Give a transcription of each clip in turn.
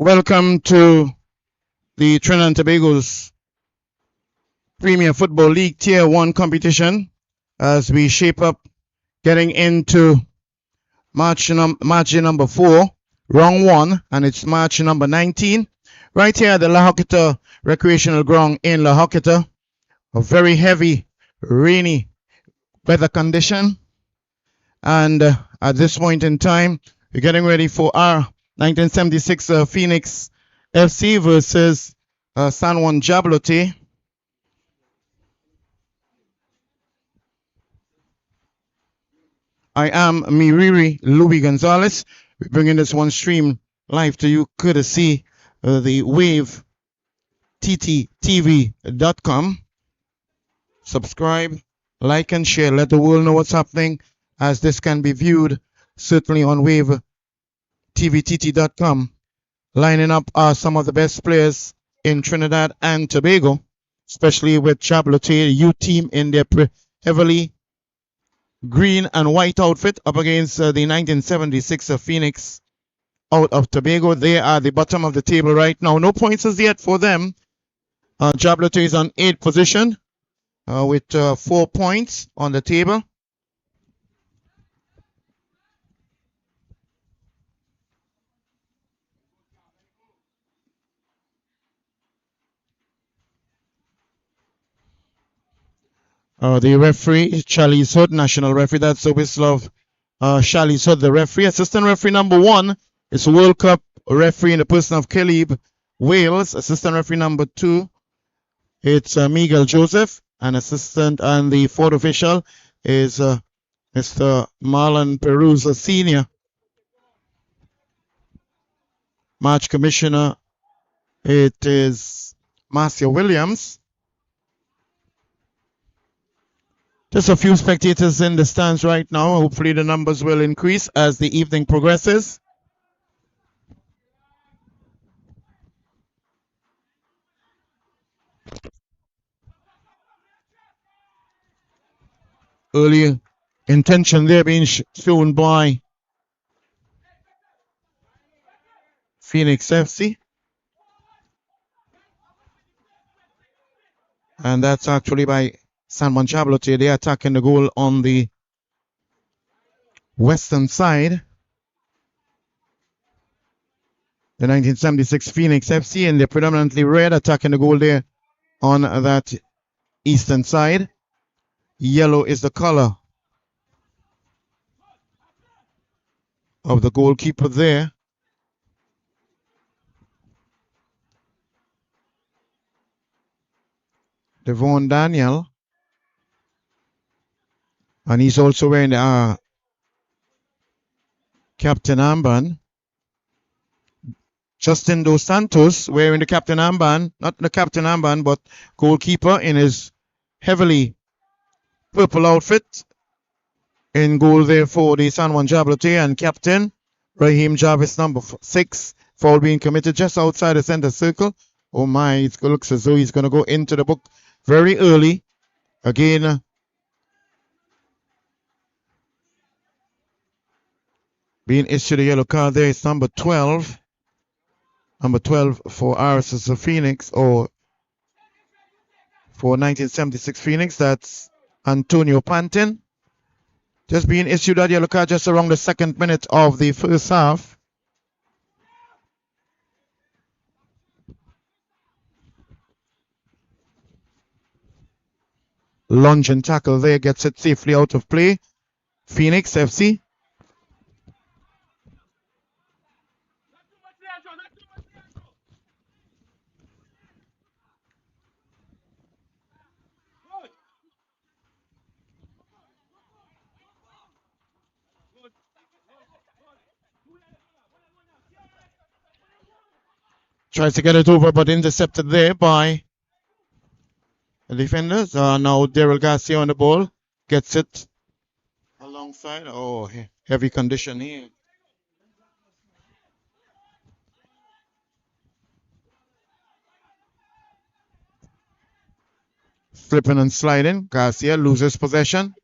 Welcome to the Trinidad and Tobago's Premier Football League Tier 1 competition as we shape up getting into match number 4, round 1, and it's match number 19. Right here at the La Hoqueta Recreational Ground in La Hoqueta. A very heavy, rainy weather condition. And at this point in time, we're getting ready for our 1976 Phoenix FC versus San Juan Jabloteh. I am Miriri Louis Gonzalez. We're bringing this one stream live to you courtesy the Wave Ttpfl.com. Subscribe, like, and share. Let the world know what's happening, as this can be viewed certainly on Wave tvtt.com. Lining up are some of the best players in Trinidad and Tobago, especially with Jabloteh, U team in their heavily green and white outfit up against the 1976 Phoenix out of Tobago. They are the bottom of the table right now. No points as yet for them. Jabloteh is on 8th position with 4 points on the table. The referee, Charlie's Hood, national referee, that's the whistle of Charlie's Hood, the referee. Assistant referee number 1 is World Cup referee in the person of Caleb Wales. Assistant referee number 2, it's Miguel Joseph. And the fourth official is Mr. Marlon Perusa Sr. Match commissioner, it is Marcia Williams. Just a few spectators in the stands right now. Hopefully the numbers will increase as the evening progresses. Early intention there being shown by Phoenix FC. And that's actually by San Juan Jabloteh. They're attacking the goal on the western side. The 1976 Phoenix FC, and they're predominantly red, attacking the goal there on that eastern side. Yellow is the color of the goalkeeper there. Devon Daniel. And he's also wearing the captain armband. Justin Dos Santos wearing the captain armband, not the captain armband, but goalkeeper in his heavily purple outfit. In goal there for the San Juan Jabloteh, and captain Raheem Jarvis, number 6. Foul being committed just outside the center circle. Oh my, it looks as though he's going to go into the book very early. Again, being issued a yellow card there is number 12. Number 12 for RSS Phoenix, or for 1976 Phoenix, that's Antonio Pantin. Just being issued that yellow card just around the 2nd minute of the first half. Lunge and tackle there, gets it safely out of play. Phoenix FC. Tries to get it over, but intercepted there by the defenders. Now Daryl Garcia on the ball. Gets it alongside. Oh, heavy condition here. Slipping and sliding. Garcia loses possession.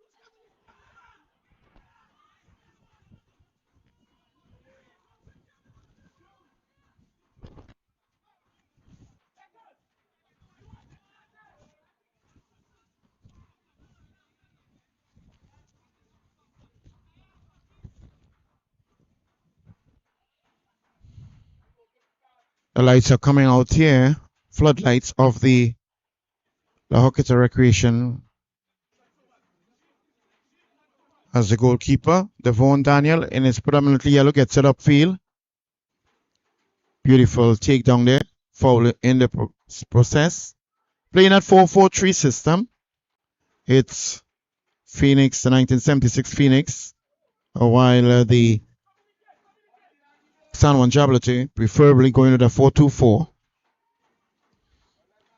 The lights are coming out here. Floodlights of the Hockey Recreation. As the goalkeeper, Devon Daniel, in his predominantly yellow, gets it upfield. Beautiful takedown there. Foul in the process. Playing at 4-4-3 system. It's Phoenix, the 1976 Phoenix. While the San Juan Jabloteh preferably going to the 4-2-4.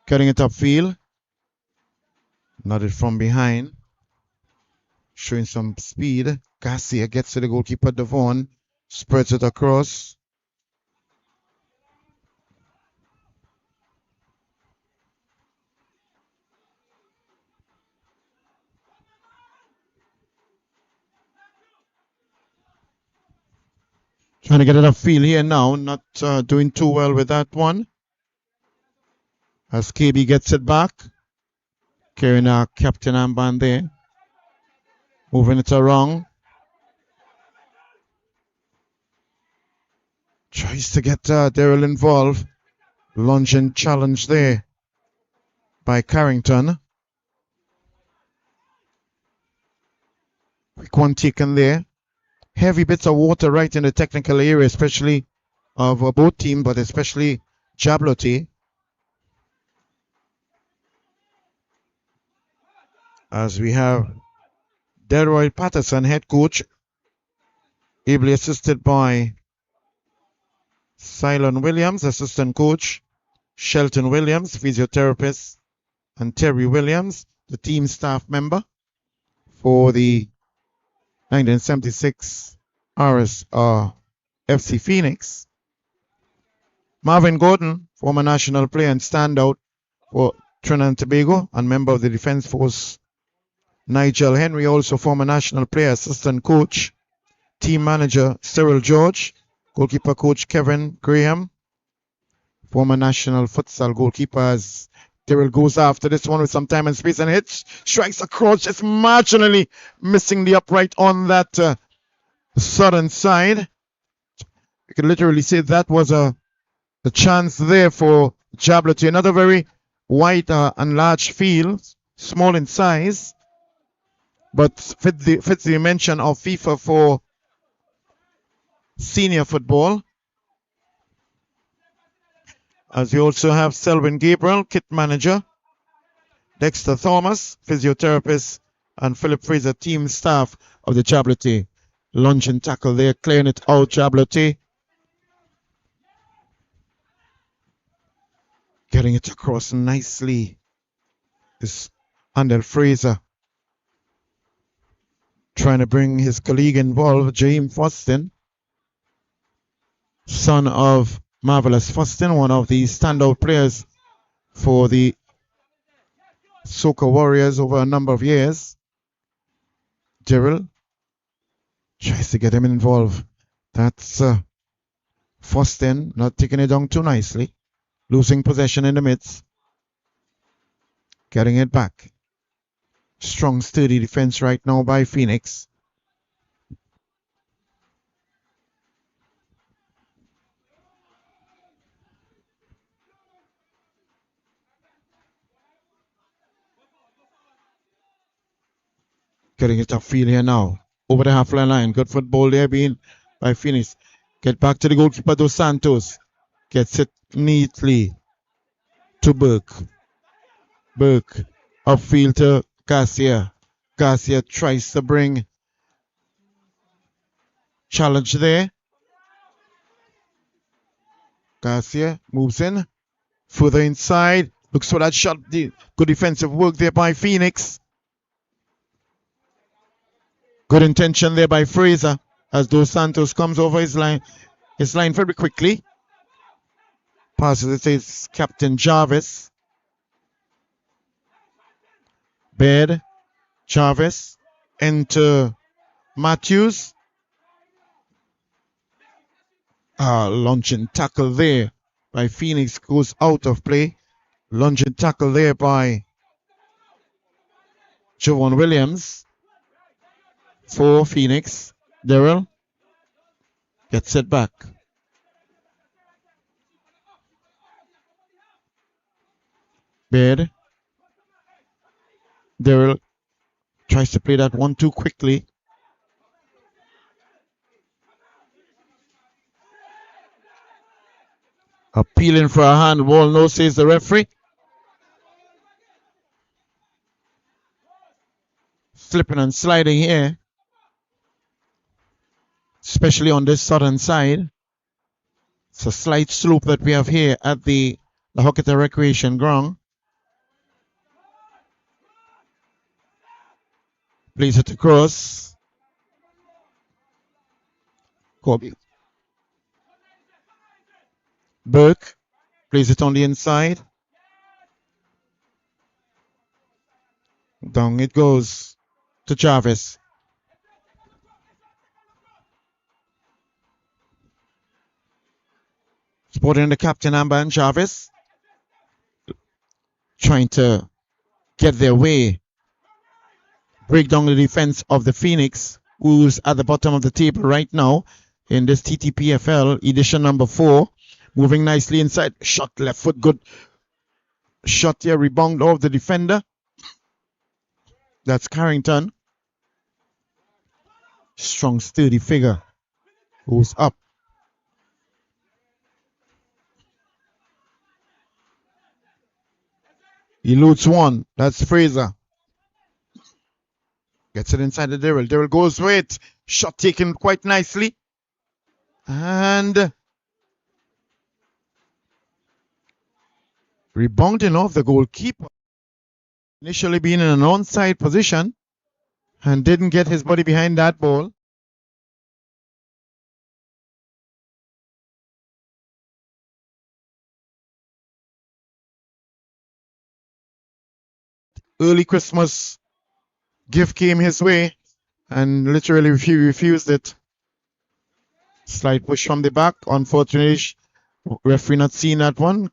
Cutting it upfield. Nodded from behind. Showing some speed. Garcia gets to the goalkeeper, Devon. Spreads it across. Trying to get it upfield here now. Not doing too well with that one. As KB gets it back. Carrying our captain armband there. Moving it around. Tries to get Daryl involved. Lunge and challenge there by Carrington. Quick one taken there. Heavy bits of water right in the technical area, especially of both teams, but especially Jabloteh. As we have Delroy Patterson, head coach, ably assisted by Cylon Williams, assistant coach, Shelton Williams, physiotherapist, and Terry Williams, the team staff member for the 1976 FC Phoenix. Marvin Gordon, former national player and standout for Trinidad and Tobago and member of the Defense Force. Nigel Henry, also former national player, assistant coach. Team manager Cyril George. Goalkeeper coach Kevin Graham. Former national futsal goalkeeper, as Daryl goes after this one with some time and space and hits. Strikes across, just marginally missing the upright on that southern side. You could literally say that was a chance there for Jabloteh. Another very wide and large field, small in size, but fits the dimension of FIFA for senior football. As we also have Selwyn Gabriel, kit manager, Dexter Thomas, physiotherapist, and Philip Fraser, team staff of the Jabloteh. Lunge and tackle there, clearing it out, Jabloteh. Getting it across nicely is Andel Fraser. Trying to bring his colleague involved, James Foston, son of Marvelous Foston, one of the standout players for the soccer warriors over a number of years. Gerald tries to get him involved. That's Fostin not taking it down too nicely. Losing possession in the midst. Getting it back. Strong, sturdy defense right now by Phoenix. Getting it upfield here now. Over the half-line line. Good football there being by Phoenix. Get back to the goalkeeper, Dos Santos. Gets it neatly to Burke. Burke upfield to Garcia. Garcia tries to bring challenge there. Garcia moves in. Further inside. Looks for that shot. Good defensive work there by Phoenix. Good intention there by Fraser as Dos Santos comes over his line very quickly. Passes it to his captain Jarvis. Baird, Jarvis, into Matthews. Lunging tackle there by Phoenix goes out of play. Lunging tackle there by Javon Williams for Phoenix. Daryl gets it back. Baird. Daryl tries to play that 1-2 quickly. Appealing for a handball, no, says the referee. Slipping and sliding here, especially on this southern side. It's a slight slope that we have here at the Hocketa Recreation Ground. Plays it across. Kobe. Burke plays it on the inside. Down it goes to Jarvis. Supporting the captain, Amber and Jarvis. Trying to get their way. Break down the defense of the Phoenix, who's at the bottom of the table right now in this Ttpfl edition number 4. Moving nicely inside. Shot left foot. Good shot here. Rebound off the defender. That's Carrington. Strong, sturdy figure. Goes up. Eludes one. That's Fraser. Gets it inside the Daryl. Daryl goes with it. Shot taken quite nicely. And rebounding off the goalkeeper. Initially being in an onside position and didn't get his body behind that ball. Early Christmas gift came his way and literally he refused it. Slight push from the back. Unfortunately, referee not seeing that one.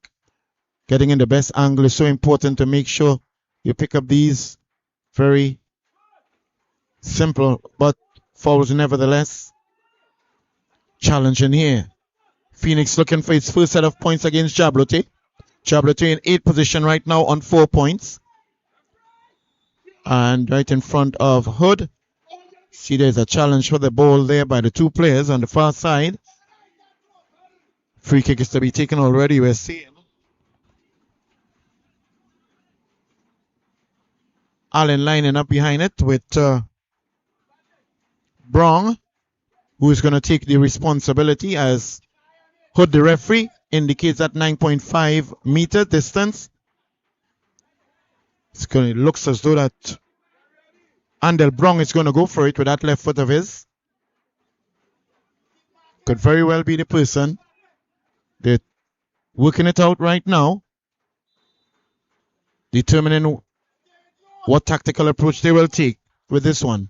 Getting in the best angle is so important to make sure you pick up these very simple but fouls nevertheless. Challenging here. Phoenix looking for its first set of points against Jabloteh. Jabloteh in 8th position right now on 4 points. And right in front of Hood. See, there's a challenge for the ball there by the 2 players on the far side. Free kick is to be taken already, we're seeing. Allen lining up behind it with Brown, who is going to take the responsibility as Hood, the referee, indicates that 9.5 meter distance. It looks as though that Andel Brown is going to go for it with that left foot of his. Could very well be the person. They're working it out right now. Determining what tactical approach they will take with this one.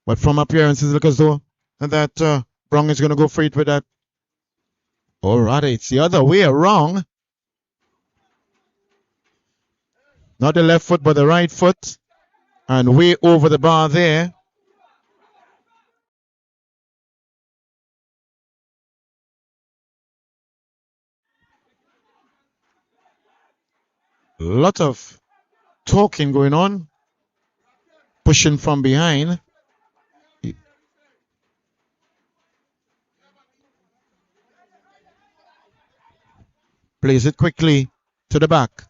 But from appearances, look as though that Brown is going to go for it with that. Or rather, it's the other way around. Not the left foot, but the right foot. And way over the bar there. A lot of talking going on. Pushing from behind. Plays it quickly to the back.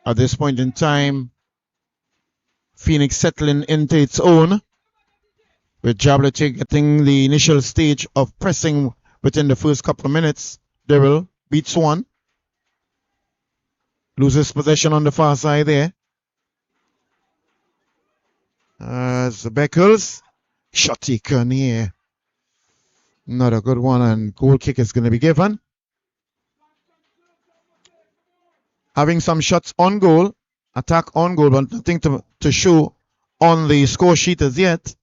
At this point in time, Phoenix settling into its own, with Jabloteh getting the initial stage of pressing within the first couple of minutes. Daryl beats one. Loses possession on the far side there. As Beckles, shot taken here. Not a good one, and goal kick is going to be given. Having some shots on goal, attack on goal, but nothing to show on the score sheet as yet.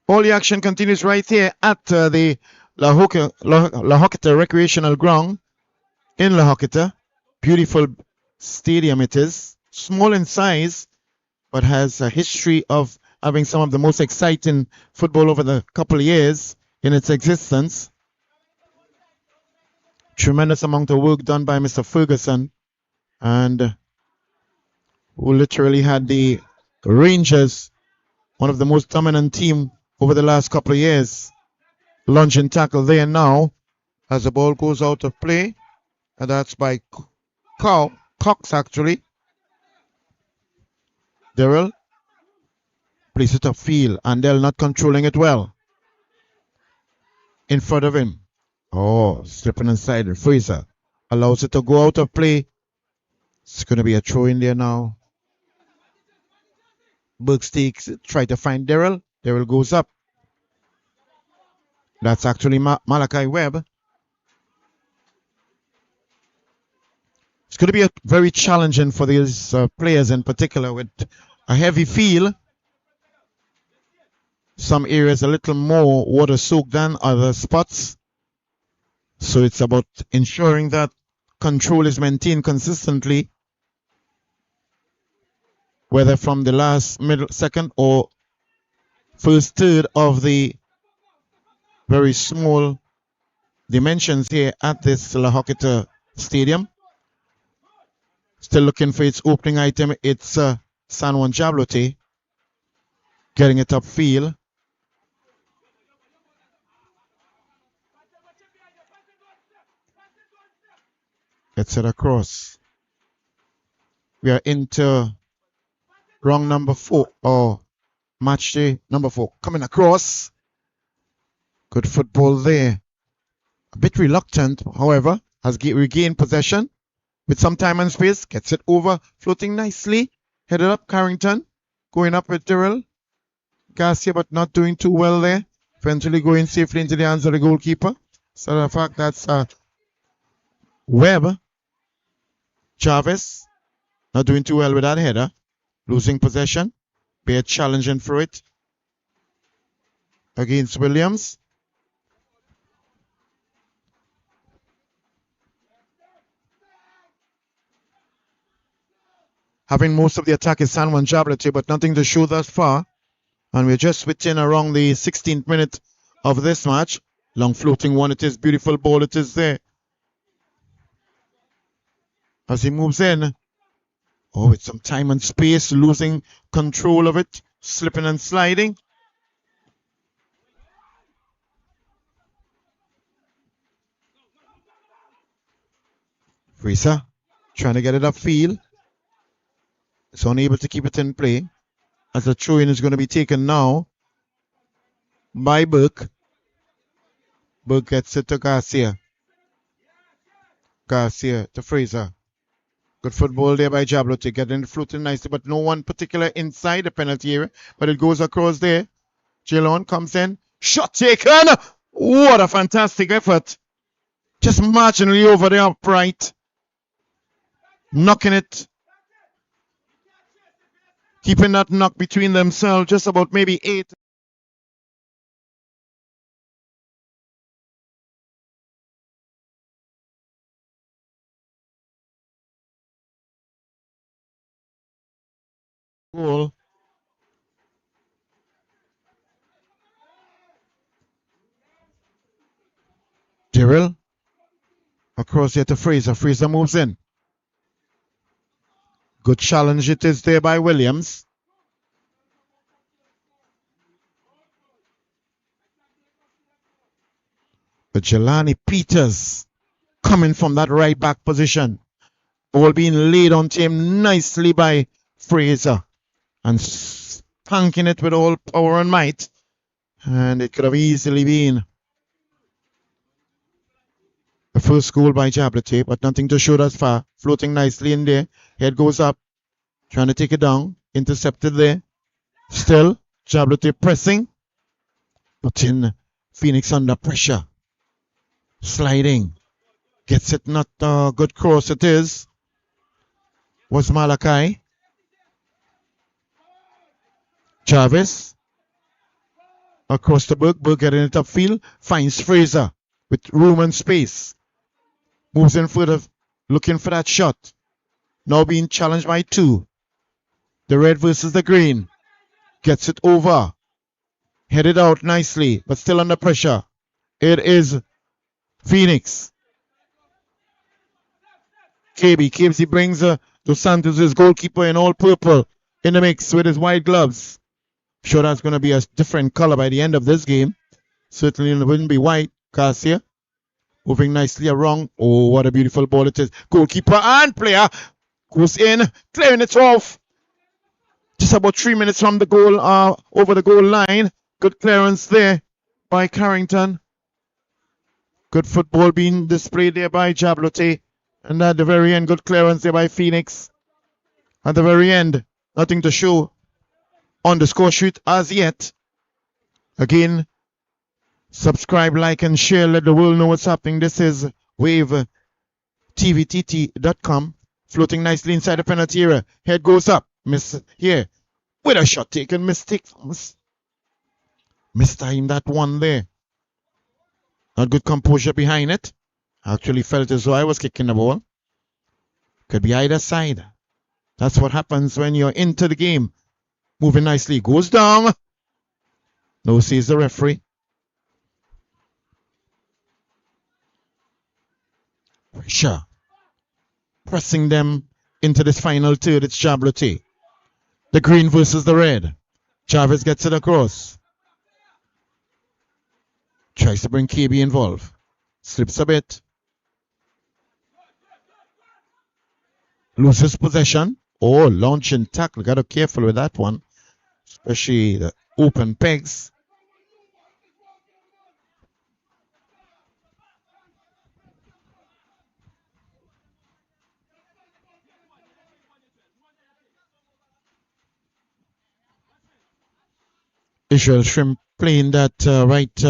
All the action continues right here at the La Hoqueta Recreational Ground in La Hoqueta. Beautiful stadium it is. Small in size, but has a history of having some of the most exciting football over the couple of years in its existence. Tremendous amount of work done by Mr. Ferguson, and who literally had the Rangers, one of the most dominant team over the last couple of years. Lunge and tackle there now as the ball goes out of play, and that's by Cox actually. Daryl plays it upfield, and they're not controlling it well. In front of him. Oh, slipping inside. Fraser allows it to go out of play. It's going to be a throw in there now. Burks try to find Daryl. Daryl goes up. That's actually Malachi Webb. It's going to be very challenging for these players in particular, with a heavy feel. Some areas a little more water soaked than other spots. So it's about ensuring that control is maintained consistently, whether from the last, middle, second, or first third of the very small dimensions here at this La Hoqueta Stadium. Still looking for its opening item. It's San Juan Jabloteh getting it upfield. Gets it across. We are into wrong number 4, or match day number 4. Coming across. Good football there. A bit reluctant, however, has regained possession with some time and space. Gets it over, floating nicely. Headed up, Carrington. Going up with Daryl Garcia, but not doing too well there. Eventually going safely into the hands of the goalkeeper. So the fact that's Webb. Chavez not doing too well with that header. Losing possession. Bear challenging for it against Williams. Having most of the attack is San Juan Jabloteh, but nothing to show thus far. And we're just within around the 16th minute of this match. Long floating one. It is beautiful ball. It is there. As he moves in. Oh, with some time and space. Losing control of it. Slipping and sliding. Fraser trying to get it upfield. It's unable to keep it in play. As the throw-in is going to be taken now by Burke. Burke gets it to Garcia. Garcia to Fraser. Good football there by Jabloteh. Getting it floating nicely, but no one particular inside the penalty area. But it goes across there. Jalen comes in. Shot taken! What a fantastic effort. Just marginally over the upright. Knocking it keeping that knock between themselves, just about maybe 8. Goal. Daryl across here to Fraser. Fraser moves in. Good challenge it is there by Williams. But Jelani Peters coming from that right back position. Ball being laid onto him nicely by Fraser. And spanking it with all power and might. And it could have easily been the first goal by Jabloteh, but nothing to show thus far. Floating nicely in there. Head goes up. Trying to take it down. Intercepted there. Still, Jabloteh pressing. Putting Phoenix under pressure. Sliding. Gets it, not a good cross it is. Was Malachi. Jarvis. Across the Berg. Berg getting it upfield. Finds Fraser with room and space. Moves in further. Looking for that shot. Now being challenged by 2. The red versus the green. Gets it over. Headed out nicely, but still under pressure. It is Phoenix. KB brings Dos Santos' goalkeeper in all purple in the mix with his white gloves. Sure, that's going to be a different color by the end of this game. Certainly it wouldn't be white. Garcia moving nicely around. Oh, what a beautiful ball it is. Goalkeeper and player goes in, clearing it off. Just about 3 minutes from the goal, over the goal line. Good clearance there by Carrington. Good football being displayed there by Jabloteh. And at the very end, good clearance there by Phoenix. At the very end, nothing to show on the score sheet as yet. Again, subscribe, like, and share. Let the world know what's happening. This is TVTT.com. Floating nicely inside the penalty area. Head goes up. Miss here. With a shot taken. Mistake. Mistime that one there. Not good composure behind it. Actually felt as though I was kicking the ball. Could be either side. That's what happens when you're into the game. Moving nicely. Goes down. No, sees the referee. Pressure. Pressing them into this final third. It's Jabloteh. The green versus the red. Chavez gets it across. Tries to bring KB involved. Slips a bit. Loses possession. Oh, launching tackle. Got to be careful with that one. Especially the open pegs. Israel Shrimp playing that right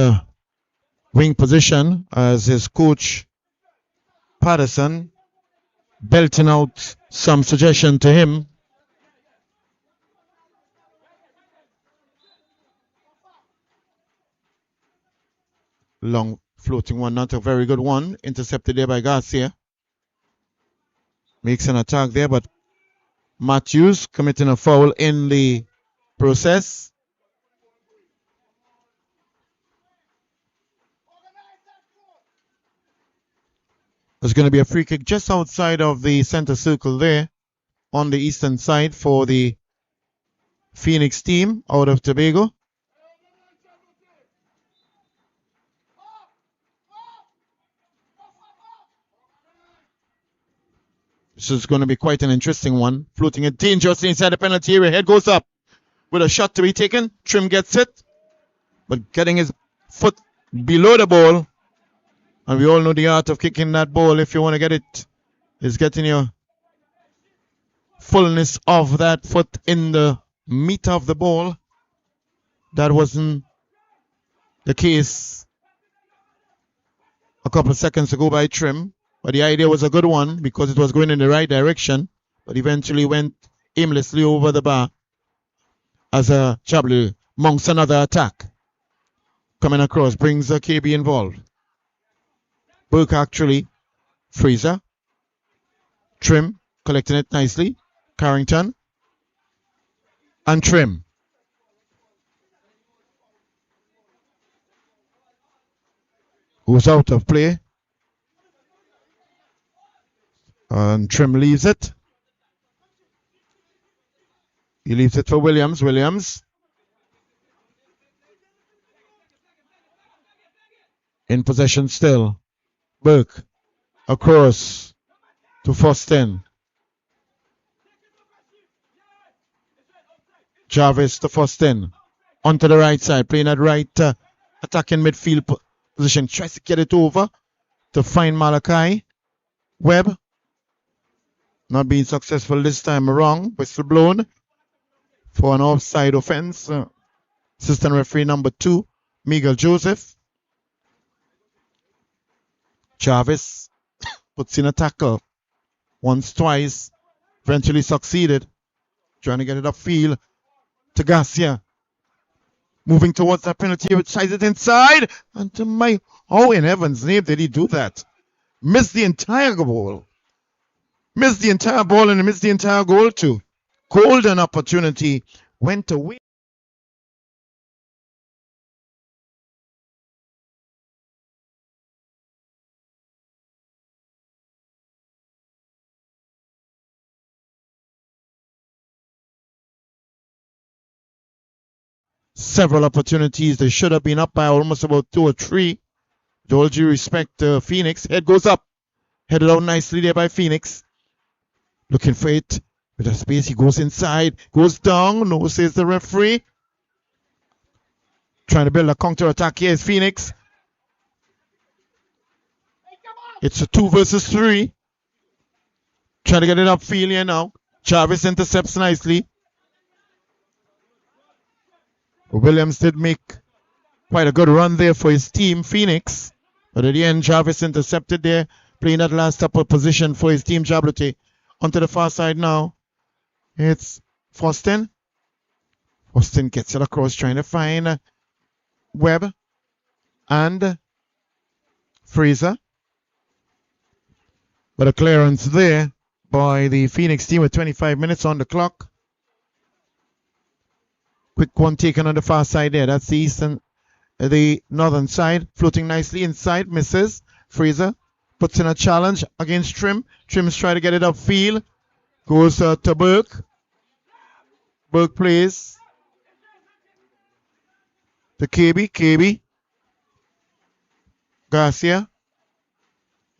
wing position as his coach Patterson belting out some suggestion to him. Long floating one, not a very good one. Intercepted there by Garcia. Makes an attack there, but Matthews committing a foul in the process. There's going to be a free kick just outside of the center circle there on the eastern side for the Phoenix team out of Tobago. This is going to be quite an interesting one. Floating it dangerously inside the penalty area. Head goes up with a shot to be taken. Trim gets it, but getting his foot below the ball. And we all know the art of kicking that ball. If you want to get it, is getting your fullness of that foot in the meat of the ball. That wasn't the case a couple of seconds ago by Trim. But the idea was a good one because it was going in the right direction. But eventually went aimlessly over the bar. as Jabloteh mounts another attack. Coming across, brings KB involved. Burke actually, Fraser, Trim, collecting it nicely. Carrington, and Trim. Who's out of play. And Trim leaves it. He leaves it for Williams. Williams. In possession still. Burke. Across to Foston. Jarvis to Foston. Onto the right side. Playing at right attacking midfield position. Tries to get it over to find Malachi. Webb. Not being successful this time around. Whistle blown for an offside offense. Assistant referee number 2, Miguel Joseph. Jarvis puts in a tackle. Once, twice. Eventually succeeded. Trying to get it upfield to Garcia. Moving towards that penalty, which sides it inside. And to my, how in heaven's name did he do that? Missed the entire ball. Missed the entire ball and missed the entire goal too. Golden opportunity went away. Several opportunities. They should have been up by almost about 2 or 3. With all due respect to Phoenix. Head goes up. Headed out nicely there by Phoenix. Looking for it. With a space, he goes inside. Goes down. No, says the referee. Trying to build a counter attack here is Phoenix. It's a 2 versus 3. Trying to get it upfield here now. Jarvis intercepts nicely. Williams did make quite a good run there for his team, Phoenix. But at the end, Jarvis intercepted there, playing that last upper position for his team, Jabloteh. Onto the far side now. It's Foston. Foston gets it across, trying to find Webb and Fraser. But a clearance there by the Phoenix team with 25 minutes on the clock. Quick one taken on the far side there. That's the northern side. Floating nicely inside. Misses. Fraser puts in a challenge against Trim. Trim's trying to get it upfield. Goes to Burke. Burke plays to KB. KB. Garcia.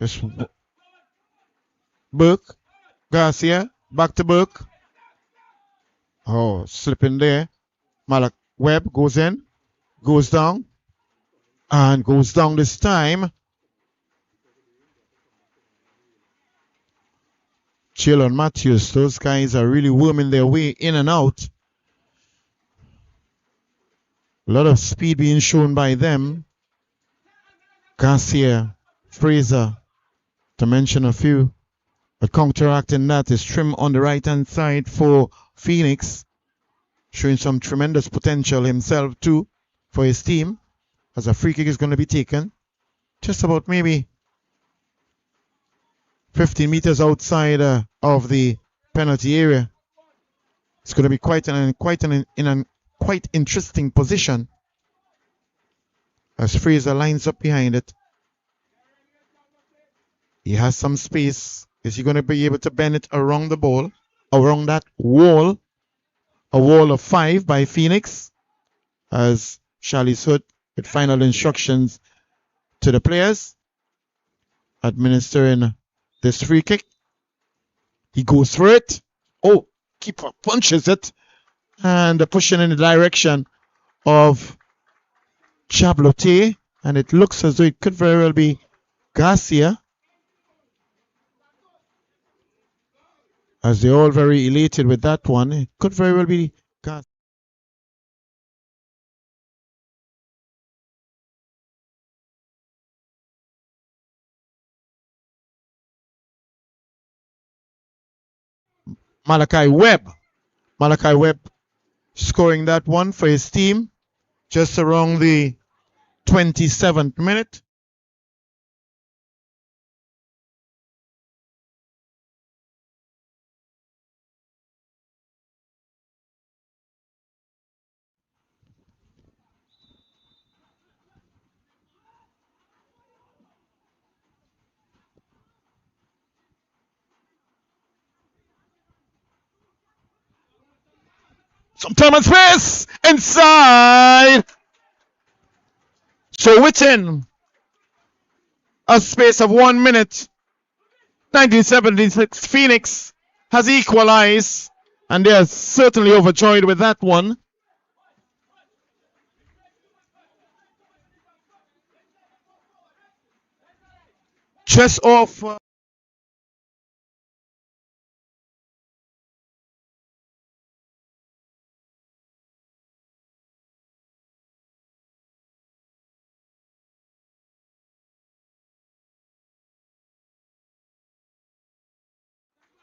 Just Burke. Garcia. Back to Burke. Oh, slipping there. Malak Webb goes in. Goes down. And goes down this time. Chill and Matthews. Those guys are really worming their way in and out. A lot of speed being shown by them. Garcia, Fraser, to mention a few. But counteracting that is Trim on the right-hand side for Phoenix. Showing some tremendous potential himself too for his team. As a free kick is going to be taken. Just about maybe 15 meters outside of the penalty area. It's going to be quite interesting position as Fraser lines up behind it. He has some space. Is he going to be able to bend it around the ball, around that wall? A wall of 5 by Phoenix, as Charlie's Hood with final instructions to the players administering this free kick. He goes for it. Oh, keeper punches it and pushing in the direction of Jabloteh, and it looks as though it could very well be Garcia, as they're all very elated with that one. It could very well be Garcia. Malachi Webb scoring that one for his team just around the 27th minute. Some time and space inside. So within a space of 1 minute, 1976 Phoenix has equalized, and they are certainly overjoyed with that one. Just off.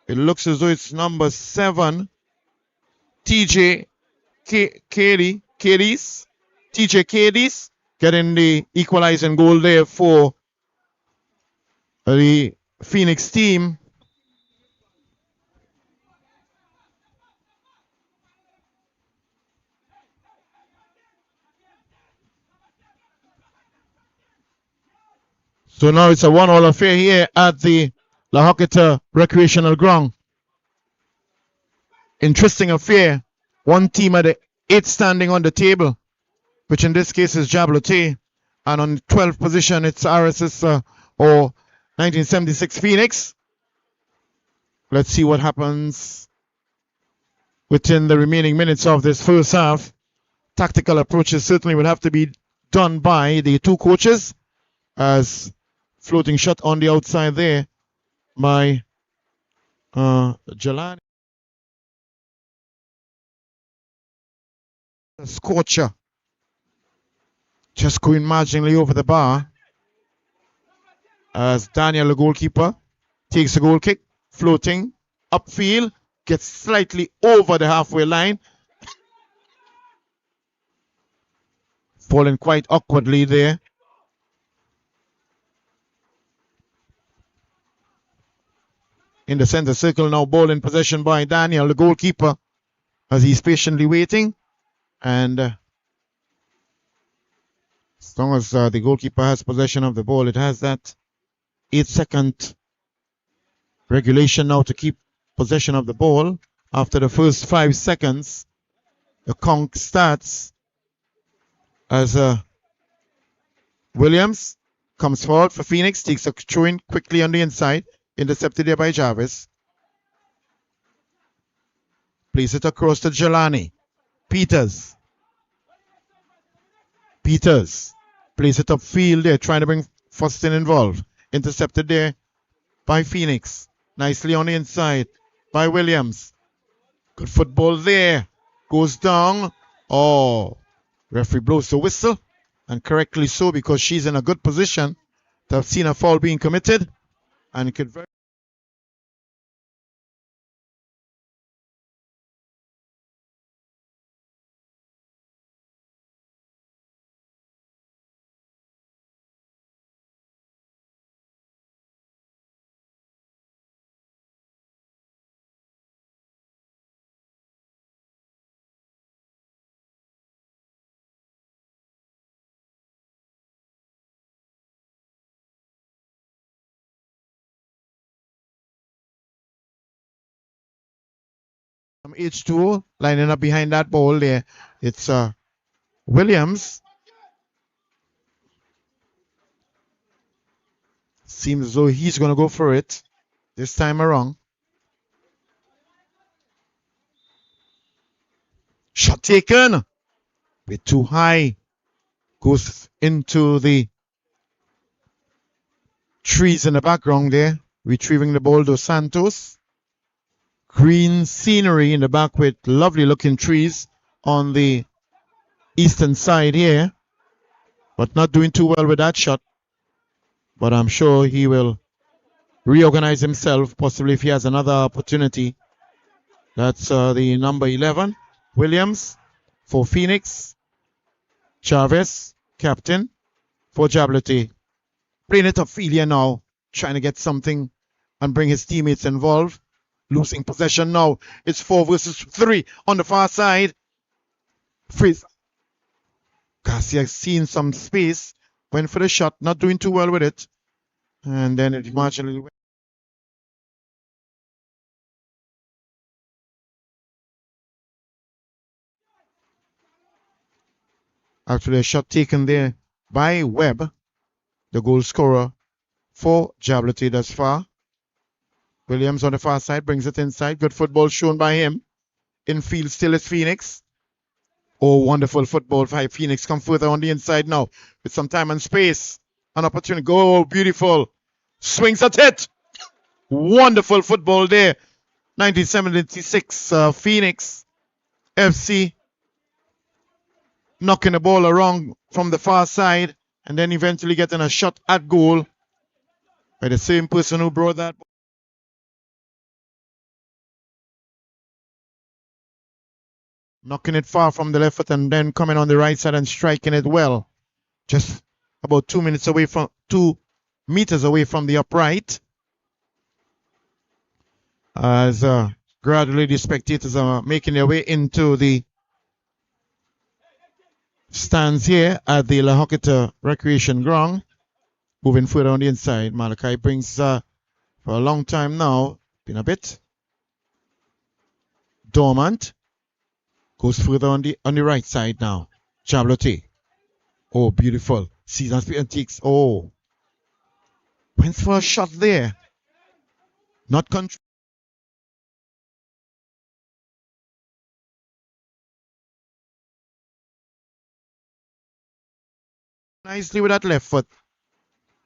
It looks as though it's number 7, TJ Cadies, getting the equalizing goal there for the Phoenix team. So now it's a 1-1 affair here at the La Hocketa Recreational Ground. Interesting affair. One team at the 8th standing on the table, which in this case is Jabloteh. And on the 12th position, it's RSS or 1976 Phoenix. Let's see what happens within the remaining minutes of this first half. Tactical approaches certainly will have to be done by the two coaches, as floating shot on the outside there by Jelani. Scorcher just going marginally over the bar as Daniel, the goalkeeper, takes a goal kick, floating upfield, gets slightly over the halfway line, falling quite awkwardly there. In the center circle now, ball in possession by Daniel, the goalkeeper, as he's patiently waiting. And as long as the goalkeeper has possession of the ball, it has that 8-second regulation now to keep possession of the ball. After the first 5 seconds, the count starts as Williams comes forward for Phoenix, takes a throw in quickly on the inside, intercepted there by Jarvis. Plays it across to Jelani. Peters plays it upfield there, trying to bring Fustin involved. Intercepted there by Phoenix. Nicely on the inside by Williams. Good football there. Goes down. Oh, referee blows the whistle. And correctly so, because she's in a good position to have seen a foul being committed. And could very H2O lining up behind that ball there. It's Williams. Seems as though he's going to go for it this time around. Shot taken. Bit too high. Goes into the trees in the background there. Retrieving the ball, Dos Santos. Green scenery in the back with lovely looking trees on the eastern side here. But not doing too well with that shot. But I'm sure he will reorganize himself, possibly if he has another opportunity. That's the number 11, Williams. for Phoenix. Chavez, captain for Jabloteh. Playing it upfield here now, trying to get something and bring his teammates involved. Losing possession now. It's 4 versus 3 on the far side. Freeze. Garcia seen some space, went for the shot, not doing too well with it. And then it marginally went. Actually, a shot taken there by Webb, the goal scorer for Jabloteh thus far. Williams on the far side brings it inside. Good football shown by him. Infield still is Phoenix. Oh, wonderful football by Phoenix. Come further on the inside now with some time and space. An opportunity. Go, beautiful. Swings at it. Wonderful football there. 1976 Phoenix FC knocking the ball around from the far side and then eventually getting a shot at goal by the same person who brought that. Knocking it far from the left foot and then coming on the right side and striking it well. Just about 2 meters away from the upright. As gradually the spectators are making their way into the stands here at the Lahokita Recreation Ground. Moving further on the inside, Malachi brings for a long time now, been a bit dormant. Goes further on the right side now. Jabloteh. Oh, beautiful. Season speed antiques. Oh. Went for a shot there. Not control. Nicely with that left foot.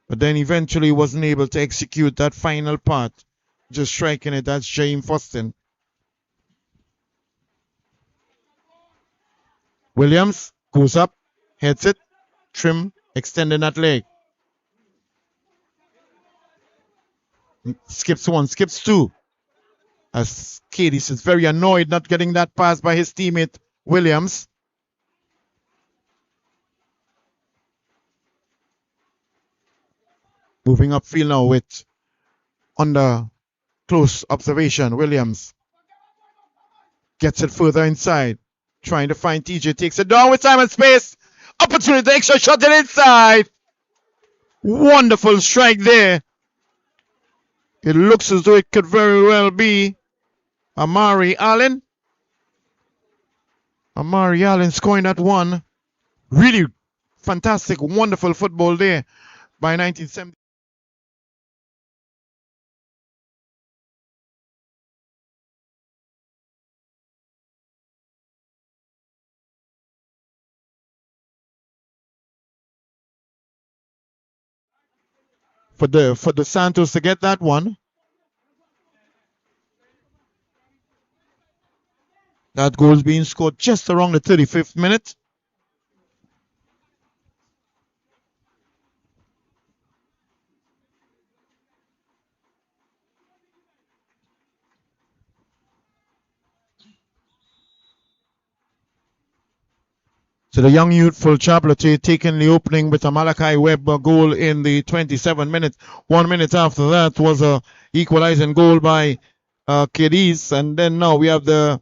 But then eventually wasn't able to execute that final part. Just striking it. That's James Foston. Williams goes up, heads it, trim, extending that leg. Skips 1, skips 2. As Cadiz is very annoyed not getting that pass by his teammate Williams. Moving upfield now with under close observation. Williams gets it further inside. Trying to find TJ. Takes it down with time and space. Opportunity. Extra shot it inside. Wonderful strike there. It looks as though it could very well be Amari Allen. Amari Allen scoring that one. Really fantastic, wonderful football there by 1970. For the Santos to get that one. That goal is being scored just around the 35th minute. So the young youthful Jabloteh taking the opening with a Malachi Webb goal in the 27th minute. 1 minute after that was a equalizing goal by Cadiz. And then now we have the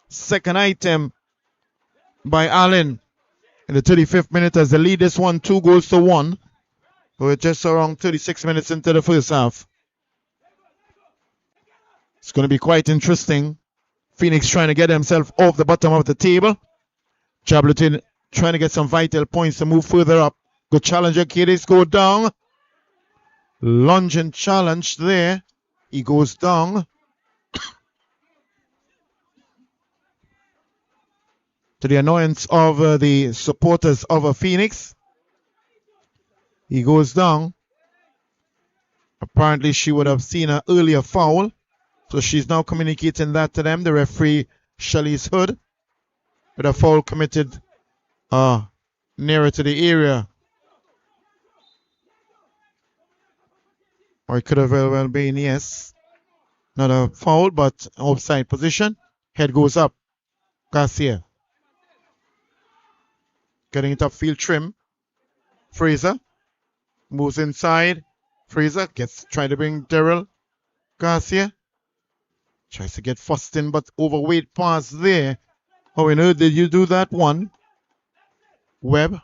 second item by Allen in the 35th minute as the lead is 2 goals to 1. We're just around 36 minutes into the first half. It's going to be quite interesting. Phoenix trying to get himself off the bottom of the table. Jabloteh trying to get some vital points to move further up. Good challenger, Cadiz go down. Lunge and challenge there. He goes down. To the annoyance of the supporters of Phoenix. He goes down. Apparently she would have seen an earlier foul. So she's now communicating that to them. The referee, Shalice Hood, with a foul committed nearer to the area. Or it could have well been, yes. Not a foul, but offside position. Head goes up. Garcia. getting it upfield trim. Fraser moves inside. Fraser trying to bring Daryl Garcia. Tries to get Fustin, but overweight pass there. How in earth did you do that one? Webb.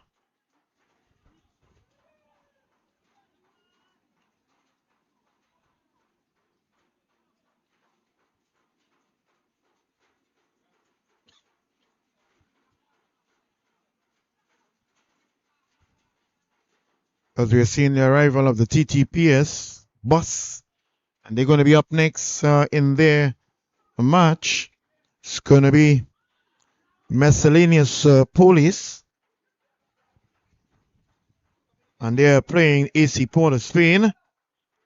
As we are seeing the arrival of the TTPS bus, and they're going to be up next in their match. It's going to be Miscellaneous Police, and they are playing AC Port of Spain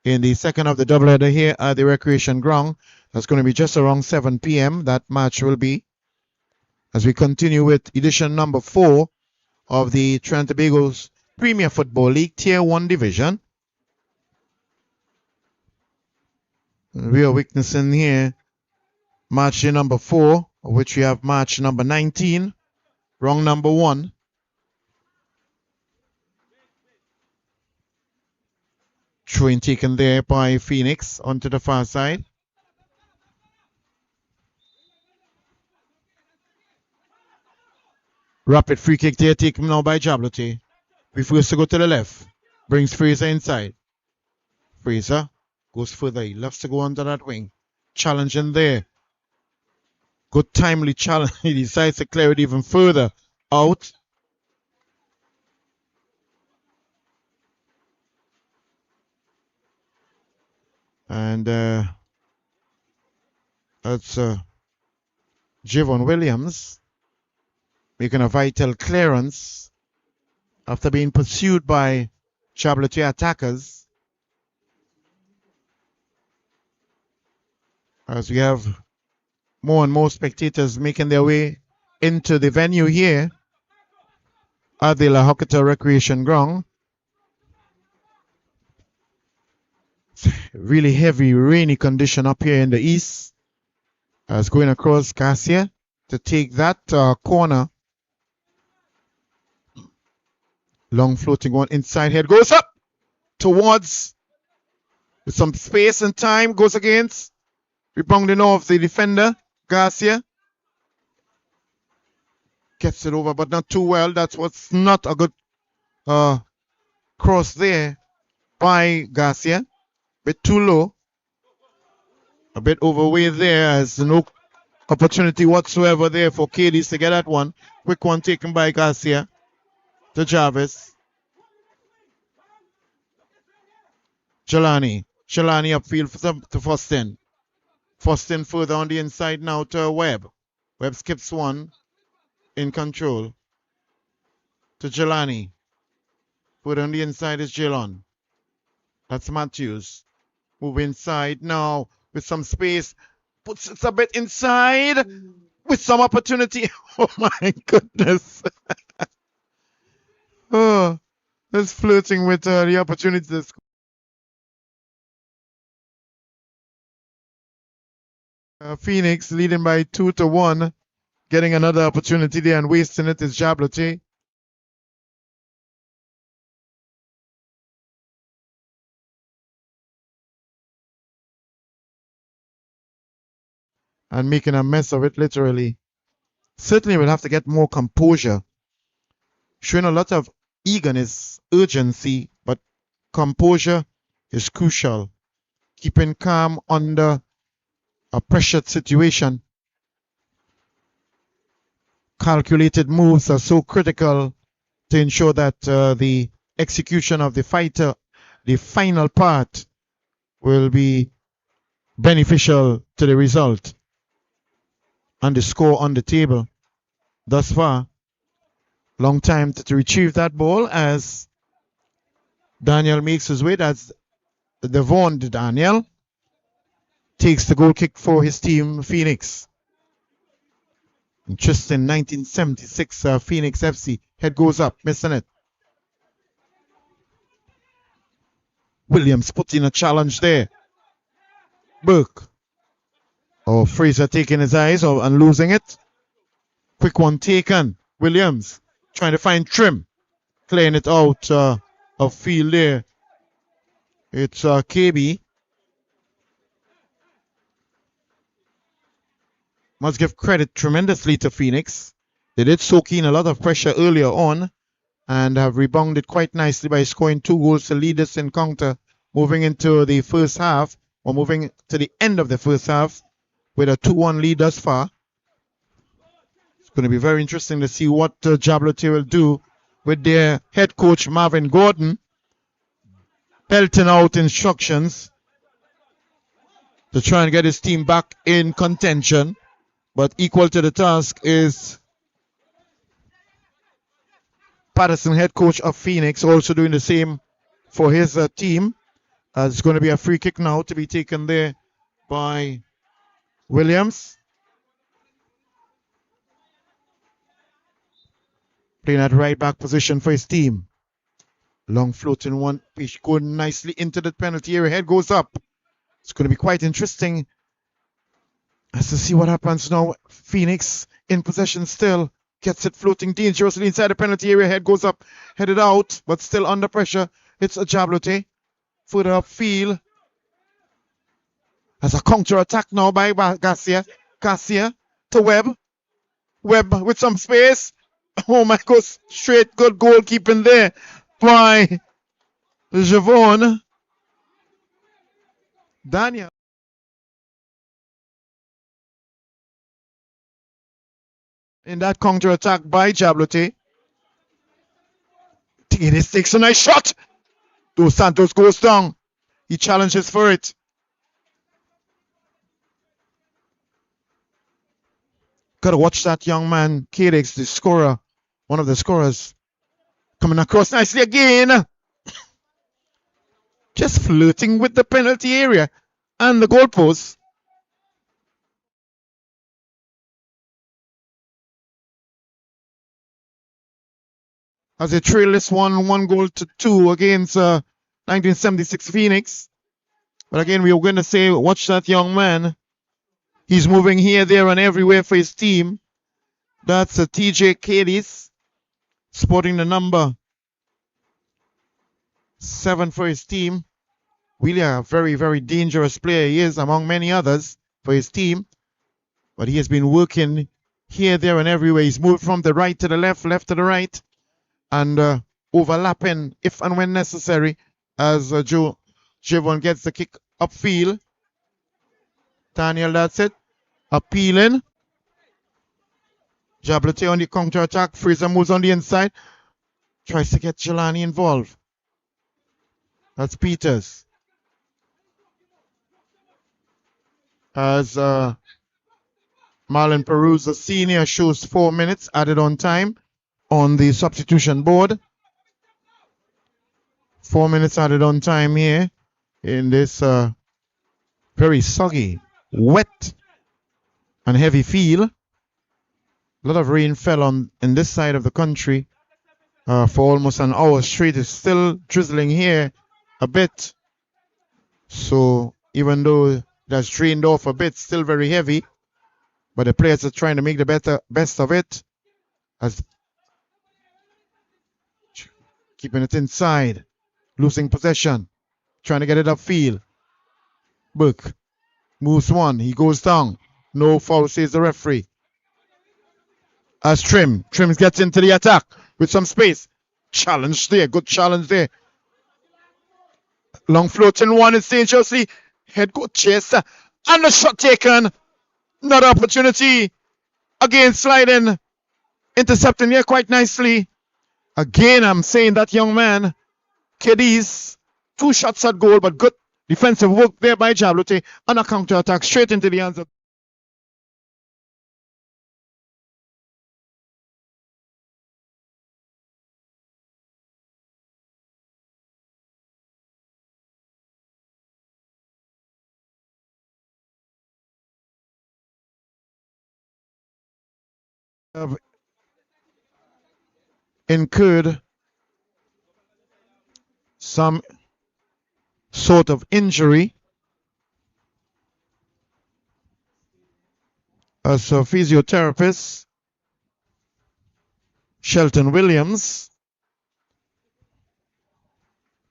in the second of the doubleheader here at the Recreation Ground. That's going to be just around 7 p.m. That match will be, as we continue with edition number 4 of the Trinidad and Tobago's Premier Football League Tier 1 Division. We are witnessing here match number 4, of which we have match number 19, wrong number 1. Throwing taken there by Phoenix onto the far side. Rapid free kick there taken now by Jabloteh. We first to go to the left. Brings Fraser inside. Fraser goes further. He loves to go under that wing. Challenging there. Good timely challenge. He decides to clear it even further out. And that's Javon Williams making a vital clearance after being pursued by Jabloteh attackers. As we have more and more spectators making their way into the venue here at the La Hocata Recreation Ground. Really heavy, rainy condition up here in the east. As going across Garcia to take that corner. Long floating one inside head goes up towards with some space and time. Goes against. Rebounding off the defender. Garcia gets it over, but not too well. That's what's not a good cross there by Garcia. Bit too low. A bit overweight there, as no opportunity whatsoever there for Cadiz to get that one. Quick one taken by Garcia to Jarvis. Jelani upfield to Fustin. Fustin further on the inside now to Webb. Webb skips one. In control. To Jelani. Further on the inside is Jelon. That's Matthews. Move inside now with some space. Puts it a bit inside with some opportunity. Oh my goodness. Oh, that's flirting with the opportunity to score. Phoenix leading by 2-1. Getting another opportunity there and wasting it is Jabloteh. And making a mess of it, literally. Certainly will have to get more composure. Showing a lot of eagerness, urgency, but composure is crucial. Keeping calm under a pressured situation. Calculated moves are so critical to ensure that the execution of the fighter, the final part, will be beneficial to the result and the score on the table. Thus far, long time to retrieve that ball as Daniel makes his way. That's Devon Daniel. Takes the goal kick for his team, Phoenix. Interesting, 1976 Phoenix FC. Head goes up, missing it. Williams put in a challenge there. Burke. Oh, Fraser taking his eyes and losing it. Quick one taken. Williams Trying to find Trim. Playing it out of field there. It's KB. Must give credit tremendously to Phoenix. They did soak in a lot of pressure earlier on and have rebounded quite nicely by scoring 2 goals to lead this encounter, moving into the first half, or moving to the end of the first half with a 2-1 lead thus far. It's going to be very interesting to see what Jabloteh will do with their head coach Marvin Gordon belting out instructions to try and get his team back in contention. But equal to the task is Patterson, head coach of Phoenix, also doing the same for his team. It's going to be a free kick now to be taken there by Williams. Playing at right back position for his team. Long floating one, pitch going nicely into the penalty area. Head goes up. It's going to be quite interesting as to see what happens now. Phoenix in possession still. Gets it floating dangerously inside the penalty area. Head goes up, headed out, but still under pressure. It's a Jabloteh. Further upfield. As a counter attack now by Garcia. Garcia to Webb. Webb with some space. Oh my God, straight good goalkeeping there by Javon. Daniel. In that counter attack by Jabloteh. Tigidis takes a nice shot. Dos Santos goes down. He challenges for it. Gotta watch that young man, Kidix, the scorer, one of the scorers. Coming across nicely again. Just flirting with the penalty area and the goalpost. As they trail this one goal to 2 against 1976 Phoenix. But again, we were going to say, watch that young man. He's moving here, there, and everywhere for his team. That's TJ Cadiz, sporting the number 7 for his team. Really a very, very dangerous player he is, among many others, for his team. But he has been working here, there, and everywhere. He's moved from the right to the left, left to the right, and overlapping if and when necessary as Javon gets the kick upfield. Daniel, that's it. Appealing. Jabloteh on the counter attack. Fraser moves on the inside. Tries to get Jelani involved. That's Peters. As Marlon Perusa Sr. shows 4 minutes added on time on the substitution board. 4 minutes added on time here in this very soggy, wet, and heavy field. A lot of rain fell in this side of the country for almost an hour straight. It's still drizzling here a bit. So even though it has drained off a bit, still very heavy. But the players are trying to make the best of it. As keeping it inside. Losing possession. Trying to get it upfield. Burke moves one. He goes down. No foul, says the referee. As Trim gets into the attack with some space. Challenge there. Good challenge there. Long floating one is dangerously. Head go chase. And the shot taken. Another opportunity. Again sliding. Intercepting here quite nicely. Again, I'm saying that young man. Cadiz. 2 shots at goal, but good defensive work there by Jabloteh. On a counter attack straight into the hands of incurred some sort of injury. As a physiotherapist Shelton Williams,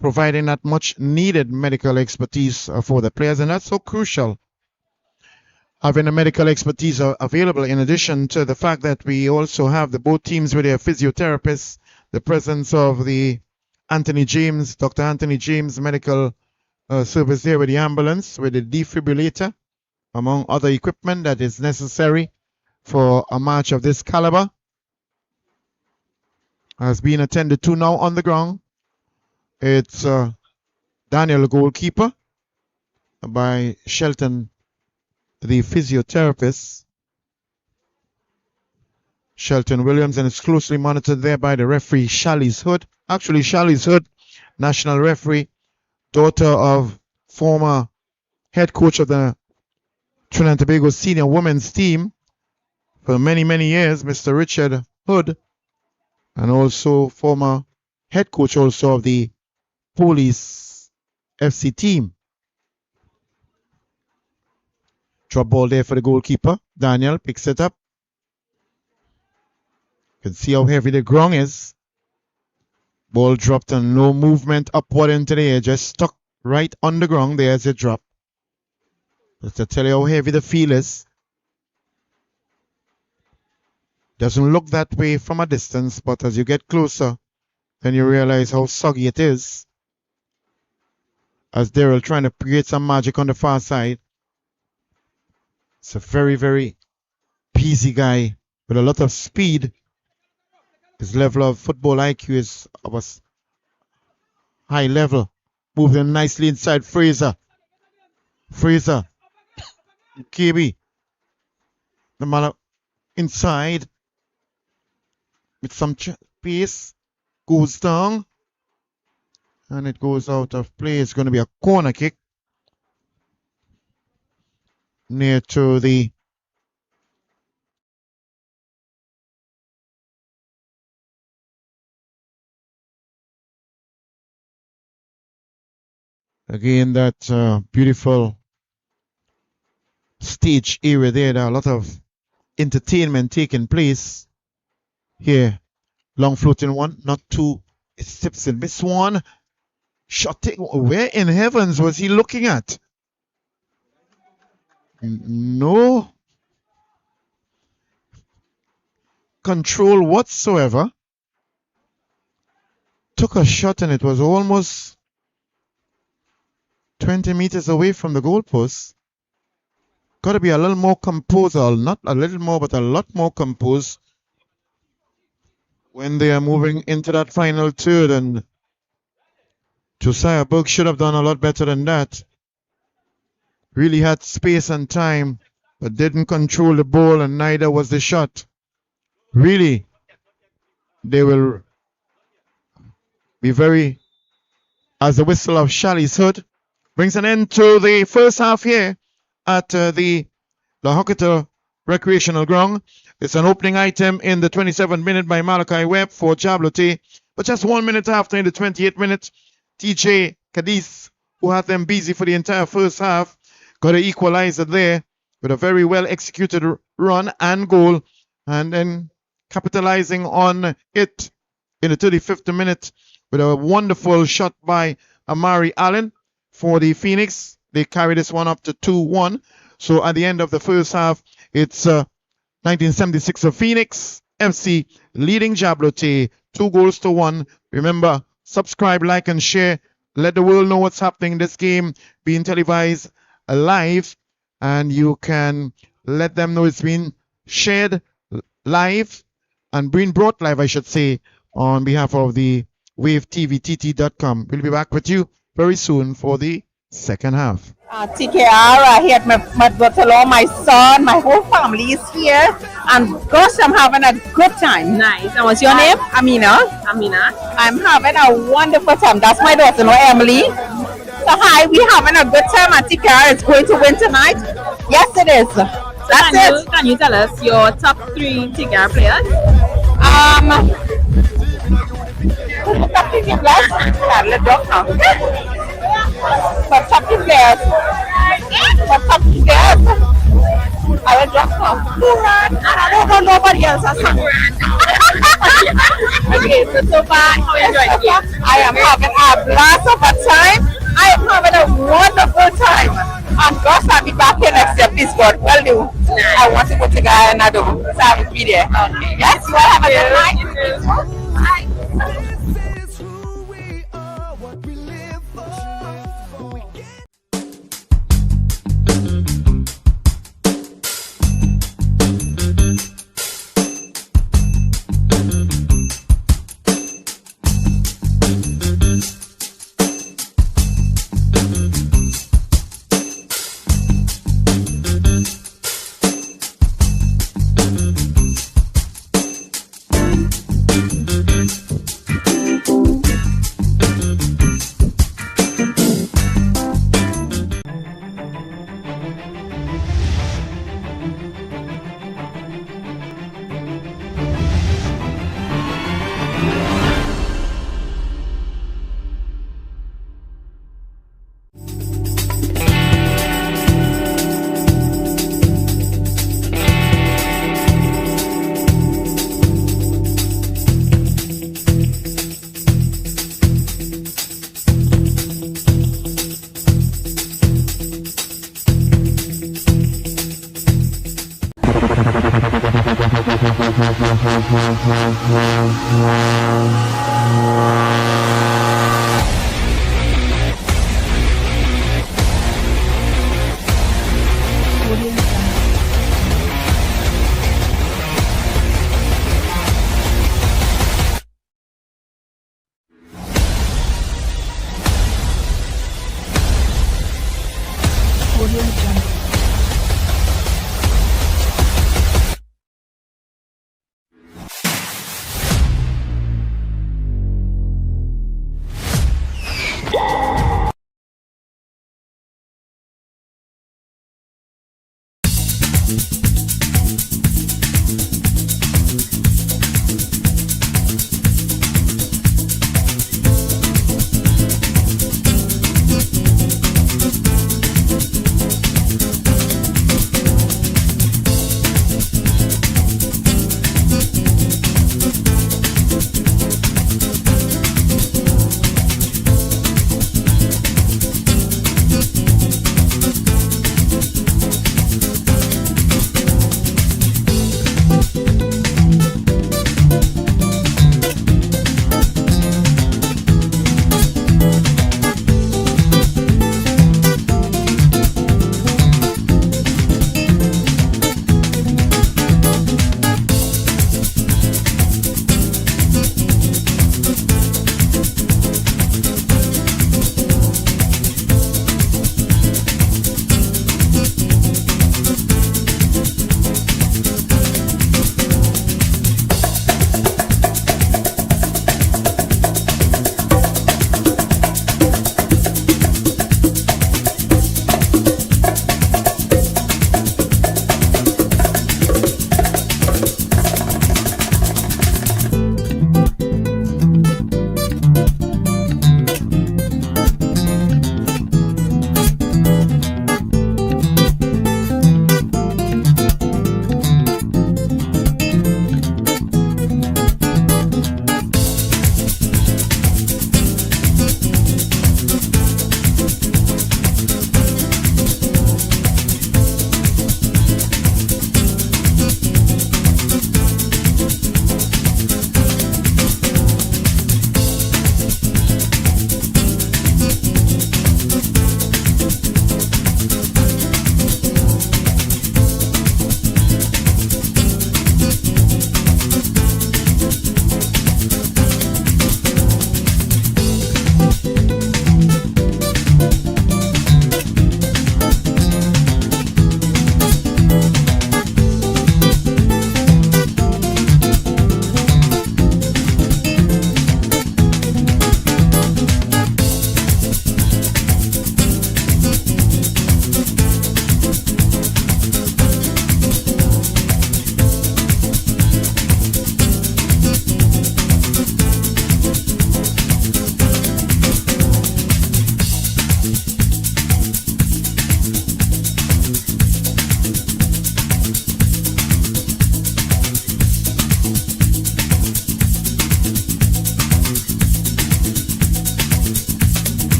providing that much needed medical expertise for the players, and that's so crucial. Having the medical expertise available, in addition to the fact that we also have both teams with their physiotherapists, the presence of the Dr. Anthony James medical service there with the ambulance, with the defibrillator, among other equipment that is necessary for a match of this caliber, has been attended to now on the ground. It's Daniel, the goalkeeper, by Shelton, the physiotherapist, Shelton Williams, and it's closely monitored there by the referee, Shally's Hood. Actually, Shally's Hood, national referee, daughter of former head coach of the Trinidad and Tobago senior women's team for many, many years, Mr. Richard Hood, and also former head coach also of the Police FC team. Drop ball there for the goalkeeper. Daniel picks it up. You can see how heavy the ground is. Ball dropped and no movement upward into the air. Just stuck right on the ground there as it dropped. Just to tell you how heavy the field is. Doesn't look that way from a distance, but as you get closer, then you realize how soggy it is. As Daryl trying to create some magic on the far side. It's a very, very busy guy with a lot of speed. His level of football IQ is of a high level. Moving nicely inside Fraser. Fraser. KB. The man inside. With some pace. Goes down. And it goes out of play. It's going to be a corner kick. Near to the again that beautiful stage area there. There are a lot of entertainment taking place here. Long floating one, not two. It steps in. Miss one. Shot it. Where in heavens was he looking at? No control whatsoever. Took a shot and it was almost 20 meters away from the goalpost. Got to be a little more composed, or not a little more, but a lot more composed when they are moving into that final third. And Josiah Burke should have done a lot better than that. Really had space and time, but didn't control the ball, and neither was the shot. Really, they will be very, as the whistle of Shally's Hood brings an end to the first half here at the La Hocketa Recreational Ground. It's an opening item in the 27th minute by Malachi Webb for Jabloteh. But just 1 minute after, in the 28th minute, TJ Cadiz, who had them busy for the entire first half, got an equalizer there with a very well executed run and goal, and then capitalizing on it in the 35th minute with a wonderful shot by Amari Allen for the Phoenix. They carry this one up to 2-1. So at the end of the first half, it's 1976 of Phoenix FC leading Jabloteh 2-1. Remember, subscribe, like, and share. Let the world know what's happening in this game, being televised live, and you can let them know it's been shared live and being brought live, I should say, on behalf of the wavetvtt.com. We'll be back with you very soon for the second half. TKR here at my daughter, my son, my whole family is here, and gosh, I'm having a good time. Nice. And what's your name? Amina. Amina. I'm having a wonderful time. That's my daughter, Emily. So hi, we're having a good time at TKR. It's going to win tonight. Yes, it is. That's it. Can you tell us your top 3 TKR players? But top 2 players. I will drop off. I don't know nobody else. Okay, so far, how you enjoyed the game? I am having a blast of a time. I am having a wonderful time. And gosh, I'll be back here next year, please God. Well do. I want to go to Guyana though, so I will be there. Okay. Yes, well have a good night. Bye. This is who we are, what we live for.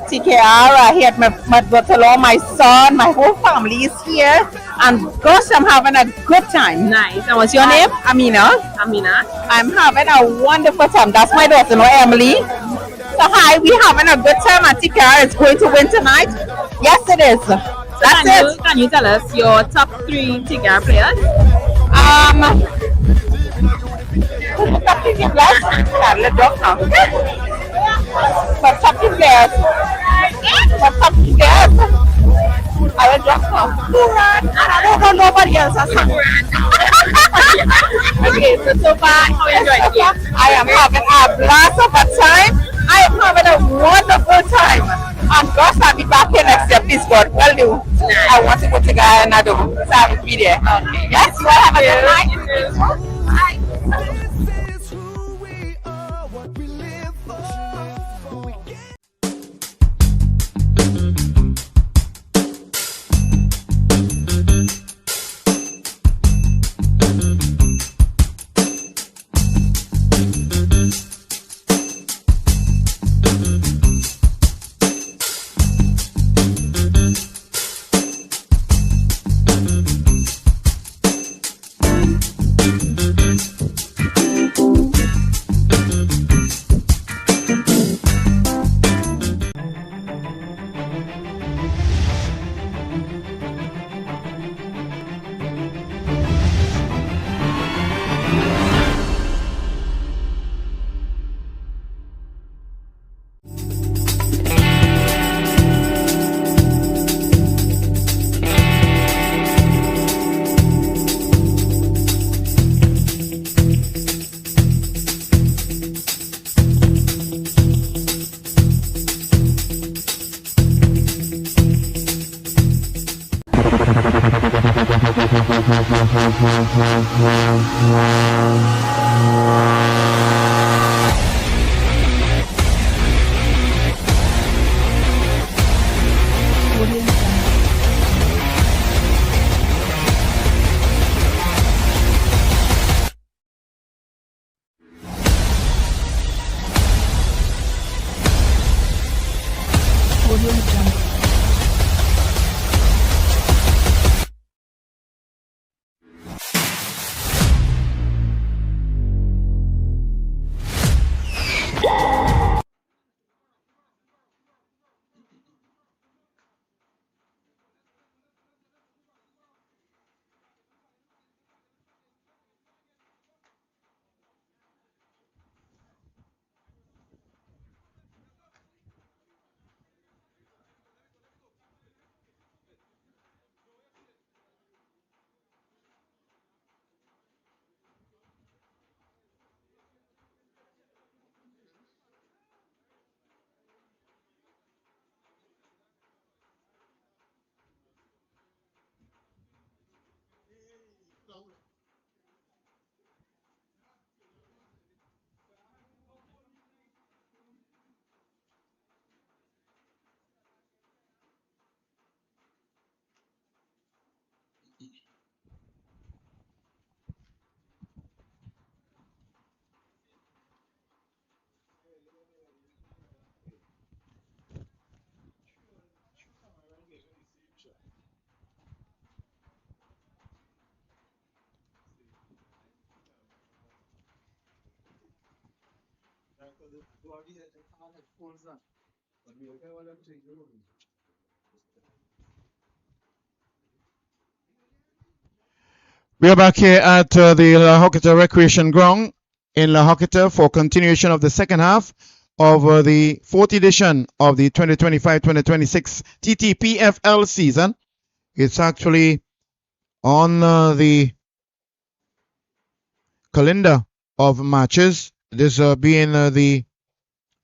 TKR here at my Butterlaw, my son, my whole family is here. And gosh, I'm having a good time. Nice. And what's your name? Amina. Amina. I'm having a wonderful time. That's my daughter-in-law, Emily. So hi, we having a good time. And TKR is going to win tonight. Yes, it is. That's it. Can you tell us your top 3 TKR players? Let's go now. But top 2 players. But top 2 players. I will drop now. I don't know nobody else. Okay, so far, how are you enjoying the game? I am having a blast of a time. I am having a wonderful time. And gosh, I'll be back here next year. Please, God, will do. I want to go to Guyana, so I will be there. Okay. Yes, you all have a good night. Bye. This is who we are, what we live for. We are back here at the La Joqueta Recreation Ground in La Joqueta for continuation of the second half of the fourth edition of the 2025-2026 Ttpfl season. It's actually on the calendar of matches. This being the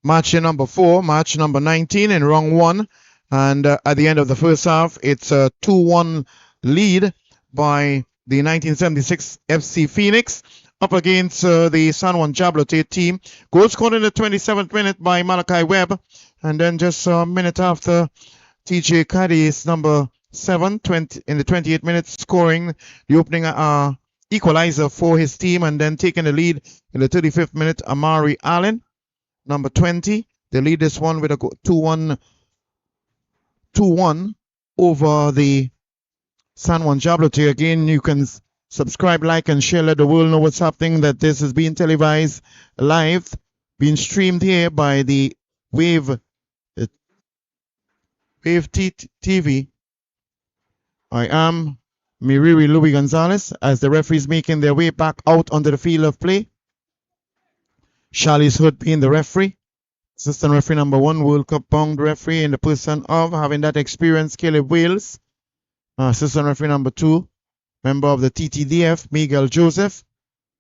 match number 4, match number 19 in round 1. And at the end of the first half, it's a 2-1 lead by the 1976 FC Phoenix up against the San Juan Jabloteh team. Goal scored in the 27th minute by Malachi Webb. And then just a minute after, TJ Cadiz, number 7, in the 28th minute, scoring the opening equalizer for his team. And then taking the lead in the 35th minute, Amari Allen, number 20. They lead this one with a 2-1 2-1 over the San Juan Jabloteh. Again, you can subscribe, like, and share. Let the world know what's happening, that this is being televised live, being streamed here by the Wave TV. I am Miriri Louis Gonzalez as the referees making their way back out onto the field of play. Charlie's Hood being the referee. Assistant referee number 1, World Cup bound referee in the person of having that experience, Caleb Wales. Assistant referee number 2, member of the TTDF, Miguel Joseph.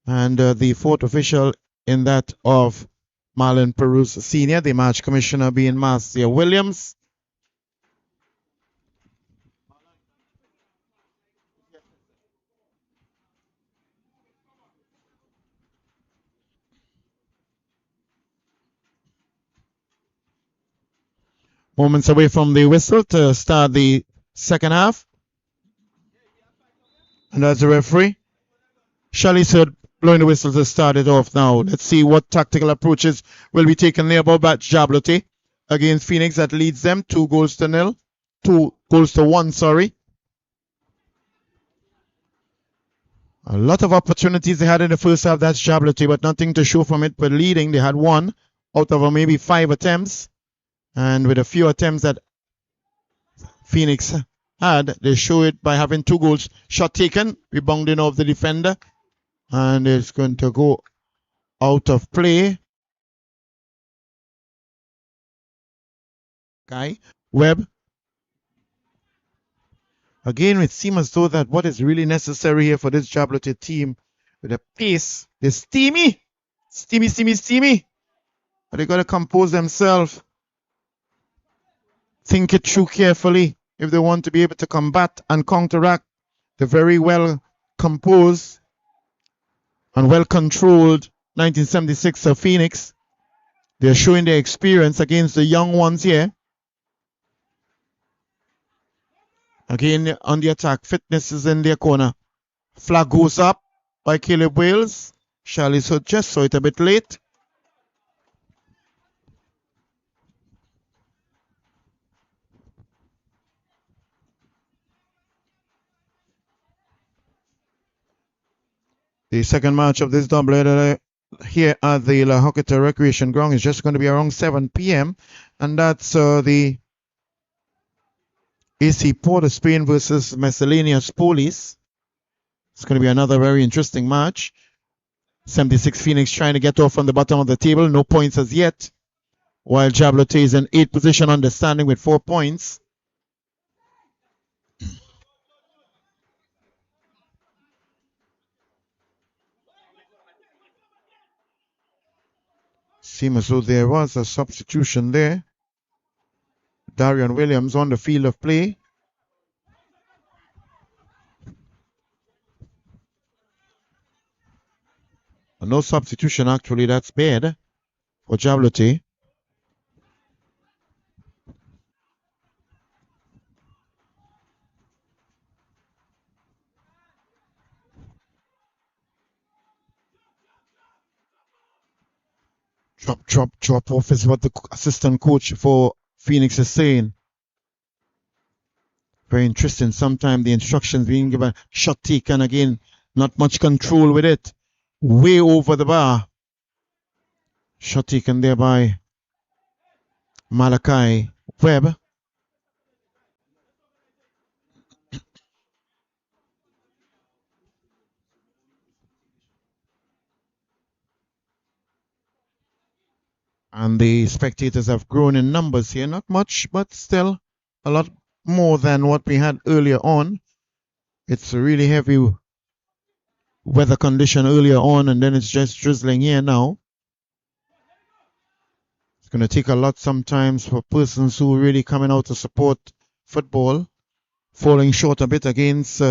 And the 4th official in that of Marlon Perus Sr., the match commissioner being Marcia Williams. Moments away from the whistle to start the second half. And that's the referee. Charlie said blowing the whistle to start it off now. Let's see what tactical approaches will be taken there by Jabloteh against Phoenix. That leads them 2 goals to 0. 2 goals to 1, sorry. A lot of opportunities they had in the first half. That's Jabloteh, but nothing to show from it. But leading, they had 1 out of maybe 5 attempts. And with a few attempts that Phoenix had, they show it by having 2 goals. Shot taken, rebounding off the defender. And it's going to go out of play. Webb. Again, it seems as though that what is really necessary here for this Jabloteh team, with the pace, they're steamy. But they got to compose themselves. Think it through carefully if they want to be able to combat and counteract the very well composed and well controlled 1976 of Phoenix. They're showing their experience against the young ones here. Again, on the attack, fitness is in their corner. Flag goes up by Caleb Wales. Charlie just saw it a bit late. The second match of this doubleheader here at the La Joqueta Recreation Ground is just going to be around 7 p.m. And that's the AC Port of Spain versus Miscellaneous Police. It's going to be another very interesting match. 76 Phoenix trying to get off on the bottom of the table. No points as yet. While Jabloteh is in 8th position understanding with 4 points. Seems as though there was a substitution there. Darian Williams on the field of play. No substitution, actually. That's bad for Jabloteh. Drop off is what the assistant coach for Phoenix is saying. Very interesting. Sometimes the instructions being given, shot taken again, not much control with it. Way over the bar. Shot taken there by Malachi Webb. And the spectators have grown in numbers here. Not much, but still a lot more than what we had earlier on. It's a really heavy weather condition earlier on, and then it's just drizzling here now. It's going to take a lot sometimes for persons who are really coming out to support football. Falling short a bit against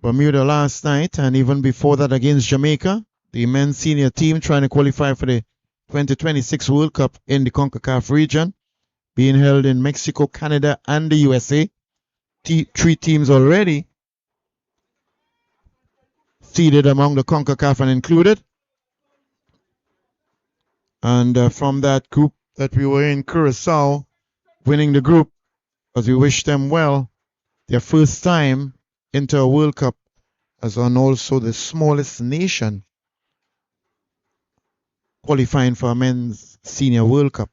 Bermuda last night, and even before that against Jamaica. The men's senior team trying to qualify for the 2026 World Cup in the CONCACAF region, being held in Mexico, Canada, and the USA. 3 teams already seeded among the CONCACAF and included. And from that group that we were in, Curacao winning the group, as we wish them well. Their first time into a World Cup, as on also the smallest nation qualifying for a men's senior World Cup.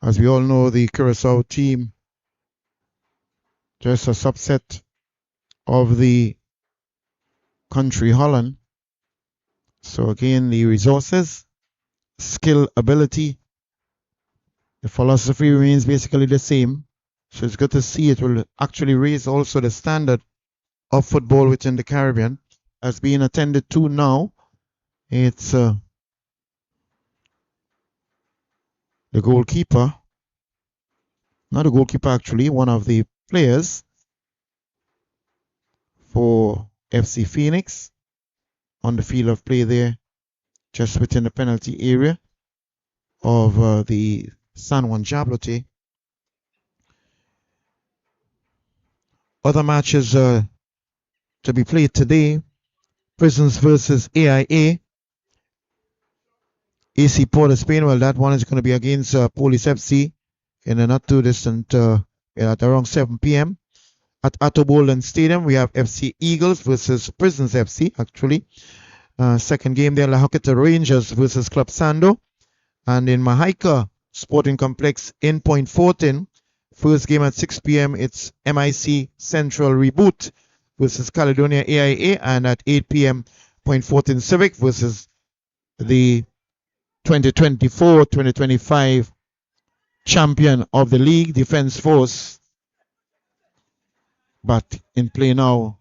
As we all know, the Curacao team, just a subset of the country Holland. So again, the resources, skill, ability, the philosophy remains basically the same. So it's good to see it will actually raise also the standard of football within the Caribbean as being attended to now. It's the goalkeeper, not a goalkeeper actually, one of the players for FC Phoenix on the field of play there, just within the penalty area of the San Juan Jabloteh. Other matches to be played today: Prisons versus AIA. AC Port of Spain, well, that one is going to be against Police FC in a not too distant, at around 7 p.m. At Attobolden Stadium, we have FC Eagles versus Prisons FC, actually. Second game there, La Hoqueta Rangers versus Club Sando. And in Mahaika Sporting Complex in Point Fortin, first game at 6 p.m., it's MIC Central Reboot versus Caledonia AIA. And at 8 p.m., Point Fortin Civic versus the 2024-2025 champion of the league, Defense Force. But in play now,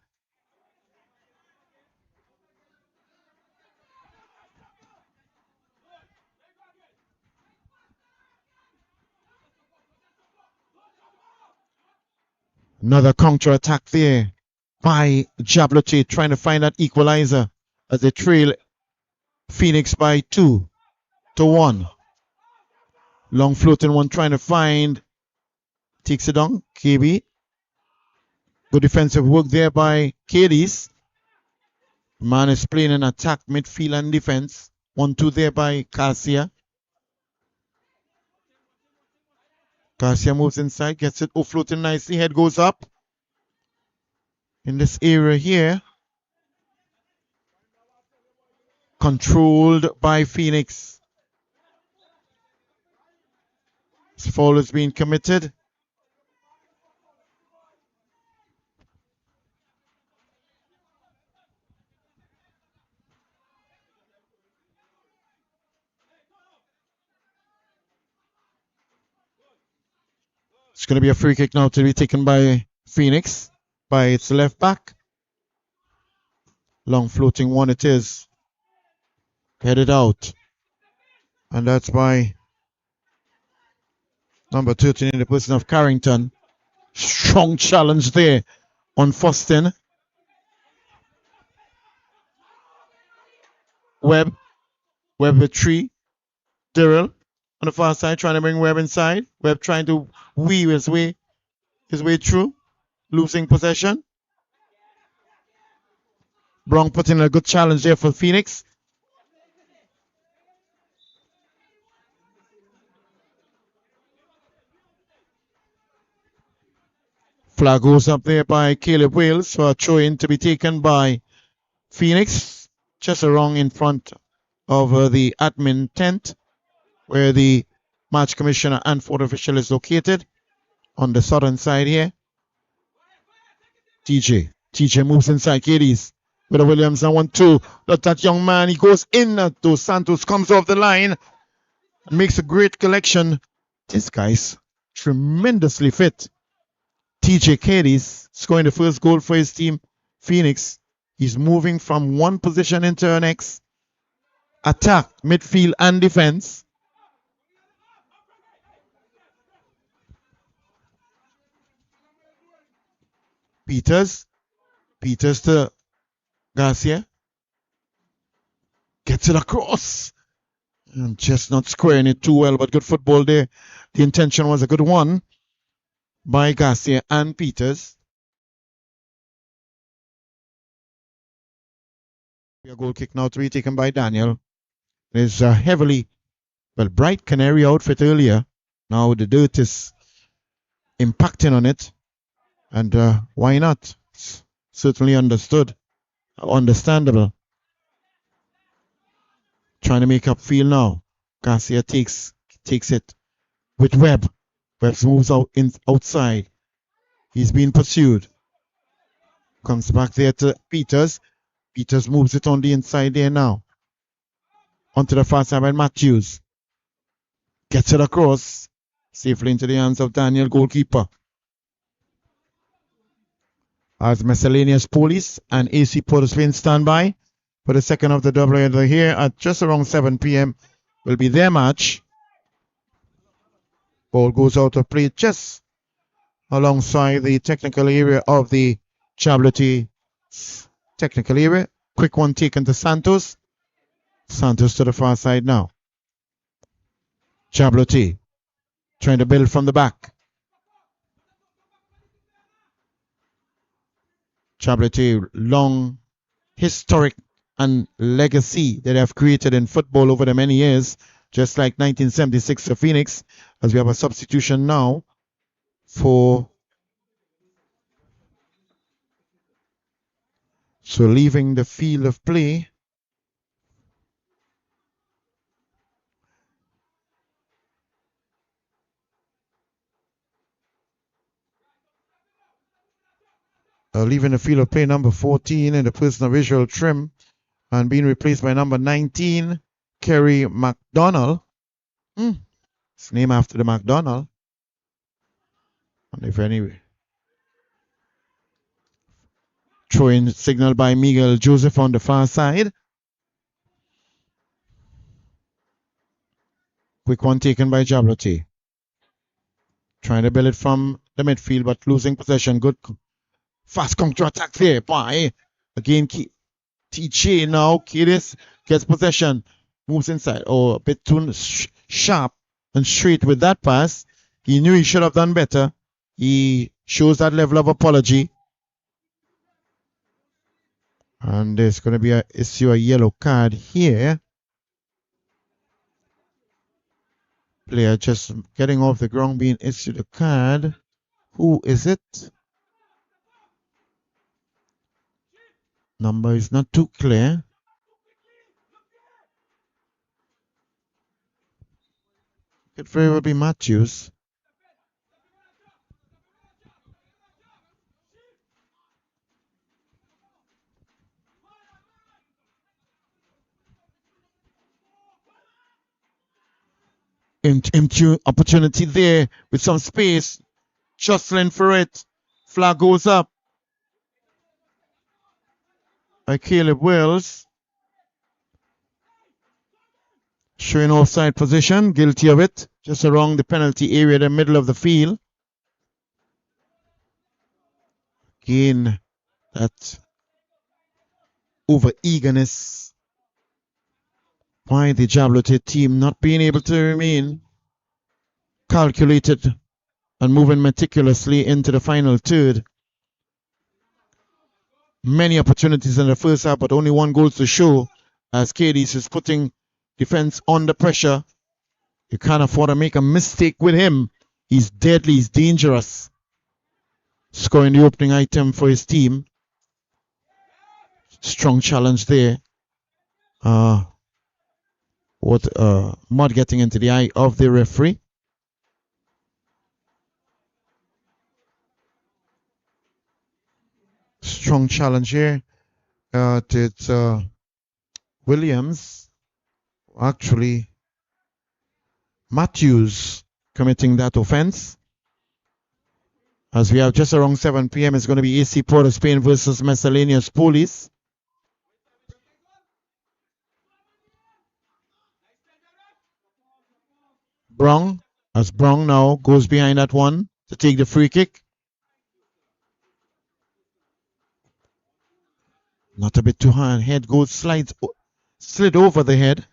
another counter attack there by Jabloteh, trying to find that equalizer as they trail Phoenix by 2-1. Long floating one trying to find, takes it down, KB. Good defensive work there by Cadiz. Man is playing an attack, midfield and defense. 1-2 there by Garcia. Garcia moves inside, gets it floating nicely, head goes up. In this area here, controlled by Phoenix. This foul is being committed. It's going to be a free kick now to be taken by Phoenix, by its left back. Long floating one it is. Headed out. And that's by number 13 in the person of Carrington. Strong challenge there on Foston. Webb with 3. Dirrell on the far side trying to bring Webb inside. Webb trying to weave his way through. Losing possession. Brown putting a good challenge there for Phoenix. Flag goes up there by Caleb Wales for a throw-in to be taken by Phoenix. Just around in front of the admin tent where the match commissioner and fourth official is located on the southern side here. TJ moves inside Cadiz with a Williams and 1-2. Look, that young man, he goes in. Dos Santos comes off the line and makes a great collection. This guy's tremendously fit. TJ Cadiz scoring the first goal for his team, Phoenix. He's moving from one position into the next. Attack, midfield, and defense. Peters to Garcia. Gets it across. And just not squaring it too well, but good football there. The intention was a good one by Garcia and Peters. A goal kick now to be taken by Daniel. It is heavily well, bright canary outfit earlier. Now the dirt is impacting on it. And why not? It's certainly understandable. Trying to make up field now. Garcia takes it with Webb. Webb moves outside. He's being pursued. Comes back there to Peters. Peters moves it on the inside there now. Onto the far side by Matthews. Gets it across. Safely into the hands of Daniel, goalkeeper. As Miscellaneous Police and AC Port of Spain stand by for the second of the doubleheader here at just around 7 p.m. will be their match. Ball goes out of play just alongside the technical area of the Jabloteh technical area. Quick one taken to Santos. Santos to the far side now. Jabloteh trying to build from the back. Jabloteh, long historic and legacy that they have created in football over the many years, just like 1976 for Phoenix, as we have a substitution now for so leaving the field of play. Leaving the field of play number 14 in the personal visual trim and being replaced by number 19, Kerry McDonald. It's named after the McDonald. And if any throwing signal by Miguel Joseph on the far side. Quick one taken by Jabloteh. Trying to build it from the midfield but losing possession. Good fast counter attack there by again TJ now. Kiedis gets possession, moves inside. Oh, a bit too sharp and straight with that pass. He knew he should have done better. He shows that level of apology. And there's going to be a yellow card here. Player just getting off the ground being issued a card. Who is it? Number is not too clear. Could very well be Matthews. Into opportunity there with some space. Jostling for it. Flag goes up by Caleb Wells. Showing offside position, guilty of it. Just around the penalty area, the middle of the field. Again, that over eagerness by the Jabloteh team not being able to remain calculated and moving meticulously into the final third. Many opportunities in the first half, but only one goal to show as Cadiz is putting defense under pressure. You can't afford to make a mistake with him. He's deadly, he's dangerous. Scoring the opening item for his team. Strong challenge there. Mud getting into the eye of the referee. Strong challenge here. It's Williams. Actually, Matthews committing that offense. As we have just around 7 p.m. it's going to be AC Port of Spain versus Miscellaneous Police. Brown now goes behind that one to take the free kick. Not a bit too high. Head goes slid over the head.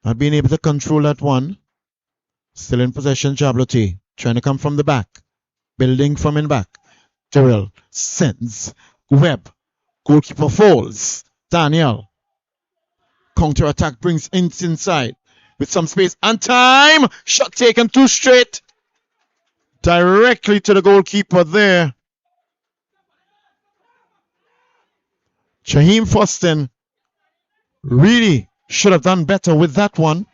Not being able to control that one. Still in possession, Jabloteh. Trying to come from the back. Building from in back. Terrell sends. Webb. Goalkeeper falls. Daniel. Counter attack brings inside. with some space and time. Shot taken too straight. Directly to the goalkeeper there. Shaheem Foston really should have done better with that one.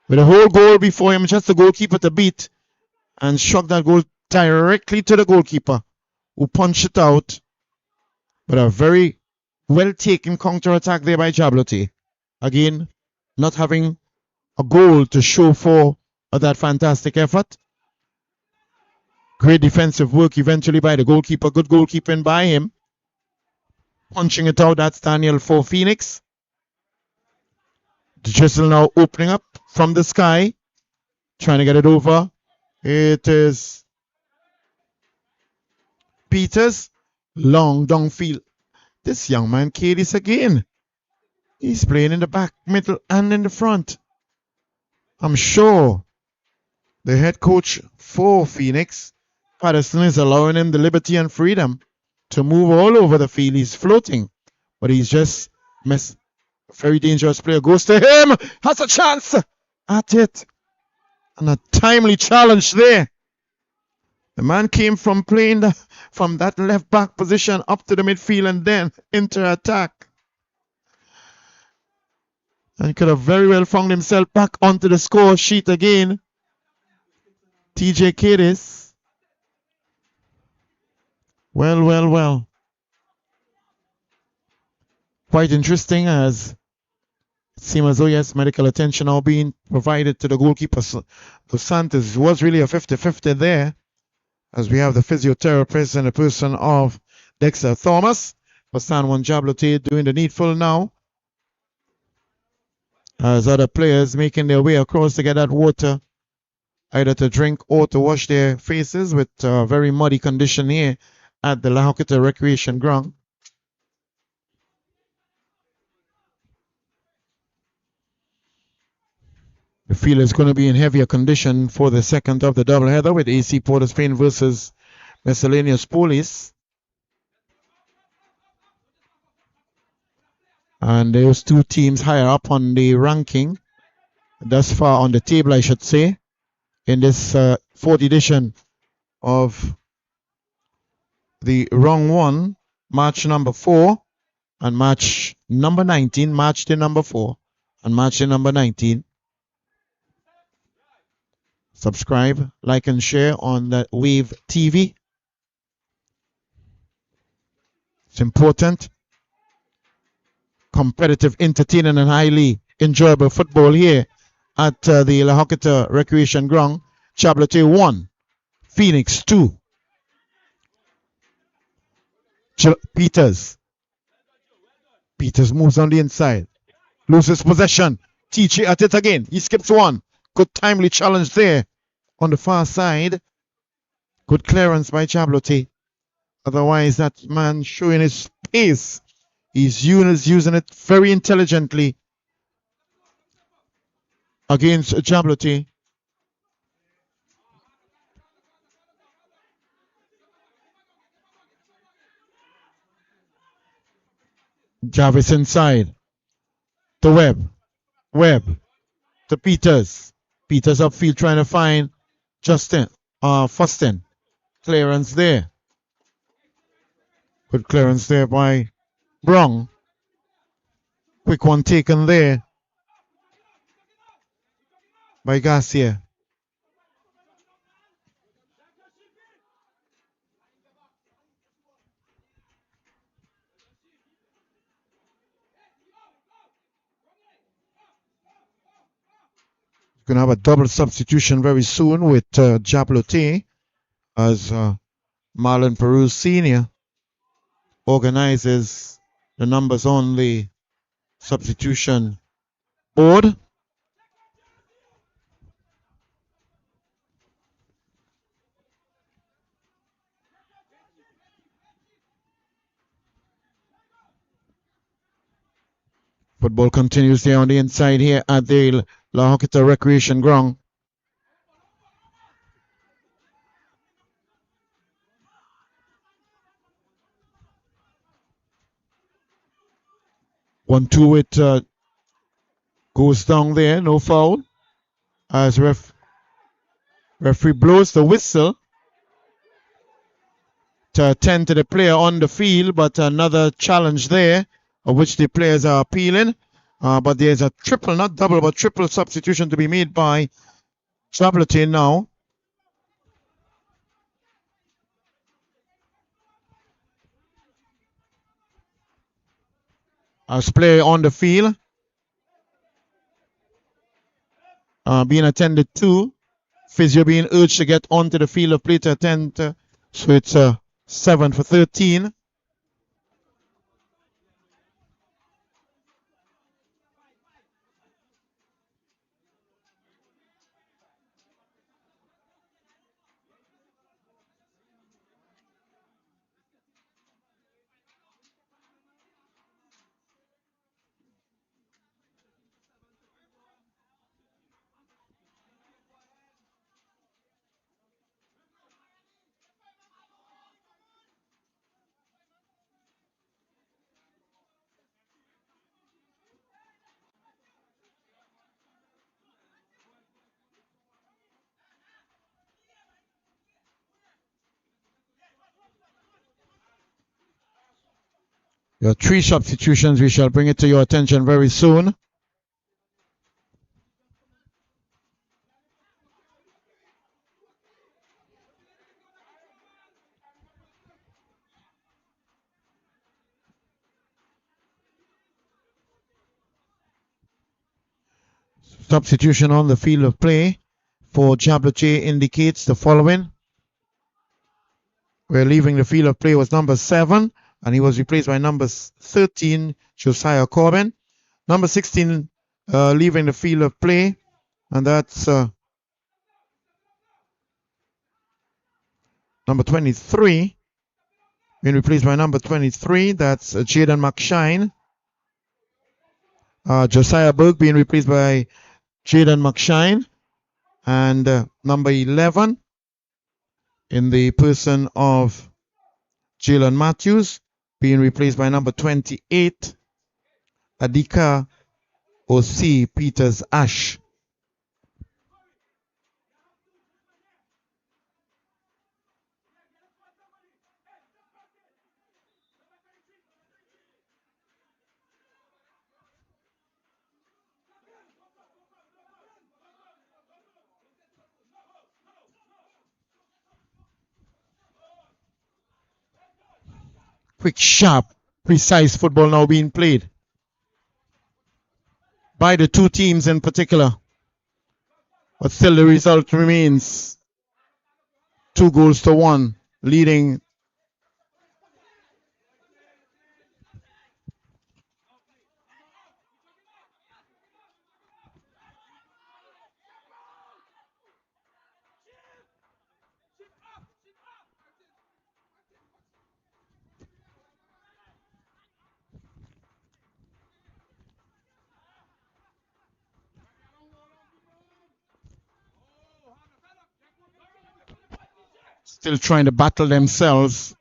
With a whole goal before him, just the goalkeeper to beat. And struck that goal directly to the goalkeeper, who punched it out. But a very well taken counter attack there by Jabloteh. Again, not having a goal to show for that fantastic effort. Great defensive work eventually by the goalkeeper. Good goalkeeping by him. Punching it out, that's Daniel for Phoenix. The drizzle now opening up from the sky. Trying to get it over. It is Peters. Long downfield. This young man carried this again. He's playing in the back, middle, and in the front. I'm sure the head coach for Phoenix, Patterson, is allowing him the liberty and freedom to move all over the field. He's floating, but he's just missed. A very dangerous player goes to him. Has a chance at it. And a timely challenge there. The man came from playing from that left back position up to the midfield and then into attack. And he could have very well found himself back onto the score sheet again. TJ Kadis. Well. Quite interesting, as it seems as though, yes, medical attention now being provided to the goalkeeper. Dos Santos was really a 50-50 there, as we have the physiotherapist and the person of Dexter Thomas for San Juan Jabloteh doing the needful now, as other players making their way across to get that water, either to drink or to wash their faces, with a very muddy condition here at the La Joquita Recreation Ground. The field is going to be in heavier condition for the second of the doubleheader with AC Port of Spain versus Miscellaneous Police. And those two teams higher up on the ranking, thus far on the table, I should say, in this fourth edition of the Round 1, match number 4, and match number 19, match day number 4, and match day number 19. Subscribe, like, and share on the Wave TV. It's important. Competitive, entertaining, and highly enjoyable football here at the La Joquita Recreation Ground. Jabloteh 1, Phoenix 2. Peters moves on the inside. Loses possession. TJ at it again. He skips one. Good timely challenge there on the far side. Good clearance by Jabloteh. Otherwise, that man showing his pace. He's using it very intelligently against Jabloteh. Jarvis inside. To Webb. Webb. To Peters. Peters upfield trying to find Foston. Clearance there. Good clearance there by Brong. Quick one taken there by Garcia. Going to have a double substitution very soon with Jabloteh, as Marlon Peru Sr. organizes the numbers on the substitution board. Football continues there on the inside here at the La Joquita Recreation Ground. One, two, it goes down there, no foul. As referee blows the whistle to attend to the player on the field, but another challenge there, of which the players are appealing. But there's a triple, not double, but triple substitution to be made by Jabloteh now. As player on the field, being attended to. Physio being urged to get onto the field of play to attend. So it's 7 for 13. Your 3 substitutions, we shall bring it to your attention very soon. Substitution on the field of play for Jabloteh indicates the following. We're leaving the field of play was number 7, and he was replaced by number 13, Josiah Corbin. Number 16 leaving the field of play, and that's number 23, being replaced by number 23, that's Jaden McShine. Josiah Berg being replaced by Jaden McShine. And number 11, in the person of Jalen Matthews, being replaced by number 28, Adika O.C. Peters Ash. Quick, sharp, precise football now being played by the 2 teams in particular. But still the result remains 2-1, leading still trying to battle themselves,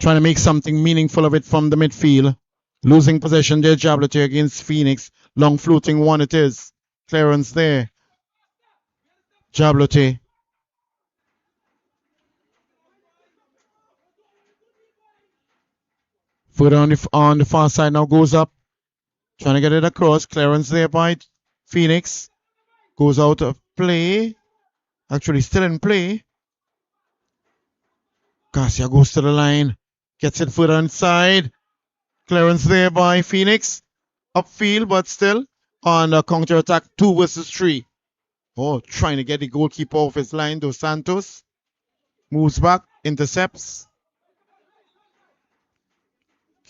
trying to make something meaningful of it from the midfield. Losing possession there, Jabloteh against Phoenix. Long floating one it is. Clearance there. Jabloteh. Further on the far side now goes up. Trying to get it across. Clearance there by Phoenix. Goes out of play. Actually still in play. Garcia goes to the line. Gets it further inside. Clearance there by Phoenix. Upfield, but still on a counter-attack. 2 versus 3. Oh, trying to get the goalkeeper off his line. Dos Santos. Moves back. Intercepts.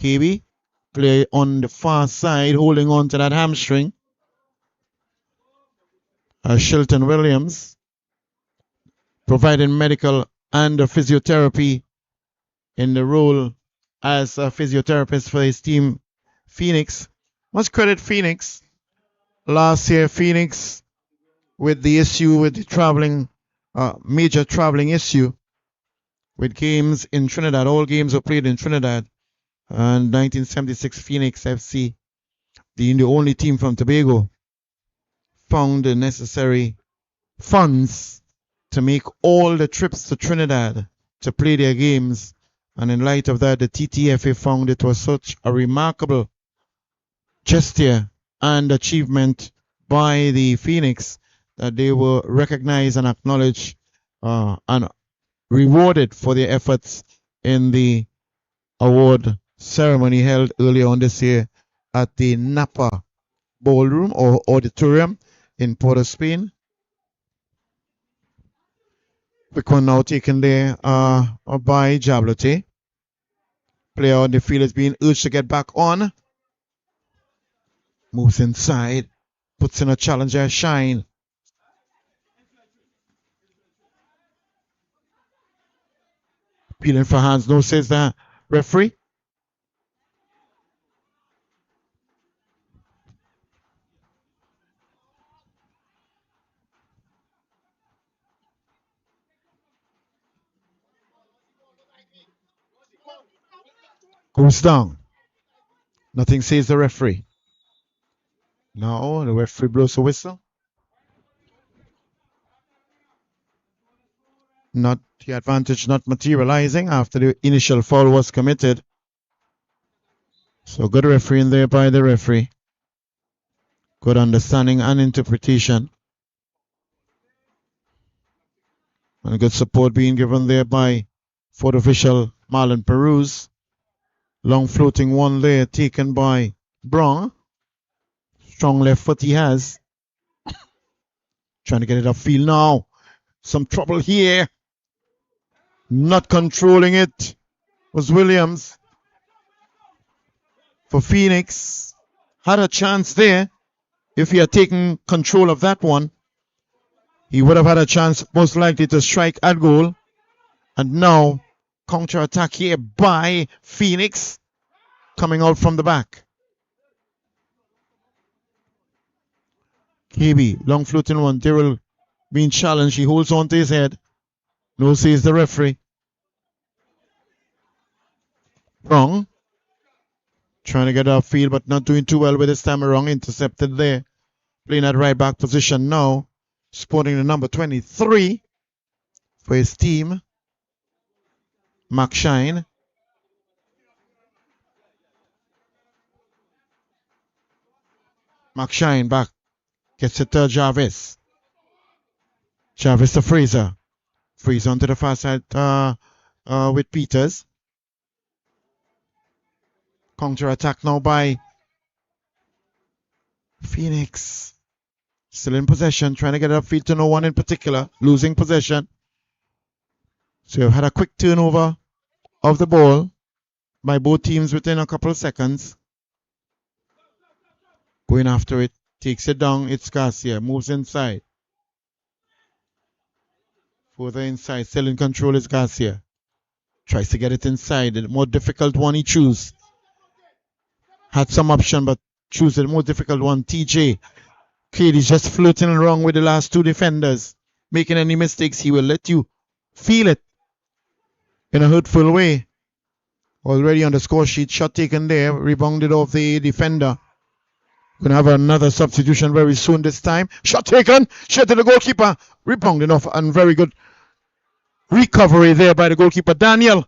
KB. Play on the far side. Holding on to that hamstring. Shilton Williams. Providing medical and physiotherapy in the role as a physiotherapist for his team, Phoenix. Must credit Phoenix. Last year, Phoenix, with the issue with the traveling, major traveling issue with games in Trinidad. All games were played in Trinidad. And 1976 Phoenix FC, the only team from Tobago, found the necessary funds to make all the trips to Trinidad to play their games. And in light of that, the Ttfl found it was such a remarkable gesture and achievement by the Phoenix that they were recognized and acknowledged and rewarded for their efforts in the award ceremony held earlier on this year at the Napa Ballroom or Auditorium in Port of Spain. Quick one now taken there by Jabloteh. Player on the field is being urged to get back on. Moves inside. Puts in a challenger, Shine. Appealing for hands, no, says the referee. Goes down. Nothing says the referee. Now the referee blows a whistle. Not the advantage not materializing after the initial foul was committed. So good refereeing there by the referee. Good understanding and interpretation. And good support being given there by fourth official Marlon Peruz. Long floating one there taken by Brown. Strong left foot he has. Trying to get it upfield now. Some trouble here. Not controlling it was Williams. For Phoenix. Had a chance there. If he had taken control of that one, he would have had a chance most likely to strike at goal. And now, counter-attack here by Phoenix. Coming out from the back. KB, long floating one. Daryl being challenged. He holds on to his head. No says the referee. Wrong. Trying to get outfield, but not doing too well with this time around. Intercepted there. Playing at right back position now. Sporting the number 23 for his team. Mark Shine. Mark Shine back. Gets it to Jarvis. Jarvis to Fraser. Fraser onto the far side with Peters. Counter attack now by Phoenix. Still in possession. Trying to get it upfield to no one in particular. Losing possession. So we've had a quick turnover of the ball by both teams within a couple of seconds. Going after it. Takes it down. It's Garcia. Moves inside. Further inside. Still in control is Garcia. Tries to get it inside. The more difficult one he chooses. Had some option, but choose the more difficult one. TJ. Katie's just floating around with the last two defenders. Making any mistakes, he will let you feel it in a hurtful way. Already on the score sheet. Shot taken there. Rebounded off the defender. Going to have another substitution very soon this time. Shot taken. Shot to the goalkeeper. Rebounding off and very good recovery there by the goalkeeper. Daniel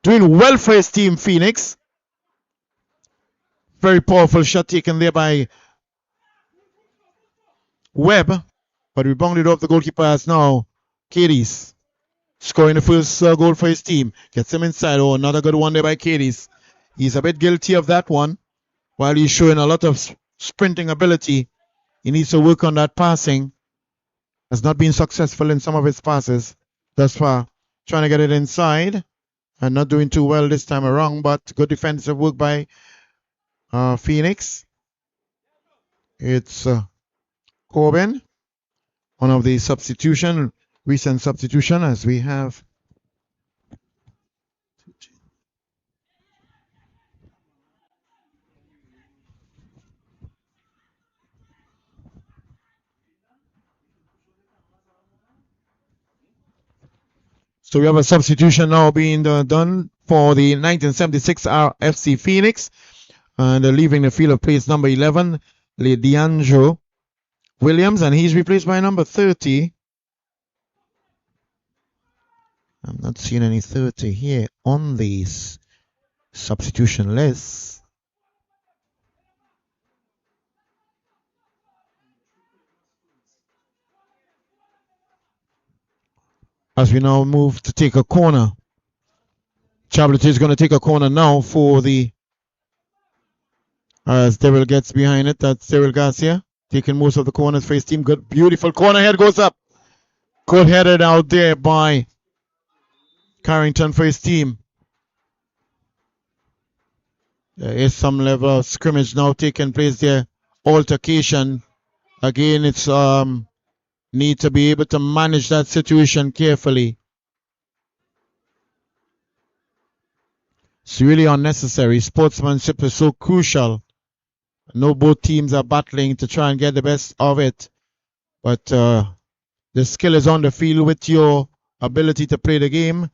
doing well for his team, Phoenix. Very powerful shot taken there by Webb. But rebounded off the goalkeeper as now Cadiz. Scoring the first goal for his team. Gets him inside. Oh, another good one there by Cadiz. He's a bit guilty of that one. While he's showing a lot of sprinting ability, he needs to work on that passing. Has not been successful in some of his passes thus far. Trying to get it inside and not doing too well this time around, but good defensive work by Phoenix. It's Corbin, one of the recent substitution as we have So we have a substitution now being done for the 1976 RFC Phoenix. And leaving the field of play is number 11, Leandro Williams, and he's replaced by number 30. I'm not seeing any 30 here on these substitution list. As we now move to take a corner. Jabloteh is going to take a corner now for the, as Daryl gets behind it. That's Daryl Garcia taking most of the corners for his team. Good, beautiful corner head goes up. Good headed out there by Carrington for his team. There is some level of scrimmage now taking place there. Altercation. Again, it's need to be able to manage that situation carefully. It's really unnecessary. Sportsmanship is so crucial. I know both teams are battling to try and get the best of it. But the skill is on the field with your ability to play the game.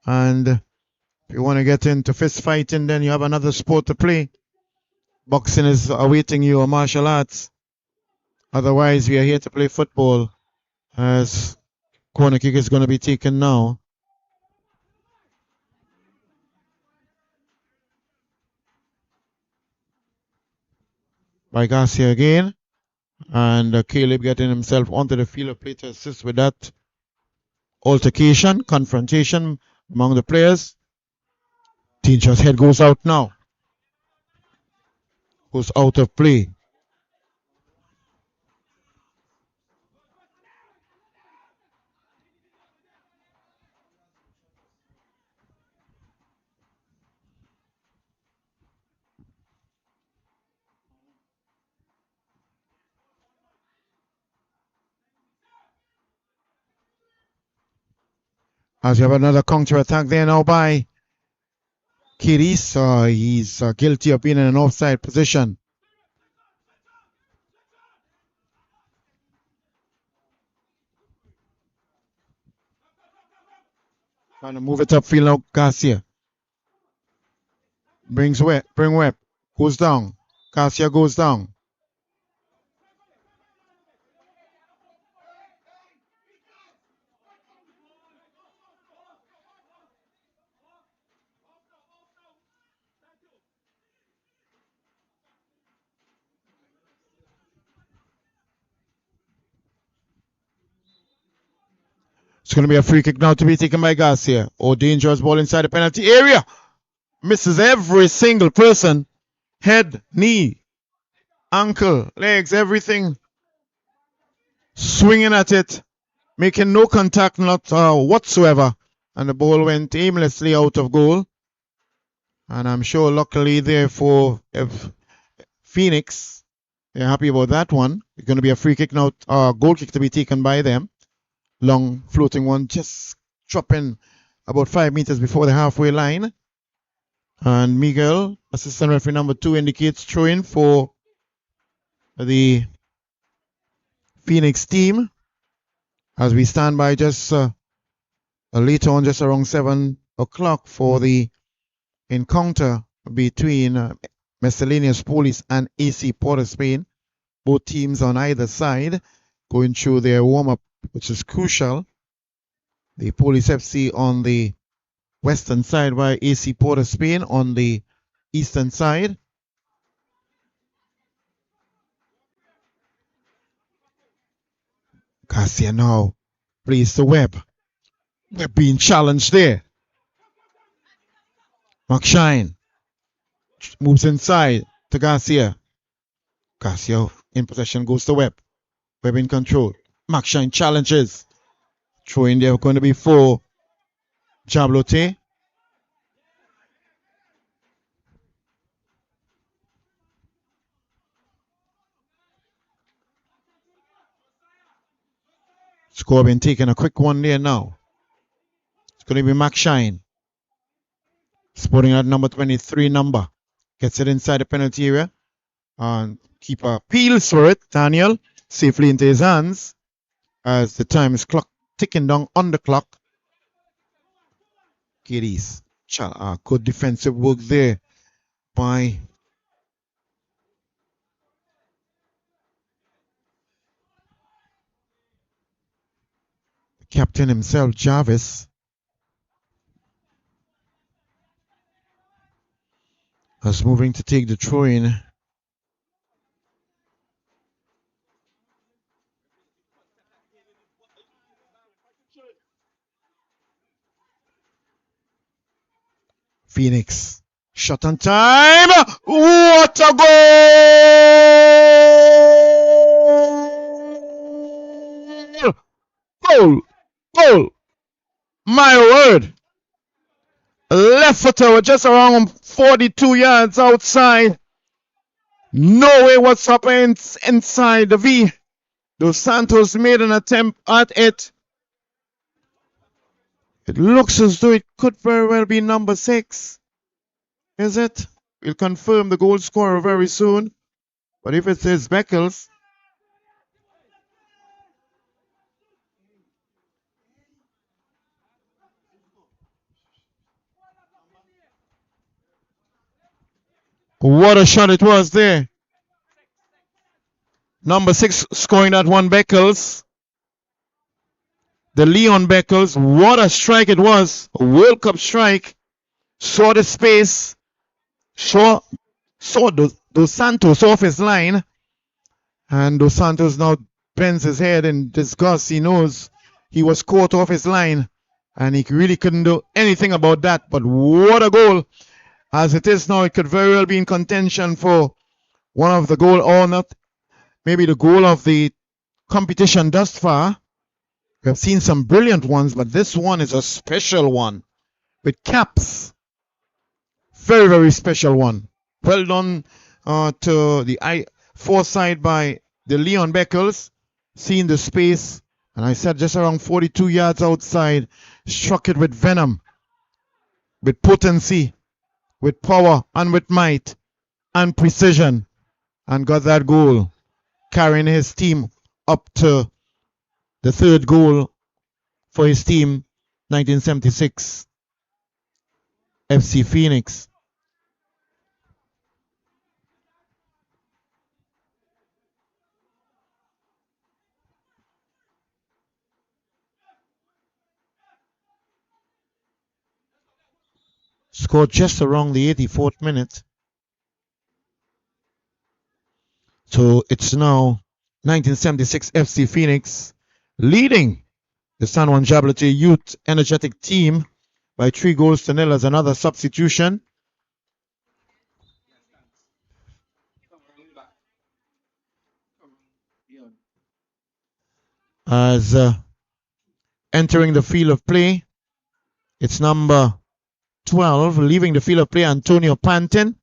And if you want to get into fist fighting, then you have another sport to play. Boxing is awaiting you, or martial arts. Otherwise, we are here to play football. As corner kick is going to be taken now. By Garcia again. And Caleb getting himself onto the field of play to assist with that altercation, confrontation among the players. Dangerous head goes out now. Goes out of play. As you have another counter attack there now by Kiris. He's guilty of being in an offside position. Trying to move it upfield now, Garcia. Bring Webb. Goes down. Garcia goes down. It's going to be a free kick now to be taken by Garcia. Oh, dangerous ball inside the penalty area. Misses every single person. Head, knee, ankle, legs, everything. Swinging at it. Making no contact whatsoever. And the ball went aimlessly out of goal. And I'm sure luckily there for Phoenix, they're happy about that one. It's going to be a free kick now, goal kick to be taken by them. Long floating one, just dropping about 5 meters before the halfway line. And Miguel, assistant referee number 2, indicates throw-in for the Phoenix team. As we stand by just later on, just around 7 o'clock for the encounter between Miscellaneous Police and AC Port of Spain. Both teams on either side going through their warm-up, which is crucial. The Police FC on the western side, while AC Port of Spain on the eastern side. Garcia now plays to Webb. Webb being challenged there. McShine moves inside to Garcia. Garcia in possession, goes to Webb. Webb in control. McShine challenges. Throw in there going to be for Jabloteh. Score been taking a quick one there now. It's going to be McShine. Sporting at number 23 number. Gets it inside the penalty area. And keeper peels for it. Daniel safely into his hands. As the time is ticking down on the clock. Kitties. Good defensive work there by captain himself, Jarvis, is moving to take the throw-in. Phoenix. Shot on time. What a goal! Goal! Goal! My word! Left footer just around 42 yards outside. No way what's happening inside the V. Dos Santos made an attempt at it. It looks as though it could very well be number 6. Is it? We'll confirm the goal scorer very soon. But if it says Beckles, what a shot it was there. Number 6 scoring that one, Beckles. The Leon Beckles. What a strike it was. A World Cup strike. Saw the space. Saw Dos Santos off his line. And Dos Santos now bends his head in disgust. He knows he was caught off his line. And he really couldn't do anything about that. But what a goal. As it is now, it could very well be in contention for one of the goal or not. Maybe the goal of the competition thus far. We have seen some brilliant ones, but this one is a special one with caps. Very, very special one. Well done to the foresight by the Leon Beckles. Seeing the space, and I said just around 42 yards outside. Struck it with venom, with potency, with power, and with might, and precision, and got that goal, carrying his team up to the 3rd goal for his team, 1976 FC Phoenix. Scored just around the 84th minute. So it's now 1976 FC Phoenix leading the San Juan Jabloteh Youth Energetic team by 3-0 as another substitution. As entering the field of play, it's number 12, leaving the field of play, Antonio Pantin,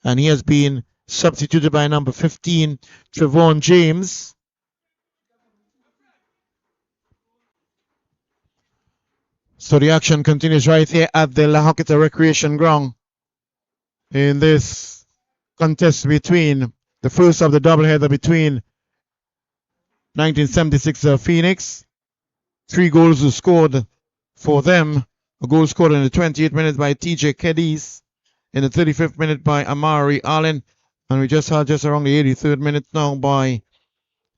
and he has been substituted by number 15, Trevon James. So the action continues right here at the La Joqueta Recreation Ground in this contest between the first of the doubleheader between 1976 Phoenix. 3 goals were scored for them. A goal scored in the 28th minute by TJ Kedis, in the 35th minute by Amari Allen, and we just had just around the 83rd minute now by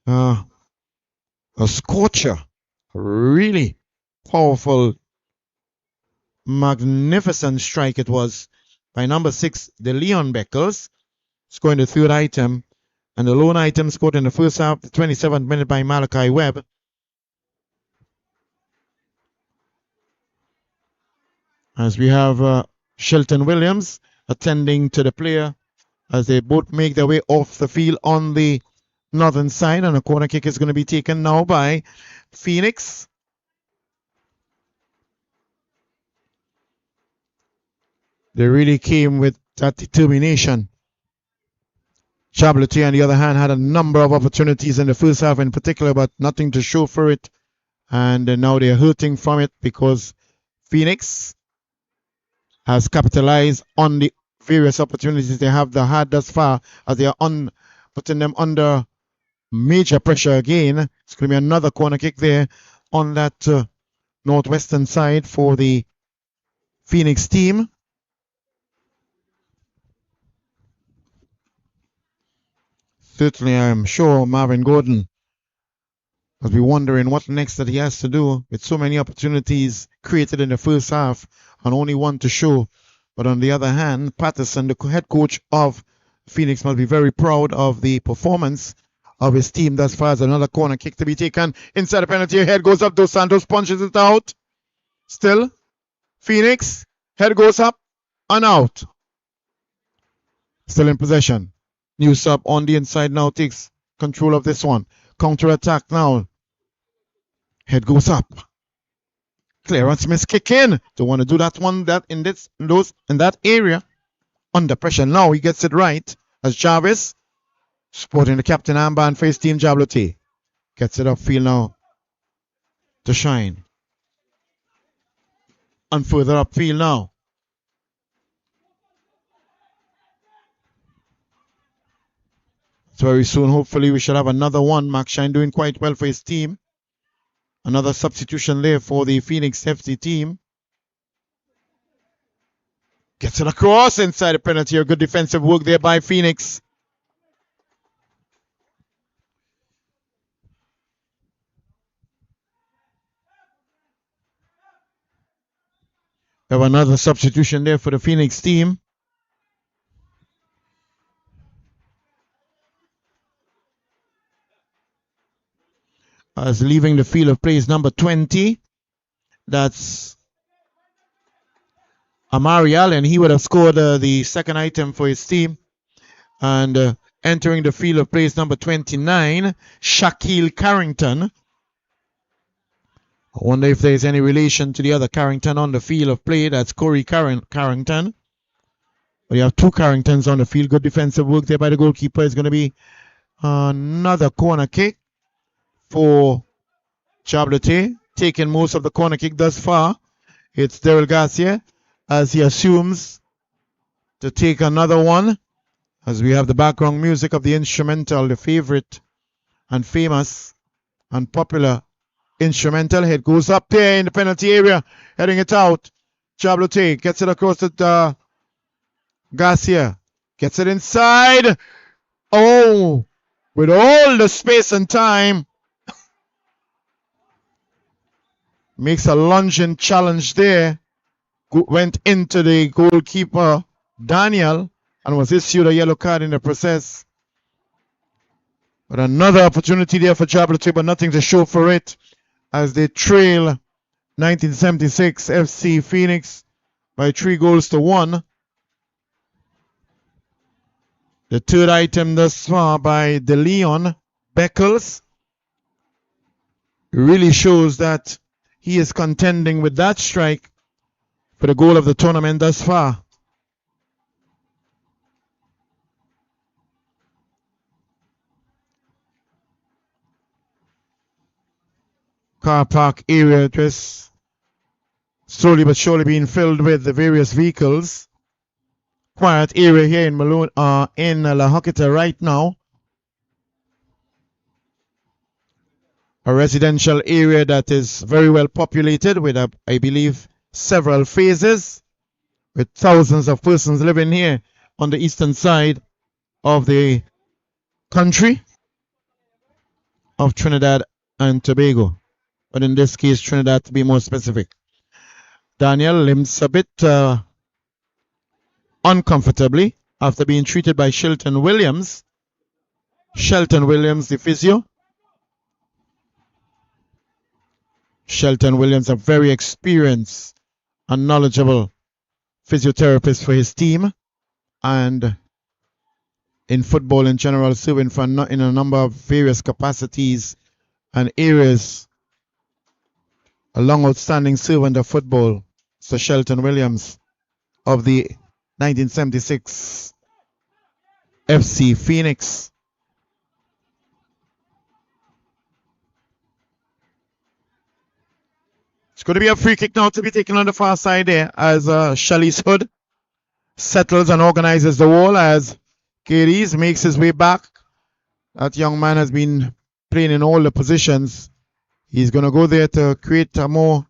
a scorcher. Really powerful, magnificent strike it was by number 6, the Leon Beckles, scoring the 3rd item, and the lone item scored in the first half, the 27th minute by Malachi Webb. As we have Shelton Williams attending to the player as they both make their way off the field on the northern side, and a corner kick is going to be taken now by Phoenix. They really came with that determination. Jabloteh, on the other hand, had a number of opportunities in the first half in particular, but nothing to show for it. And now they're hurting from it because Phoenix has capitalized on the various opportunities they have had thus far, as they are putting them under major pressure again. It's going to be another corner kick there on that northwestern side for the Phoenix team. Certainly, I'm sure Marvin Gordon Must be wondering what next that he has to do with so many opportunities created in the first half and only one to show. But on the other hand, Patterson, the head coach of Phoenix, must be very proud of the performance of his team thus far. As another corner kick to be taken inside the penalty area. Head goes up. Dos Santos punches it out. Still, Phoenix, head goes up and out. Still in possession. New sub on the inside now takes control of this one. Counter attack now. Head goes up. Clearance miss kick in. Don't want to do that one that in that area. Under pressure. Now he gets it right as Jarvis, sporting the captain armband for his team, Jabloteh. Gets it upfield now to Shine. And further upfield now. So very soon, hopefully, we shall have another one. Mark Shine doing quite well for his team. Another substitution there for the Phoenix FC team. Gets it across inside the penalty area. Good defensive work there by Phoenix. We have another substitution there for the Phoenix team. As leaving the field of play is number 20. That's Amari Allen. He would have scored the second item for his team. And entering the field of play is number 29, Shaquille Carrington. I wonder if there is any relation to the other Carrington on the field of play. That's Corey Carrington. But you have two Carringtons on the field. Good defensive work there by the goalkeeper. It's going to be another corner kick for Jabloteh, taking most of the corner kick thus far. It's Daryl Garcia as he assumes to take another one, as we have the background music of the instrumental, the favorite and famous and popular instrumental. Head goes up there in the penalty area, heading it out. Jabloteh gets it across to Garcia, gets it inside. Oh, with all the space and time, makes a lunging challenge there. Went into the goalkeeper, Daniel, and was issued a yellow card in the process. But another opportunity there for Jabloteh, but nothing to show for it, as they trail 1976 FC Phoenix by 3-1. The third item thus far by DeLeon Beckles really shows that he is contending with that strike for the goal of the tournament thus far. Car park area just slowly but surely being filled with the various vehicles. Quiet area here in Malone, in La Joquita right now. A residential area that is very well populated with, I believe, several phases, with thousands of persons living here on the eastern side of the country of Trinidad and Tobago. But in this case, Trinidad to be more specific. Daniel limps a bit uncomfortably after being treated by Shelton Williams. Shelton Williams, the physio. Shelton Williams, a very experienced and knowledgeable physiotherapist for his team, and in football in general, serving for in a number of various capacities and areas. A long outstanding servant of football, Sir Shelton Williams of the 1976 FC Phoenix. It's going to be a free kick now to be taken on the far side there as Shalice Hood settles and organizes the wall as Gades makes his way back. That young man has been playing in all the positions. He's going to go there to create a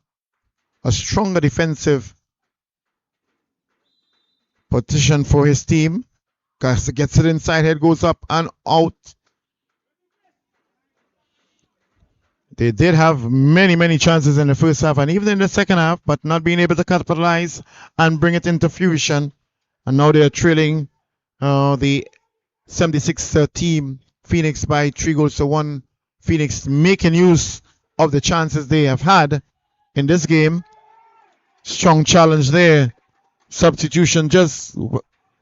stronger defensive position for his team. Gets it inside, head goes up and out. They did have many chances in the first half and even in the second half, but not being able to capitalize and bring it into fruition. And now they are trailing the 76 team Phoenix by 3-1. Phoenix making use of the chances they have had in this game. Strong challenge there. Substitution just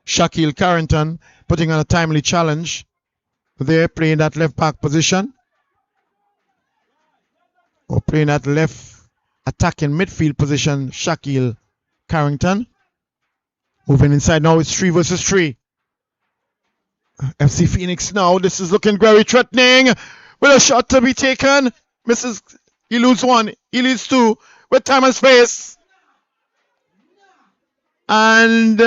Shaquille Carrington putting on a timely challenge. There playing that left back position. Or playing that left attacking midfield position, Shaquille Carrington. Moving inside now, it's 3 versus 3. FC Phoenix now, this is looking very threatening. With a shot to be taken. He loses one, he leads two. With time and space. And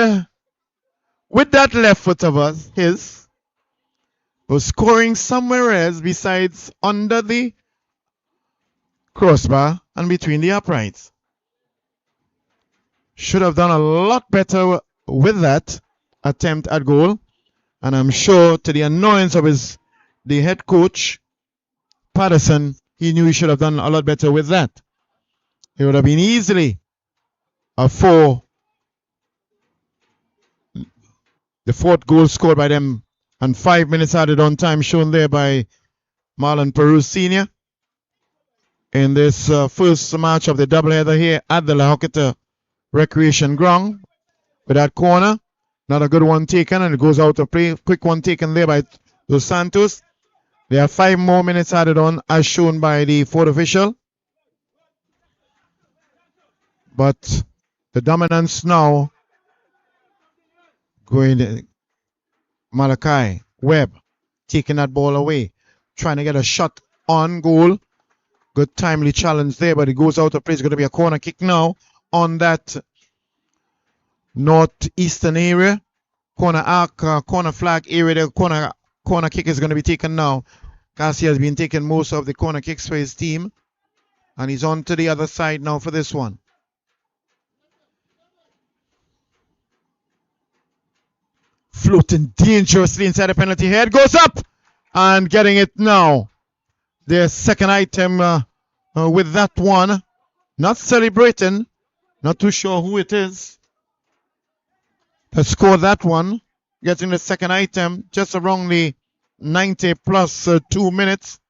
with that left foot of his, was scoring somewhere else besides under the crossbar and between the uprights. Should have done a lot better with that attempt at goal. And I'm sure to the annoyance of the head coach, Patterson, he knew he should have done a lot better with that. It would have been easily a 4. The 4th goal scored by them and 5 minutes added on time shown there by Marlon Peru Sr. in this first match of the doubleheader here at the La Joqueta Recreation Ground. With that corner, not a good one taken, and it goes out of play. Quick one taken there by Dos Santos. There are 5 more minutes added on as shown by the 4th official. But the dominance now going to Malachi Webb, taking that ball away, trying to get a shot on goal. Good timely challenge there, but it goes out of play. It's going to be a corner kick now on that northeastern area. Corner arc, corner flag area. The corner kick is going to be taken now. Garcia has been taking most of the corner kicks for his team. And he's on to the other side now for this one. Floating dangerously inside the penalty area. Goes up and getting it now. Their second item with that one. Not celebrating. Not too sure who it is. To score that one. Getting the second item just around the 90 plus 2 minutes.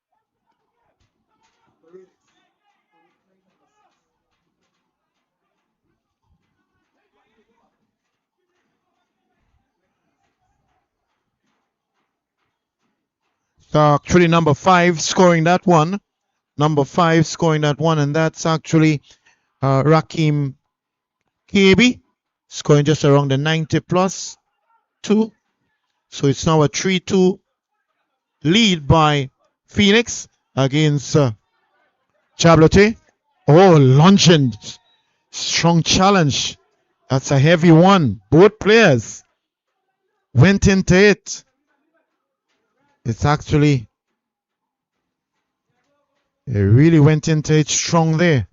So actually number 5 scoring that one. Number 5 scoring that one, and that's actually Rakim KB scoring just around the 90 plus 2. So it's now a 3-2 lead by Phoenix against Jabloteh. Oh, lunging. Strong challenge. That's a heavy one. Both players went into it. It's actually, it really went into it strong there.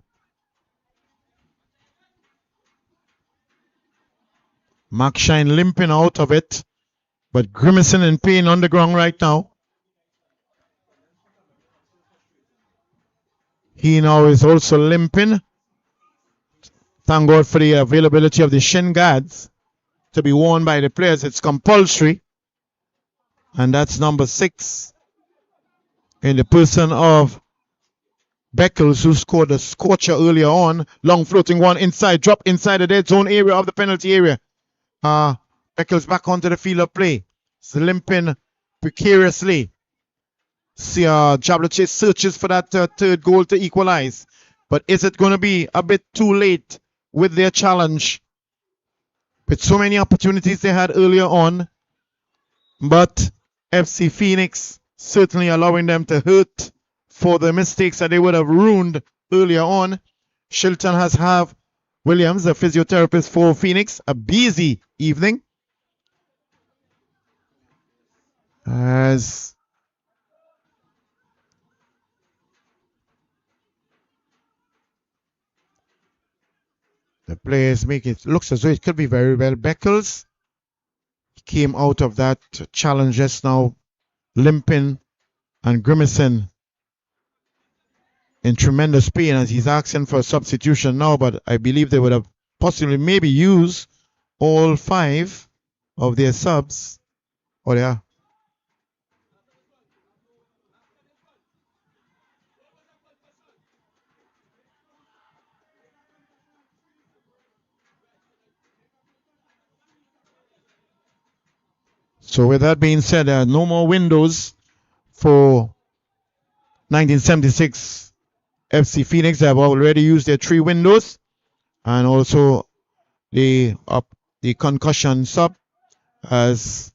Mark Shine limping out of it, but grimacing in pain on the ground right now. He now is also limping. Thank God for the availability of the shin guards to be worn by the players. It's compulsory. And that's number 6 in the person of Beckles, who scored a scorcher earlier on. Long floating one inside, drop inside the dead zone area of the penalty area. Beckles back onto the field of play. It's limping precariously. See, Jabloteh searches for that third goal to equalize. But is it going to be a bit too late with their challenge? With so many opportunities they had earlier on. But FC Phoenix certainly allowing them to hurt for the mistakes that they would have ruined earlier on. Shilton has Williams, the physiotherapist for Phoenix, a busy evening. As the players make it, looks as though it could be very well Beckles. Came out of that challenge just now, limping and grimacing. in tremendous pain as he's asking for a substitution now, but I believe they would have possibly maybe used all 5 of their subs. Oh, yeah. So with that being said, there are no more windows for 1976 FC Phoenix. They have already used their 3 windows, and also the concussion sub as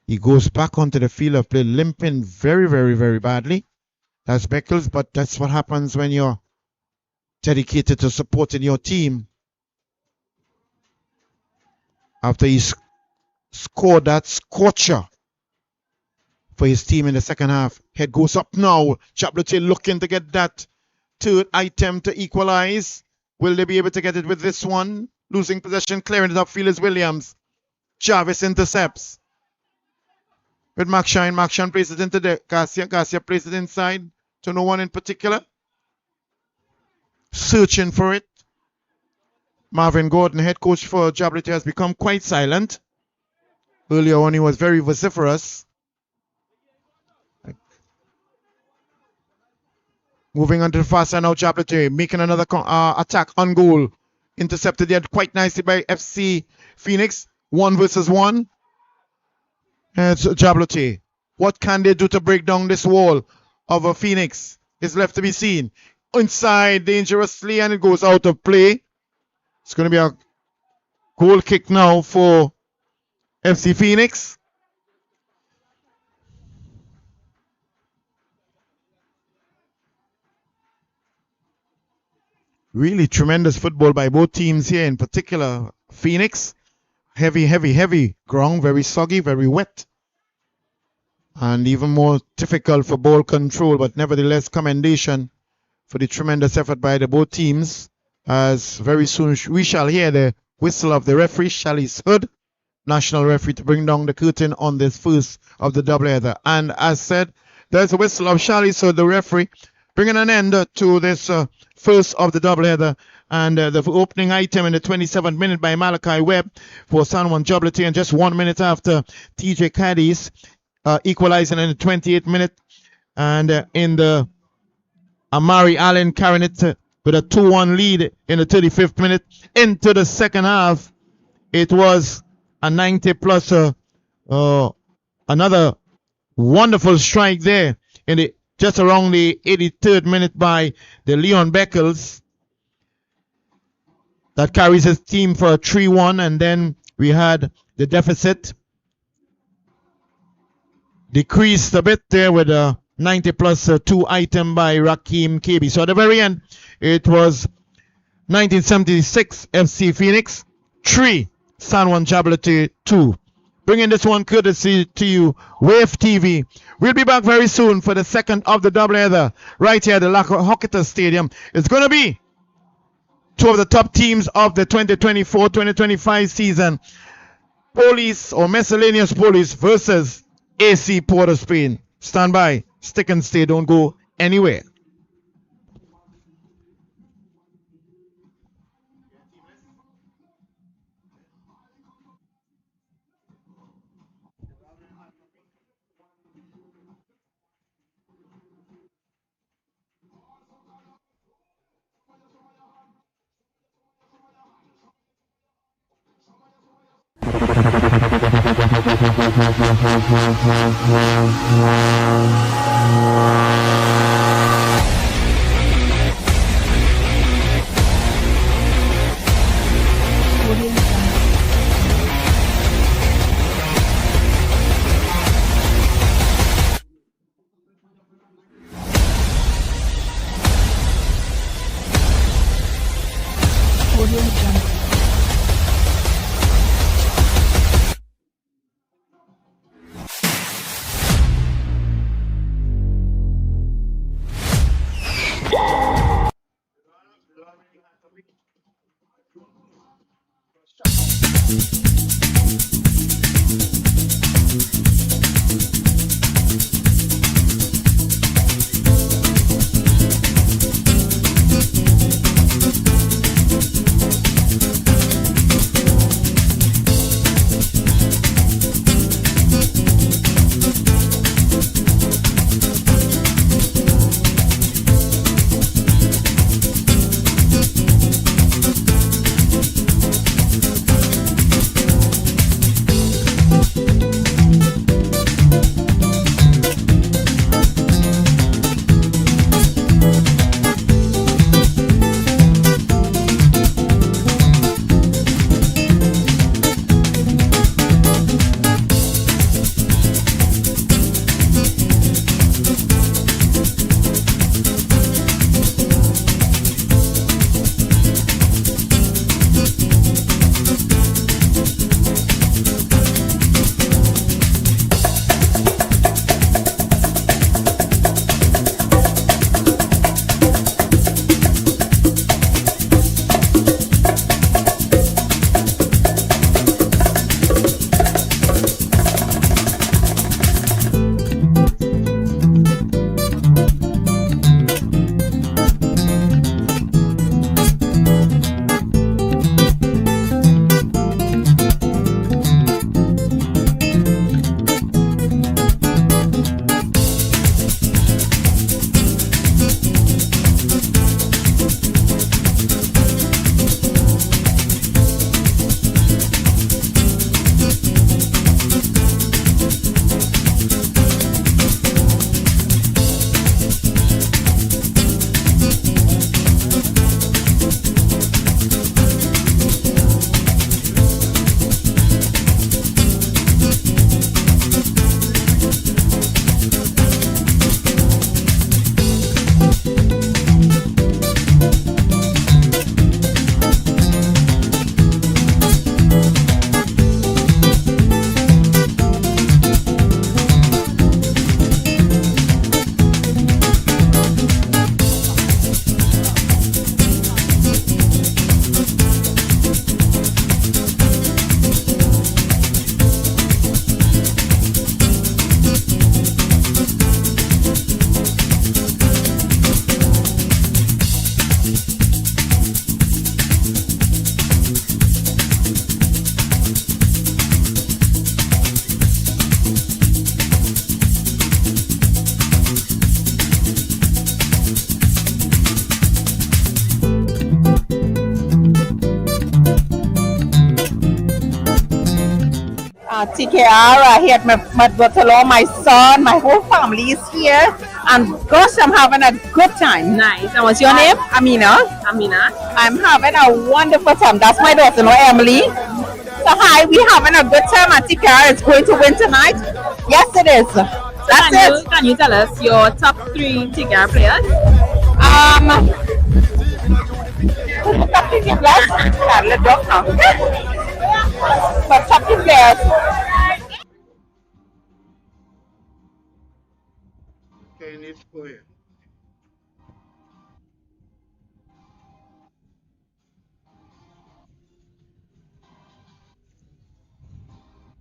he goes back onto the field of play limping very, very, very badly. That's Beckles, but that's what happens when you're dedicated to supporting your team. After he scored that scorcher for his team in the second half. Head goes up now. Jabloteh looking to get that 3rd item to equalize. Will they be able to get it with this one? Losing possession, clearing it upfield is Williams. Jarvis intercepts. With Mackshine. Mackshine plays it into the Garcia. Garcia plays it inside to no one in particular. Searching for it. Marvin Gordon, head coach for Jabloteh, has become quite silent. Earlier on, he was very vociferous. Moving on to the far side now, Jabloteh making another attack on goal. Intercepted yet quite nicely by FC Phoenix. 1 versus 1. It's Jabloteh. What can they do to break down this wall of a Phoenix? Is left to be seen. Inside dangerously, and it goes out of play. It's going to be a goal kick now for FC Phoenix. Really tremendous football by both teams here, in particular Phoenix. Heavy ground, very soggy, very wet. And even more difficult for ball control, but nevertheless commendation for the tremendous effort by the both teams. As very soon we shall hear the whistle of the referee, Charles Hood, national referee, to bring down the curtain on this first of the doubleheader. And as said, there's a whistle of Charles Hood, the referee, bringing an end to this first of the doubleheader. And the opening item in the 27th minute by Malachi Webb for San Juan Jabloteh, and just 1 minute after TJ Cadiz equalizing in the 28th minute. And in the Amari Allen carrying it with a 2-1 lead in the 35th minute. Into the second half, it was a 90-plus, another wonderful strike there in the just around the 83rd minute by the Leon Beckles that carries his team for a 3-1, and then we had the deficit decreased a bit there with a 90-plus 2 item by Raheem KB. So at the very end, it was 1976 FC Phoenix 3, San Juan Jabloteh 2. Bringing this one courtesy to you, Wave TV. We'll be back very soon for the second of the doubleheader right here at the Hocketa Stadium. It's going to be 2 of the top teams of the 2024-2025 season. Police or Miscellaneous Police versus AC Port of Spain. Stand by, stick and stay, don't go anywhere. TKR, here at my brother-in-law, my son, my whole family is here. And gosh, I'm having a good time. Nice. And what's your name? Amina. Amina. I'm having a wonderful time. That's my daughter-in-law, Emily. So hi, we're having a good time. And TKR is going to win tonight. Yes, it is. That's it. Can you tell us your top 3 TKR players? But top 2 players.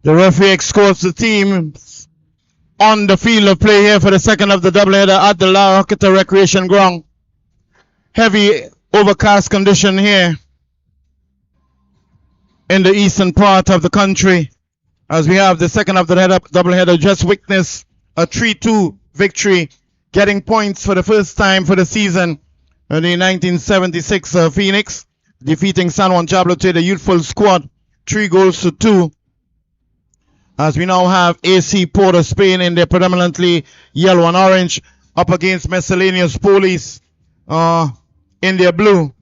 The referee escorts the team on the field of play here for the second of the doubleheader at the La Roqueta Recreation Ground. Heavy overcast condition here in the eastern part of the country, as we have the second of the doubleheader just witnessed a 3-2 victory, getting points for the first time for the season in the 1976 Phoenix, defeating San Juan Jabloteh, the youthful squad, 3-2. As we now have AC Port of Spain in their predominantly yellow and orange up against Miscellaneous Police in their blue.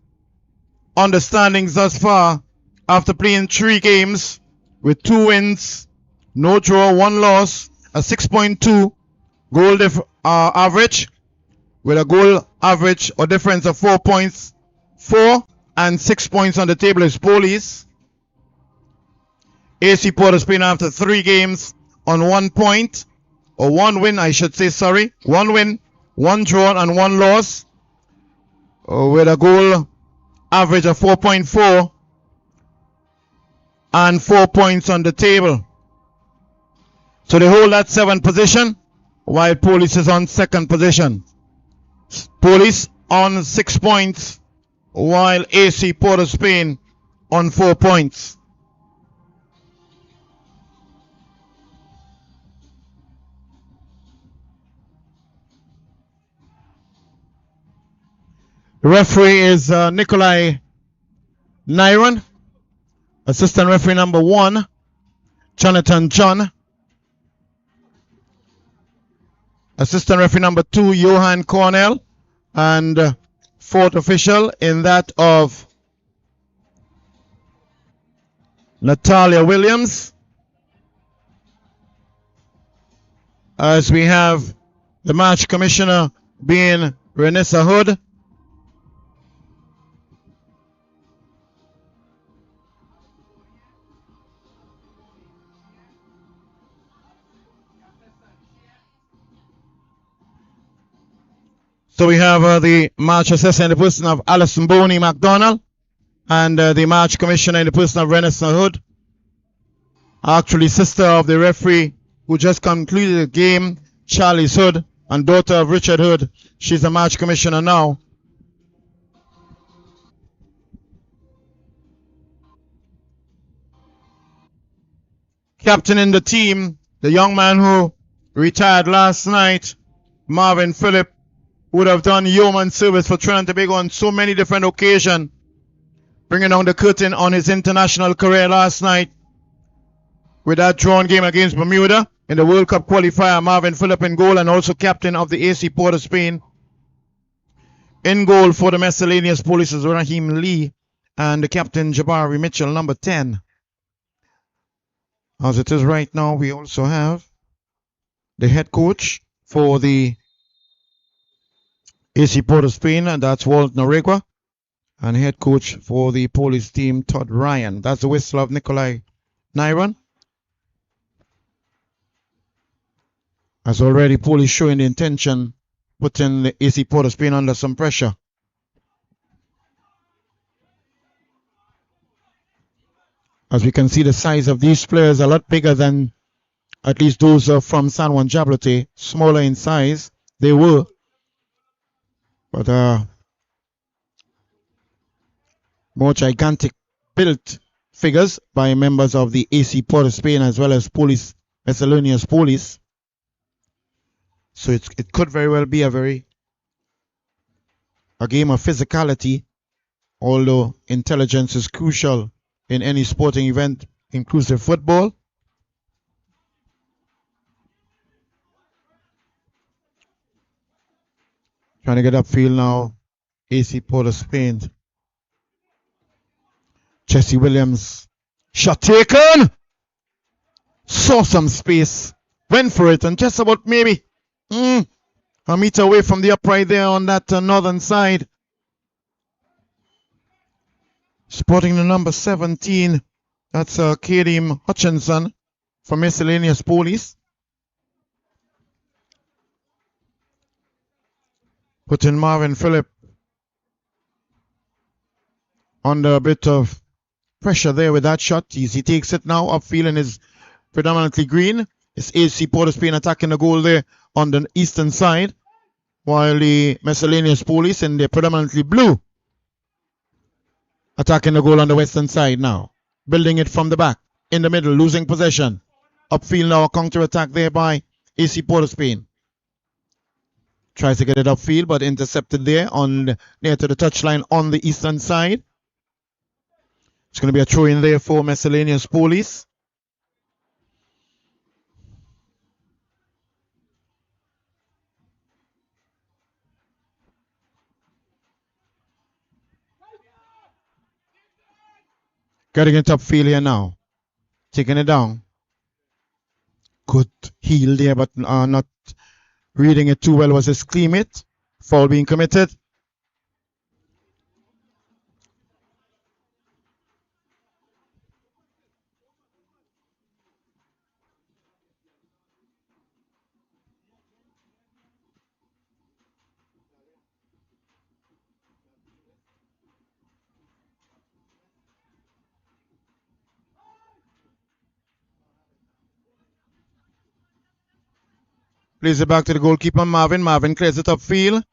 On the standings thus far, after playing 3 games with 2 wins, no draw, 1 loss, a 6.2 goal average, with a goal average or difference of 4 points. 4 and 6 points on the table is Police. AC Port of Spain after 3 games on 1 point, or 1 win, I should say, sorry. 1 win, 1 draw, and 1 loss, with a goal average of 4.4 and 4 points on the table. So they hold that 7th position, while Police is on 2nd position. Police on 6 points, while AC Port of Spain on 4 points. The referee is Nikolai Nyron. Assistant referee number 1, Jonathan John. Assistant referee number 2, Johan Cornell. And 4th official in that of Natalia Williams. As we have the match commissioner being Renessa Hood. So we have the match assessor in the person of Alison Boney McDonald, and the match commissioner in the person of Renessa Hood, actually sister of the referee who just concluded the game, Charlie Hood, and daughter of Richard Hood. She's the match commissioner now. Captain in the team, the young man who retired last night, Marvin Phillip, would have done yeoman service for Trinidad and Tobago on so many different occasions, bringing down the curtain on his international career last night with that drawn game against Bermuda in the World Cup qualifier. Marvin Phillip in goal, and also captain of the AC Port of Spain. In goal for the Miscellaneous Police is Raheem Lee, and the captain Jabari Mitchell, number 10. As it is right now, we also have the head coach for the AC Port of Spain, and that's Walt Noregua, and head coach for the Police team, Todd Ryan. That's the whistle of Nikolai Nyron. As already, Police showing the intention, putting the AC Port of Spain under some pressure. As we can see, the size of these players a lot bigger than at least those from San Juan Jabloteh, smaller in size. They were. But more gigantic built figures by members of the AC Port of Spain as well as Police, Miscellaneous Police. So it could very well be a game of physicality, although intelligence is crucial in any sporting event, inclusive football. Trying to get upfield now. AC Port of Spain. Jesse Williams. Shot taken. Saw some space. Went for it and just about maybe a meter away from the upright there on that northern side. Spotting the number 17. That's Kadeem Hutchinson from Miscellaneous Police. Putting Marvin Phillip under a bit of pressure there with that shot. He takes it now upfield and is predominantly green. It's AC Port of Spain attacking the goal there on the eastern side, while the Miscellaneous Police in the predominantly blue attacking the goal on the western side now. Building it from the back, in the middle, losing possession. Upfield now, a counter-attack there by AC Port of Spain. Tries to get it upfield, but intercepted there near to the touchline on the eastern side. It's going to be a throw in there for Miscellaneous Police. Getting it upfield here now. Taking it down. Good heel there, but not reading it too well was his teammate. Foul being committed. Plays it back to the goalkeeper, Marvin. Marvin clears it upfield.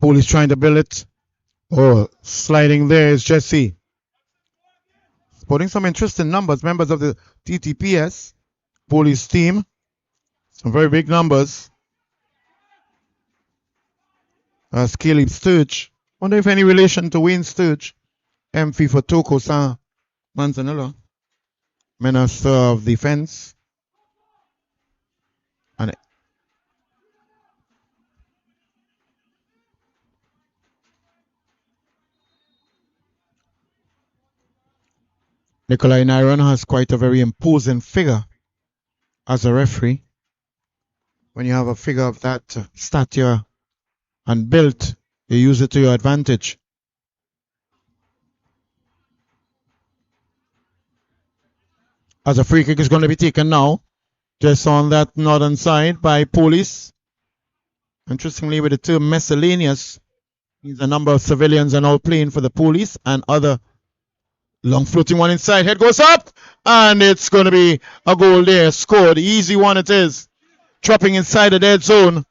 Police trying to build it. Oh, sliding there is Jesse. Putting some interesting numbers. Members of the Ttpfl Police team. Some very big numbers. Caleb Sturge. Wonder if any relation to Wayne Sturge. MP for Toko Sa Manzanilla, Minister of Defense. And Nikolai Nyron has quite a very imposing figure as a referee. When you have a figure of that stature and built, you use it to your advantage. As a free kick is going to be taken now, just on that northern side by Police. Interestingly, with the term miscellaneous, means a number of civilians are now playing for the Police and other long floating one inside. Head goes up, and it's going to be a goal there. Scored. Easy one it is. Dropping inside the dead zone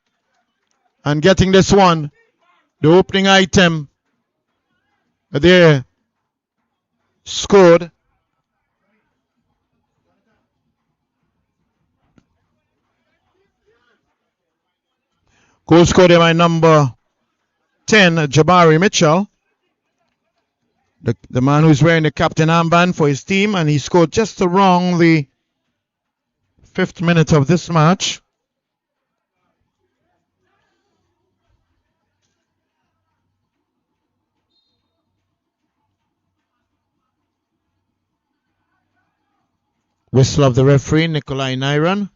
and getting this one. The opening item there. Scored. Goal scored by number 10, Jabari Mitchell. The man who's wearing the captain armband for his team, and he scored just around the 5th minute of this match. Whistle of the referee, Nikolai Nyron.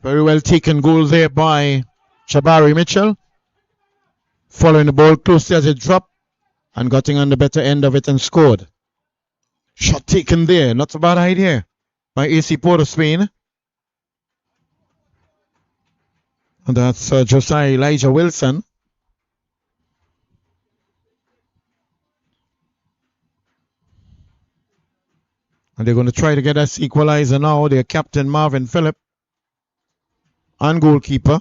Very well taken goal there by Jabari Mitchell. Following the ball closely as it dropped and getting on the better end of it and scored. Shot taken there. Not a bad idea by AC Port of Spain. And that's Josiah Elijah Wilson. And they're going to try to get us equalizer now. Their captain Marvin Phillip. And goalkeeper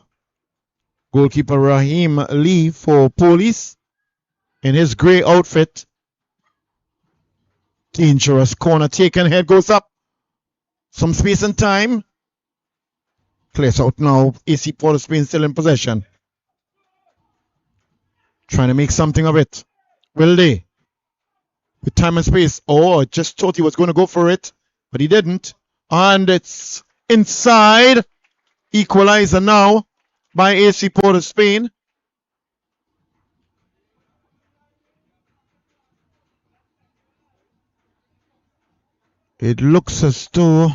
Raheem Lee for Police in his grey outfit. Dangerous corner taken, head goes up. Some space and time. Clears out now. AC Port of Spain still in possession. Trying to make something of it. Will they? With time and space. Oh, just thought he was going to go for it, but he didn't. And it's inside. Equalizer now by AC Port of Spain. It looks as though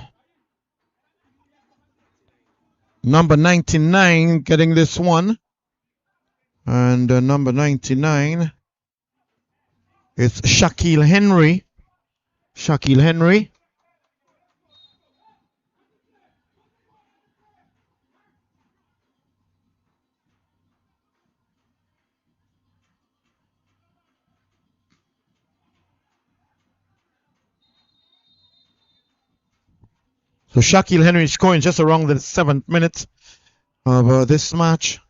number 99 getting this one. And number 99 is Shaquille Henry. Shaquille Henry. So Shaquille Henry scoring just around the 7th minute of this match.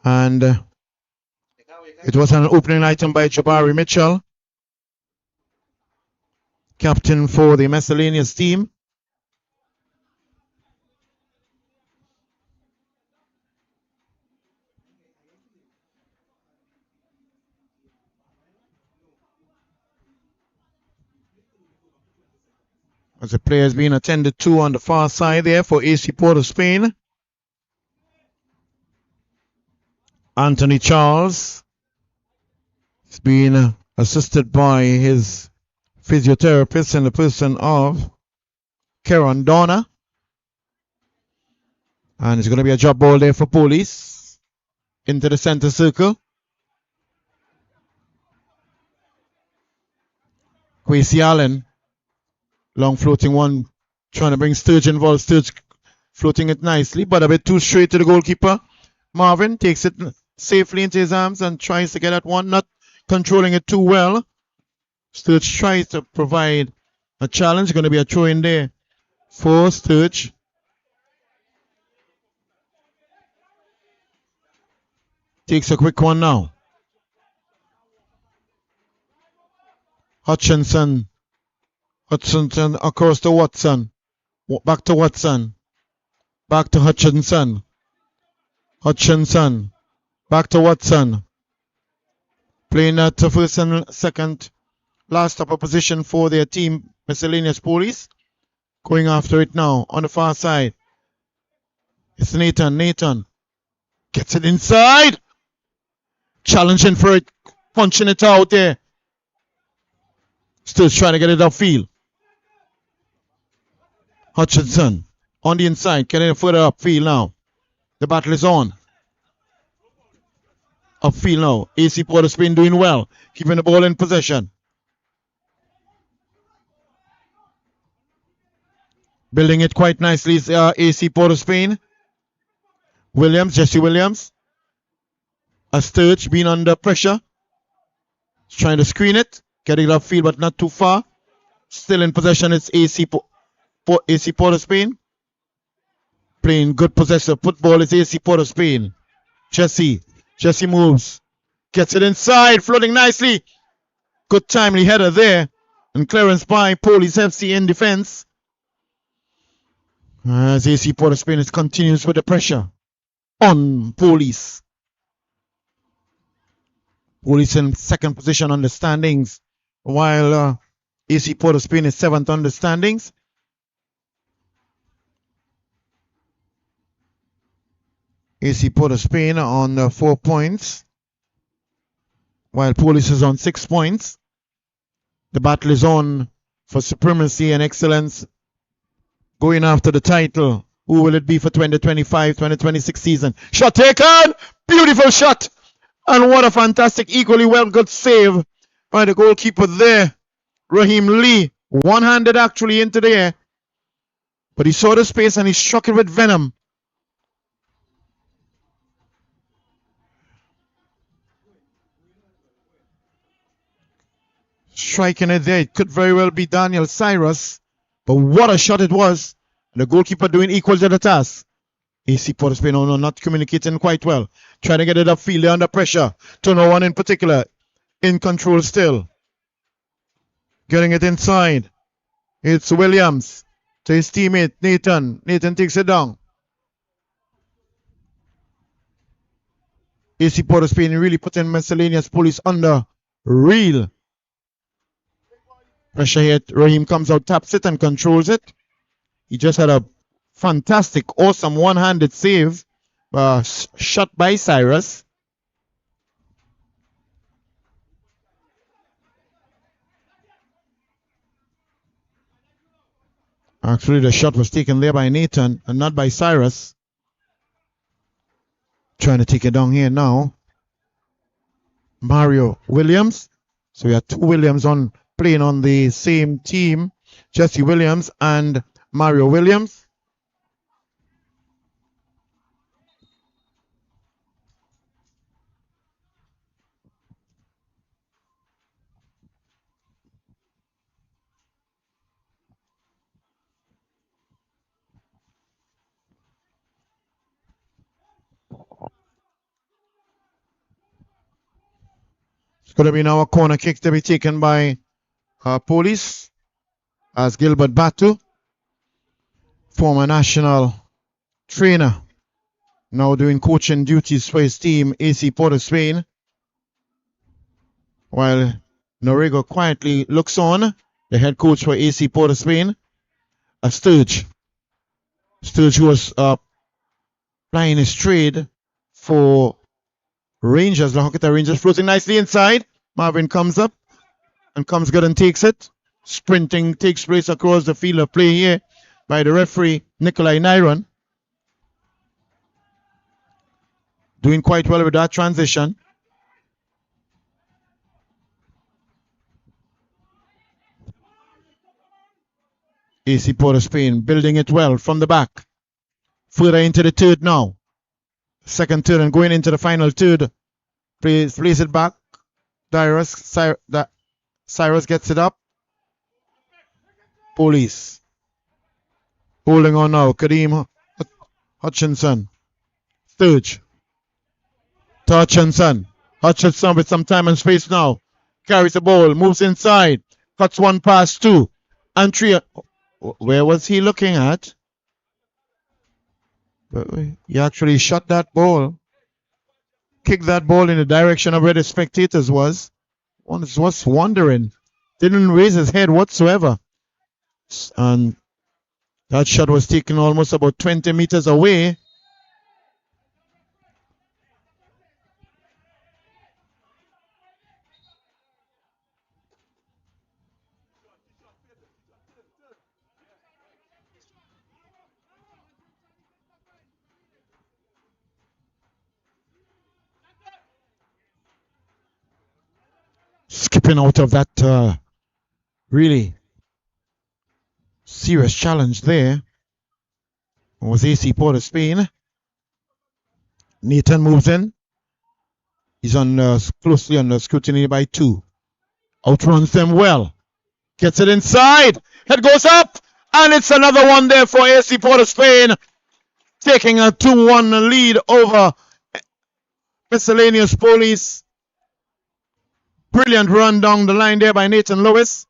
And it was an opening item by Jabari Mitchell, captain for the miscellaneous team. As the player is being attended to on the far side there for AC Port of Spain. Anthony Charles is being assisted by his physiotherapist in the person of Karen Donner. And it's going to be a drop ball there for Police. Into the center circle. Quasi Allen. Long floating one. Trying to bring Sturge involved. Sturge floating it nicely, but a bit too straight to the goalkeeper. Marvin takes it safely into his arms and tries to get at one, not controlling it too well. Sturge tries to provide a challenge. Going to be a throw in there for Sturge. Takes a quick one now. Hutchinson across to Watson. Back to Watson. Back to Hutchinson. Hutchinson. Back to Watson. Playing that to first and second last upper position for their team, Miscellaneous Police. Going after it now on the far side. It's Nathan. Nathan gets it inside. Challenging for it. Punching it out there. Still trying to get it upfield. Hutchinson on the inside, getting it further upfield now. The battle is on. Upfield now. AC Port of Spain doing well, keeping the ball in possession. Building it quite nicely is AC Port of Spain. Jesse Williams. A Sturge being under pressure. He's trying to screen it. Getting it upfield, but not too far. Still in possession, it's AC Port of Spain. Playing good possessive football is AC Port of Spain. Jesse moves. Gets it inside, floating nicely. Good timely header there. And clearance by Police FC in defense. As AC Port of Spain continues with the pressure on Police. Police in second position on the standings, while AC Port of Spain is 7th on the standings. AC Port of Spain on 4 points, while Police is on 6 points. The battle is on for supremacy and excellence, going after the title. Who will it be for 2025-2026 season? Shot taken! Beautiful shot! And what a fantastic, equally well good save by the goalkeeper there. Raheem Lee, one-handed actually into the air. But he saw the space and he struck it with venom. Striking it there. It could very well be Daniel Cyrus. But what a shot it was. And the goalkeeper doing equal to the task. AC Port of Spain, not communicating quite well. Trying to get it upfield, they're under pressure. To no one in particular. In control still. Getting it inside. It's Williams to his teammate Nathan. Nathan takes it down. AC Port of Spain really putting Miscellaneous Police under real pressure here. Raheem comes out, taps it, and controls it. He just had a fantastic, awesome one-handed save shot by Cyrus. Actually, the shot was taken there by Nathan and not by Cyrus. Trying to take it down here now. Mario Williams. So we have two Williams on playing on the same team. Jesse Williams and Mario Williams. It's going to be now a corner kick to be taken by Police as Gilbert Batu, former national trainer, now doing coaching duties for his team, AC Port of Spain. While Norego quietly looks on, the head coach for AC Port of Spain, Sturge. Sturge, who was plying his trade for Rangers, the Hocketa Rangers, floating nicely inside. Marvin comes up and comes good and takes it. Sprinting takes place across the field of play here by the referee, Nikolai Nyron. Doing quite well with that transition. AC Port of Spain building it well from the back. Further into the third now. Second third and going into the final third. Place it back. Cyrus gets it up. Police. Holding on now. Kadeem Hutchinson. Sturge. Hutchinson. Hutchinson with some time and space now. Carries the ball. Moves inside. Cuts one pass, two. And three. Where was he looking at? He actually shot that ball. Kicked that ball in the direction of where the spectators was. One was wondering. Didn't raise his head whatsoever. And that shot was taken almost about 20 meters away. Skipping out of that really serious challenge there was AC Port of Spain. Nathan moves in. He's closely under scrutiny by two. Outruns them well. Gets it inside. Head goes up. And it's another one there for AC Port of Spain. Taking a 2-1 lead over Miscellaneous Police. Brilliant run down the line there by Nathan Lewis.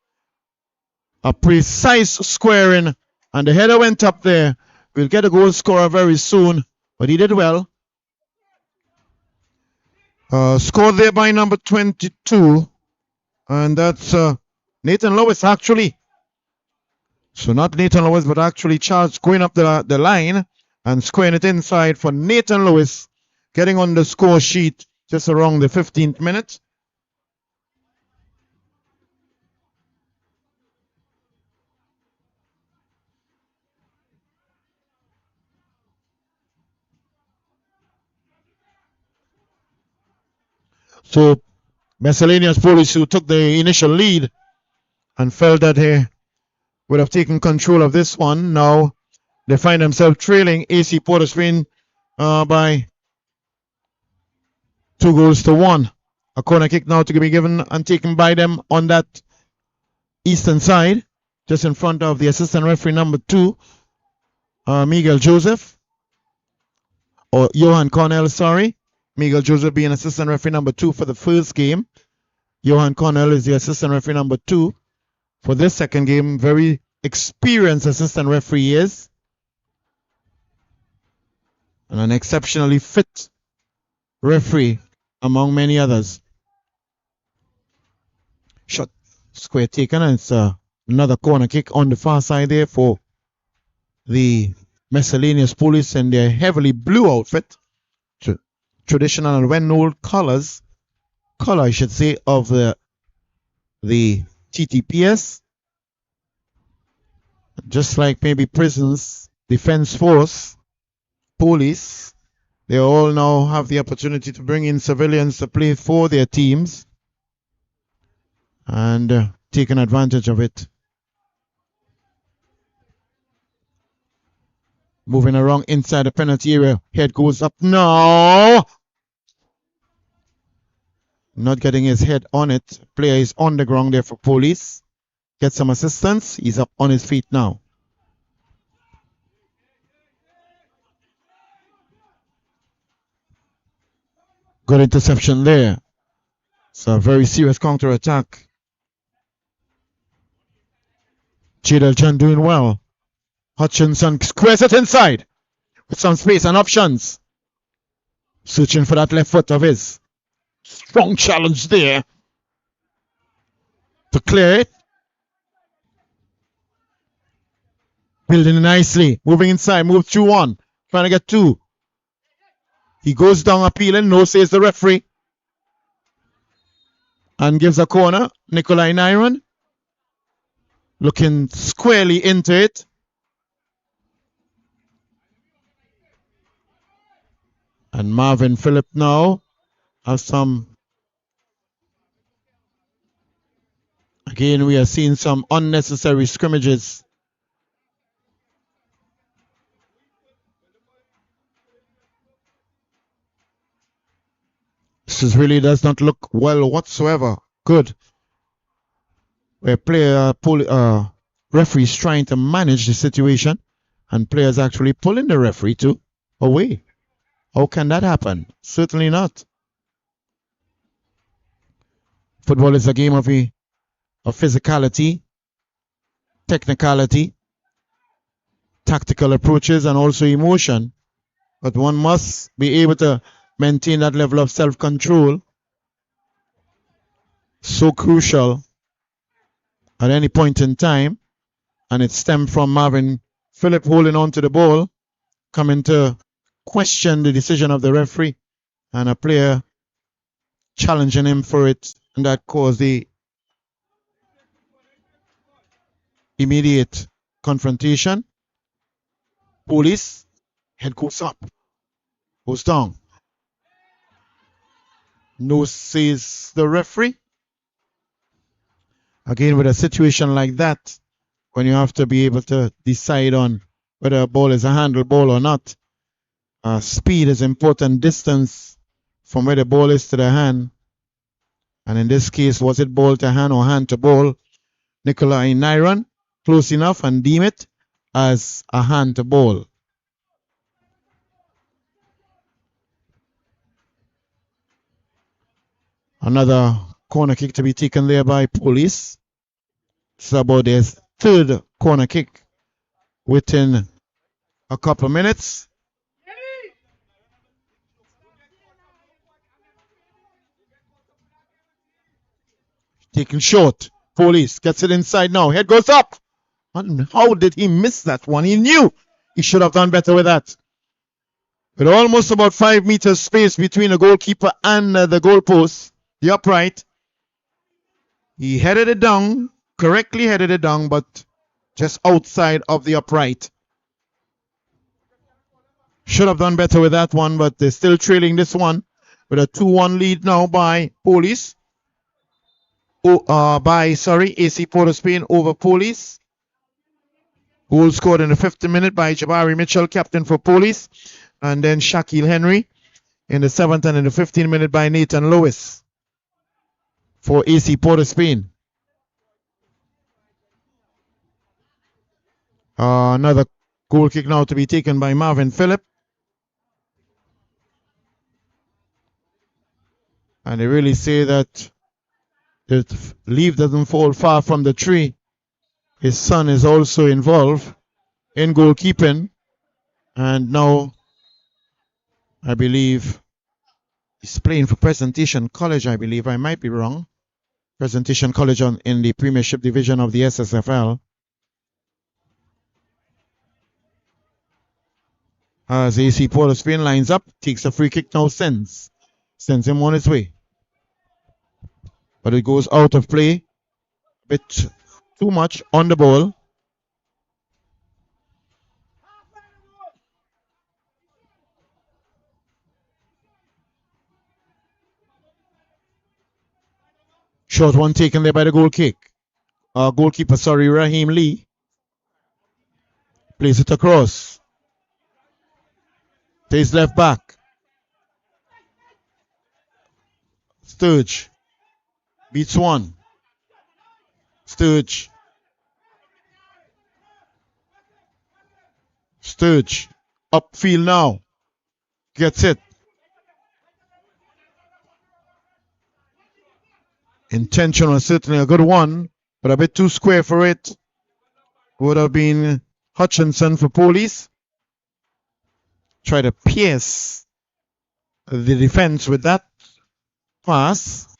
A precise squaring. And the header went up there. We'll get a goal scorer very soon. But he did well. Scored there by number 22. And that's Nathan Lewis actually. So not Nathan Lewis, but actually Charles going up the line and squaring it inside for Nathan Lewis. Getting on the score sheet just around the 15th minute. So Miscellaneous Police, who took the initial lead and felt that they would have taken control of this one, now they find themselves trailing AC Port of Spain by 2-1. A corner kick now to be given and taken by them on that eastern side, just in front of the assistant referee number 2, Miguel Joseph, or Johan Cornell, sorry. Miguel Joseph being assistant referee number 2 for the first game. Johan Cornell is the assistant referee number 2 for this second game. Very experienced assistant referee he is. And an exceptionally fit referee, among many others. Shot square taken, and it's another corner kick on the far side there for the miscellaneous police in their heavily blue outfit. Traditional and well-known color, I should say, of the Ttpfl. Just like maybe prisons, defense force, police, they all now have the opportunity to bring in civilians to play for their teams and taking advantage of it. Moving around inside the penalty area. Head goes up. No! Not getting his head on it. Player is on the ground there for police. Get some assistance. He's up on his feet now. Good interception there. It's a very serious counter attack. Jabloteh doing well. Hutchinson squares it inside with some space and options. Searching for that left foot of his. Strong challenge there to clear it. Building nicely. Moving inside. Move through one. Trying to get two. He goes down appealing. No, says the referee. And gives a corner. Nikolai Nyron looking squarely into it. And Marvin Phillip now has some. Again, we are seeing some unnecessary scrimmages. This really does not look well whatsoever. Good. Where referee is trying to manage the situation and players actually pulling the referee to away. How can that happen? Certainly not. Football is a game of physicality, technicality, tactical approaches, and also emotion. But one must be able to maintain that level of self-control. So crucial at any point in time. And it stemmed from Marvin Phillip holding on to the ball, coming to question the decision of the referee, and a player challenging him for it, and that caused the immediate confrontation. Police, head goes up, goes down. No, says the referee. Again, with a situation like that, when you have to be able to decide on whether a ball is a handle ball or not, speed is important, distance from where the ball is to the hand. And in this case, was it ball to hand or hand to ball? Nikolai Nyron, close enough and deem it as a hand to ball. Another corner kick to be taken there by police. It's about their third corner kick within a couple minutes. Taken short. Police gets it inside now. Head goes up. And how did he miss that one? He knew he should have done better with that. With almost about 5 meters space between the goalkeeper and the goalpost, the upright, he headed it down, correctly headed it down, but just outside of the upright. Should have done better with that one, but they're still trailing this one with a 2-1 lead now by police. AC Port of Spain over police. Goal scored in the 50th minute by Jabari Mitchell, captain for police. And then Shaquille Henry in the 7th, and in the 15th minute by Nathan Lewis for AC Port of Spain. Another goal kick now to be taken by Marvin Phillip. And they really say that the leaf doesn't fall far from the tree. His son is also involved in goalkeeping. And now, I believe He's playing for Presentation College, I believe. I might be wrong. Presentation College in the Premiership Division of the SSFL. As AC Port of Spain lines up, takes a free kick now, sends him on his way. But it goes out of play. A bit too much on the ball. Short one taken there by the goalkeeper, Raheem Lee. Plays it across. Plays left back. Sturge. Beats one. Sturge. Upfield now. Gets it. Intentional, certainly a good one, but a bit too square for it. Would have been Hutchinson for Police. Try to pierce the defense with that pass,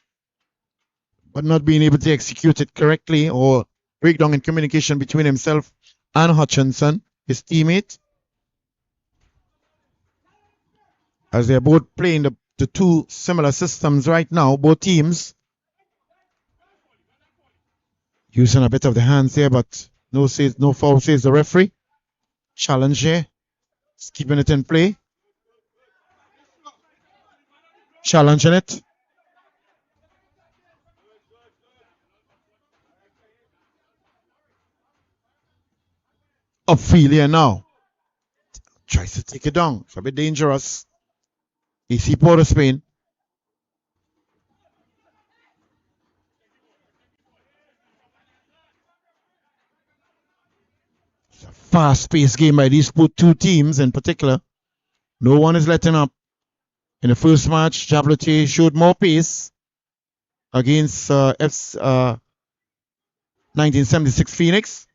but not being able to execute it correctly, or breakdown in communication between himself and Hutchinson, his teammate. As they're both playing the two similar systems right now, both teams. Using a bit of the hands here, but no foul, says the referee. Challenge here. Just keeping it in play. Challenging it. Upfield here now. Tries to take it down. It's a bit dangerous. AC Port of Spain. Fast-paced game by these two teams in particular. No one is letting up. In the first match, Jabloteh showed more pace against 1976 Phoenix.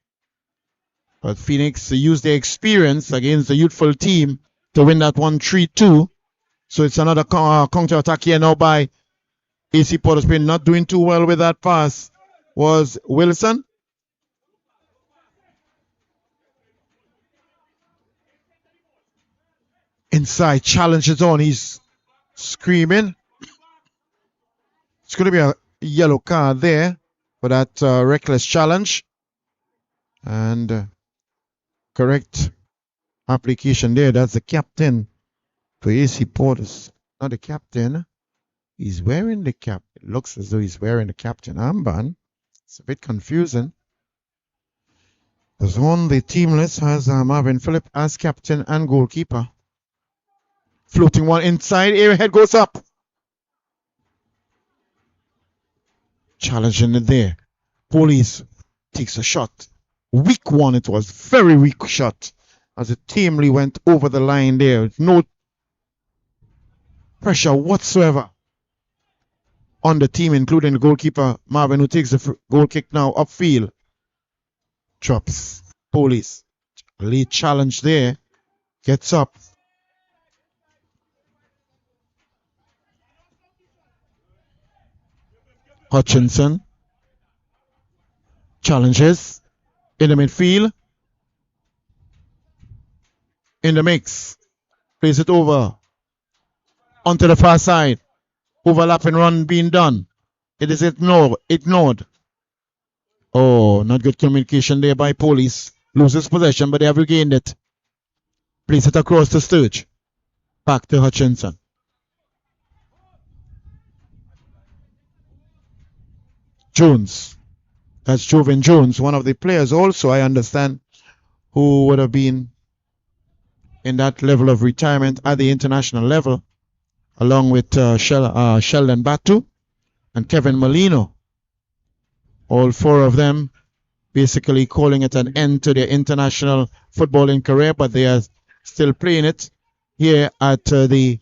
But Phoenix used their experience against the youthful team to win that one 3-2. So it's another counter-attack here now by AC Port of Spain. Not doing too well with that pass was Wilson. Inside, challenges on. He's screaming. It's going to be a yellow card there for that reckless challenge. And correct application there. That's the captain for AC Porters. Not the captain. He's wearing the cap. It looks as though he's wearing the captain armband. It's a bit confusing. As on the team list has Marvin Phillip as captain and goalkeeper. Floating one inside, area head goes up. Challenging it there. Police takes a shot. Weak one, it was. Very weak shot. As it tamely went over the line there. No pressure whatsoever on the team, including the goalkeeper, Marvin, who takes the goal kick now upfield. Drops. Police. Lead challenge there. Gets up. Hutchinson challenges in the midfield. In the mix. Plays it over. Onto the far side. Overlapping run being done. It is ignored. Oh, not good communication there by Police. Loses possession, but they have regained it. Plays it across the Sturge. Back to Hutchinson. Jones. That's Joven Jones, one of the players also, I understand, who would have been in that level of retirement at the international level, along with Sheldon Batu and Kevin Molino. All four of them basically calling it an end to their international footballing career, but they are still playing it here at the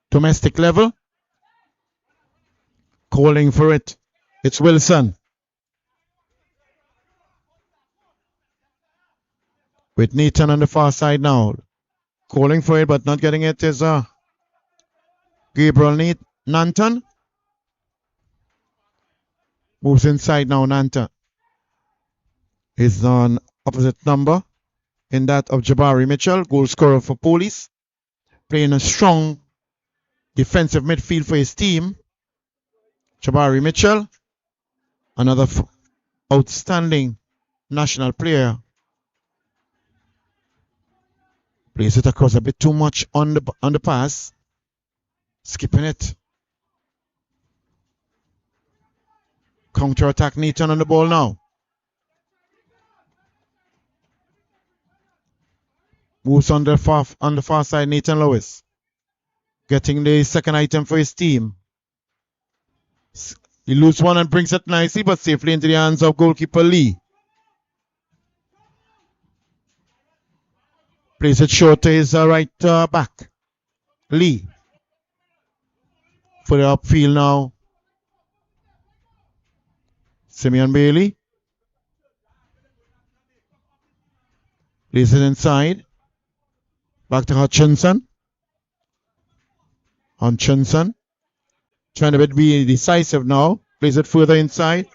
domestic level. Calling for it. It's Wilson. With Nathan on the far side now. Calling for it but not getting it is Gabriel Nanton. Moves inside now, Nanton. Is on opposite number in that of Jabari Mitchell, goal scorer for Police. Playing a strong defensive midfield for his team. Jabari Mitchell, another outstanding national player. Plays it across a bit too much on the pass. Skipping it. Counter attack, Nathan on the ball now. Moves on the far side, Nathan Lewis. Getting the second item for his team. He loses one and brings it nicely, but safely into the hands of goalkeeper Lee. Plays it short to his right back. Lee. For the upfield now. Simeon Bailey. Plays it inside. Back to Hutchinson. Hutchinson. Trying to be decisive now. Plays it further inside.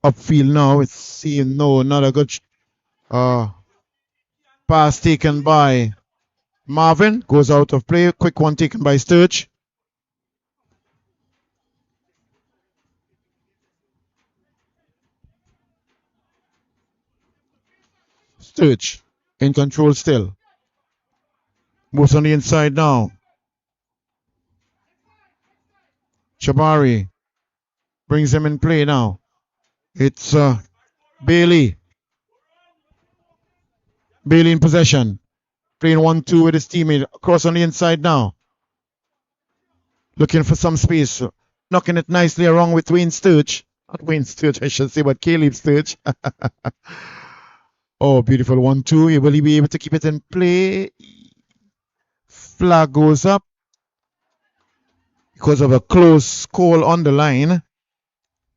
Upfield now. It's seen not a good pass taken by Marvin. Goes out of play. Quick one taken by Sturge. Sturge in control still. Moves on the inside now. Jabari brings him in play now. It's Bailey. Bailey in possession. Playing 1-2 with his teammate. Across on the inside now. Looking for some space. Knocking it nicely around with Wayne Sturge. Not Wayne Sturge, I should say, but Caleb Sturge. Oh, beautiful 1-2. Will he be able to keep it in play? Flag goes up. Because of a close call on the line.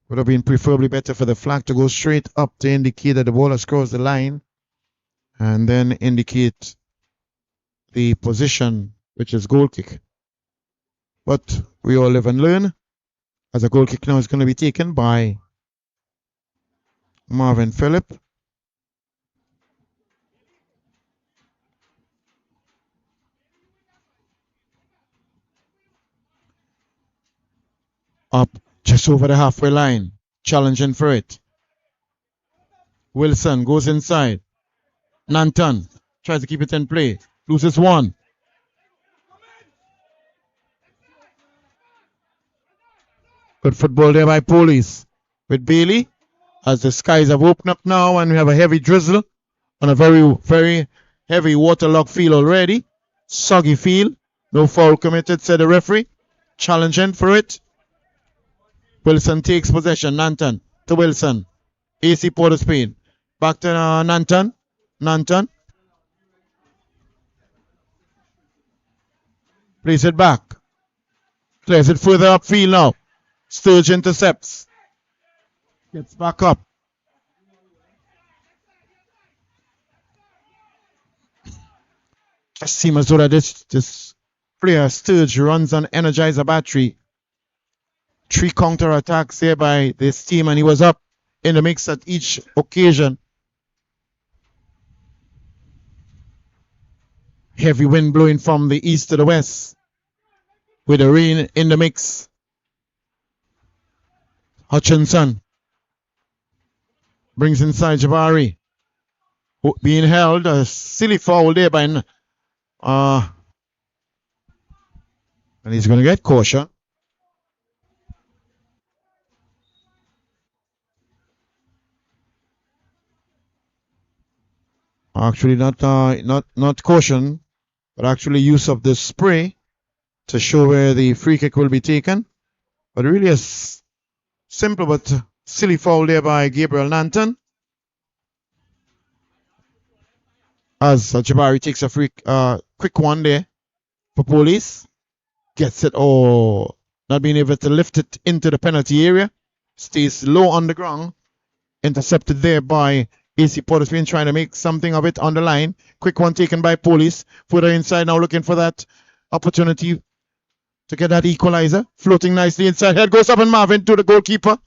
Would have been preferably better for the flag to go straight up to indicate that the ball has crossed the line. And then indicate the position, which is goal kick. But we all live and learn. As a goal kick now is going to be taken by Marvin Phillip. Up just over the halfway line. Challenging for it. Wilson goes inside. Nanton tries to keep it in play. Loses one. Good football there by Police. With Bailey. As the skies have opened up now and we have a heavy drizzle on a very, very heavy waterlogged field already. Soggy field. No foul committed, said the referee. Challenging for it. Wilson takes possession. Nanton to Wilson. AC Port of Spain. Back to Nanton. Nanton. Plays it back. Clears it further upfield now. Sturge intercepts. Gets back up. Just seems as though that this player Sturge runs on Energizer battery. 3 counter attacks here by this team, and he was up in the mix at each occasion. Heavy wind blowing from the east to the west with the rain in the mix. Hutchinson brings inside Jabari, being held. A silly foul there by and he's going to get caution. Actually, not caution, but actually use of the spray to show where the free kick will be taken. But really a simple but silly foul there by Gabriel Nanton. As Jabari takes a quick one there for Police. Gets it, not being able to lift it into the penalty area. Stays low on the ground. Intercepted there by AC Port of Spain, trying to make something of it on the line. Quick one taken by Police. Further inside now, looking for that opportunity to get that equalizer. Floating nicely inside. Head goes up and Marvin to the goalkeeper.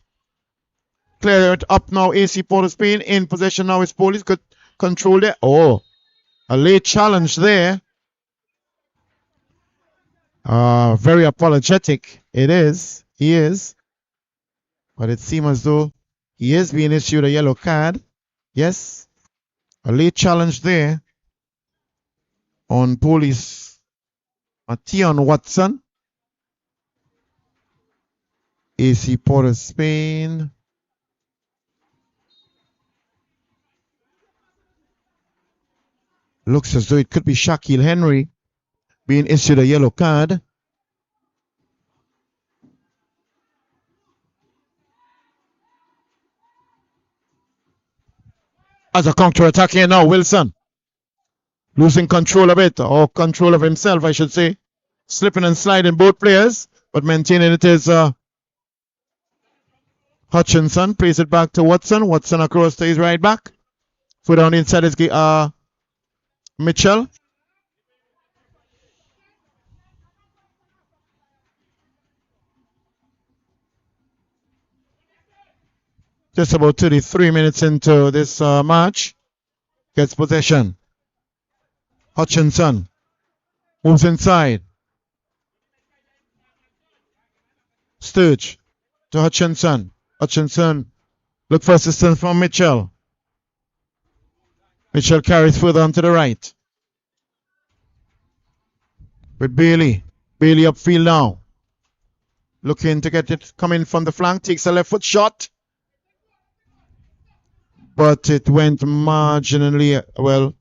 Clear it up now. AC Port of Spain in possession now is Police. Good control there. Oh, a late challenge there. Very apologetic. It is. He is. But it seems as though he is being issued a yellow card. Yes. A late challenge there on Police. Tion Watson. AC Port of Spain. Looks as though it could be Shaquille Henry being issued a yellow card. As a counter-attack here now, Wilson. Losing control of it, or control of himself, I should say. Slipping and sliding both players, but maintaining it is Hutchinson. Plays it back to Watson. Watson across to his right back. Foot down inside is Mitchell. Just about 33 minutes into this match. Gets possession. Hutchinson moves inside. Sturge to Hutchinson. Hutchinson look for assistance from Mitchell. Mitchell carries further on to the right. With Bailey. Bailey upfield now. Looking to get it coming from the flank. Takes a left foot shot. But it went marginally, well,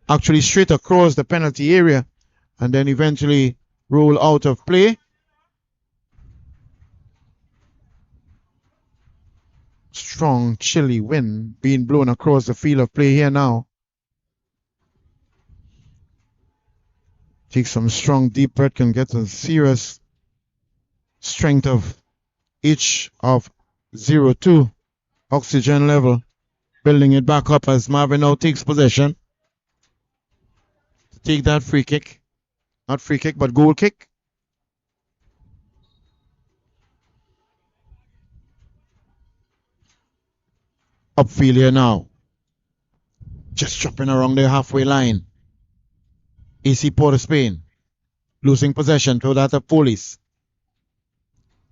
actually straight across the penalty area and then eventually roll out of play. Strong, chilly wind being blown across the field of play here now. Take some strong deep breath, can get a serious strength of each of 0-2. Oxygen level, building it back up as Marvin now takes possession. To take that free kick. Not free kick, but goal kick. Upfield here now. Just chopping around the halfway line. AC Port of Spain. Losing possession to that of Police.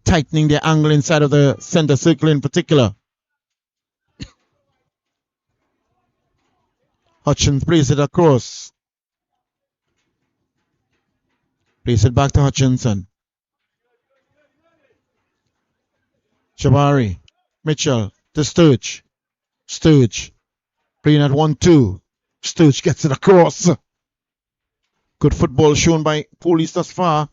Tightening the angle inside of the center circle in particular. Hutchins plays it across. Plays it back to Hutchinson. Jabari. Mitchell to Sturge. Sturge. Playing at 1-2. Sturge gets it across. Good football shown by Police thus far.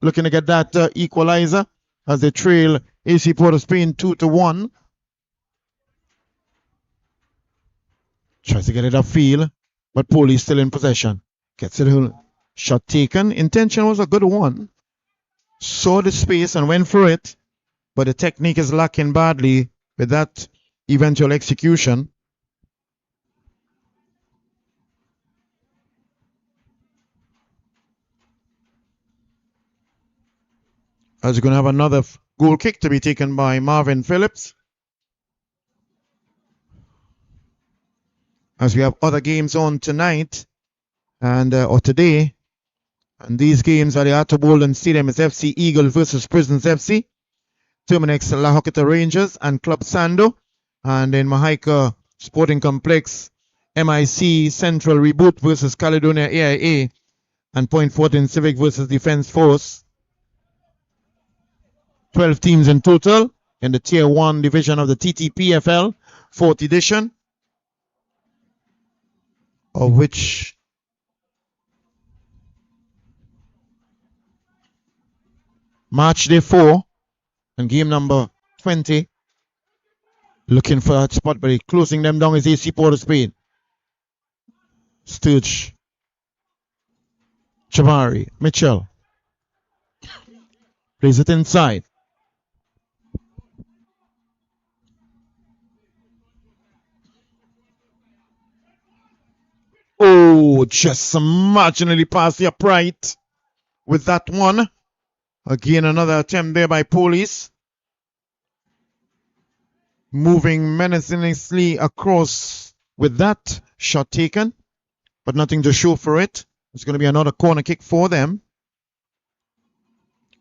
Looking to get that equalizer as they trail AC Port of Spain 2-1. Tries to get it upfield, but Police still in possession. Gets it, shot taken. Intention was a good one. Saw the space and went for it, but the technique is lacking badly with that eventual execution. As we're going to have another goal kick to be taken by Marvin Phillips. As we have other games on tonight and or today, and these games are the Arthur Stadium is FC Eagle versus Prisons FC, Terminex La Hoqueta Rangers and Club Sando, and in Mahaika Sporting Complex, MIC Central Reboot versus Caledonia AIA, and Point Fortin Civic versus Defense Force. 12 teams in total in the Tier 1 division of the Ttpfl, 4th edition. Of which match day 4 and game number 20. Looking for that spot, but closing them down is AC Port of Spain. Sturge. Jabari. Mitchell. Plays it inside. Oh, just marginally past the upright with that one. Again, another attempt there by police. Moving menacingly across with that shot taken, but nothing to show for it. It's going to be another corner kick for them.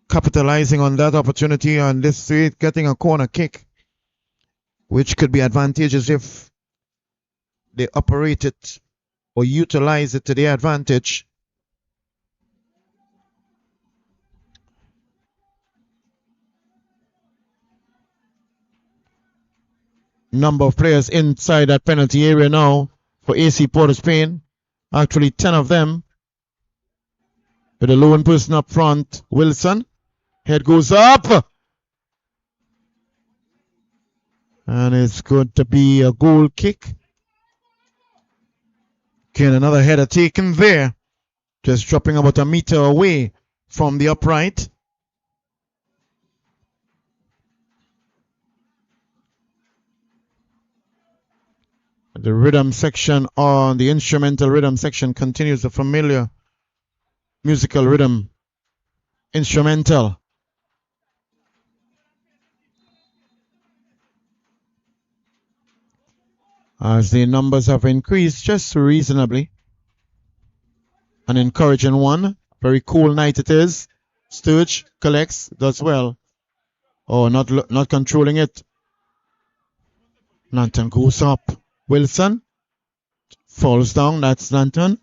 Capitalizing on that opportunity on this street, getting a corner kick, which could be advantageous if they operate it or utilize it to their advantage. Number of players inside that penalty area now for AC Port of Spain. Actually 10 of them. With a lone person up front, Wilson. Head goes up. And it's going to be a goal kick. Again, another header taken there. Just dropping about a meter away from the upright. The rhythm section on the instrumental rhythm section continues the familiar musical rhythm instrumental. As the numbers have increased just reasonably. An encouraging one. Very cool night it is. Sturge collects, does well. Oh, not controlling it. Lanton goes up. Wilson falls down. That's Lanton.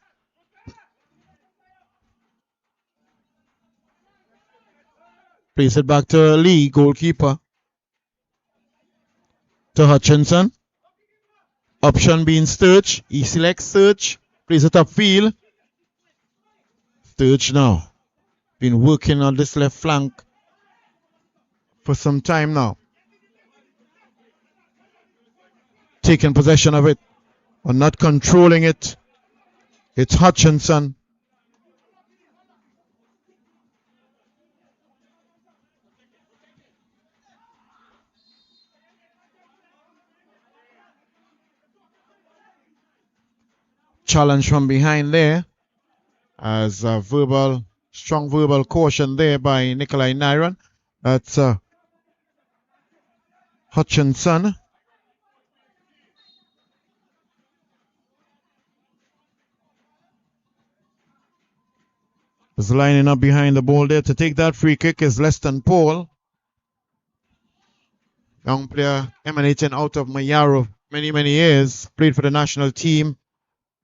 Plays it back to Lee, goalkeeper. To Hutchinson. Option being Sturge. He selects Sturge. Plays it upfield. Sturge now. Been working on this left flank for some time now. Taking possession of it. Or not controlling it. It's Hutchinson. Challenge from behind there, as a strong verbal caution there by Nikolai Nyron. That's Hutchinson. Is lining up behind the ball there to take that free kick is Leston Paul. Young player emanating out of Mayaro, many years, played for the national team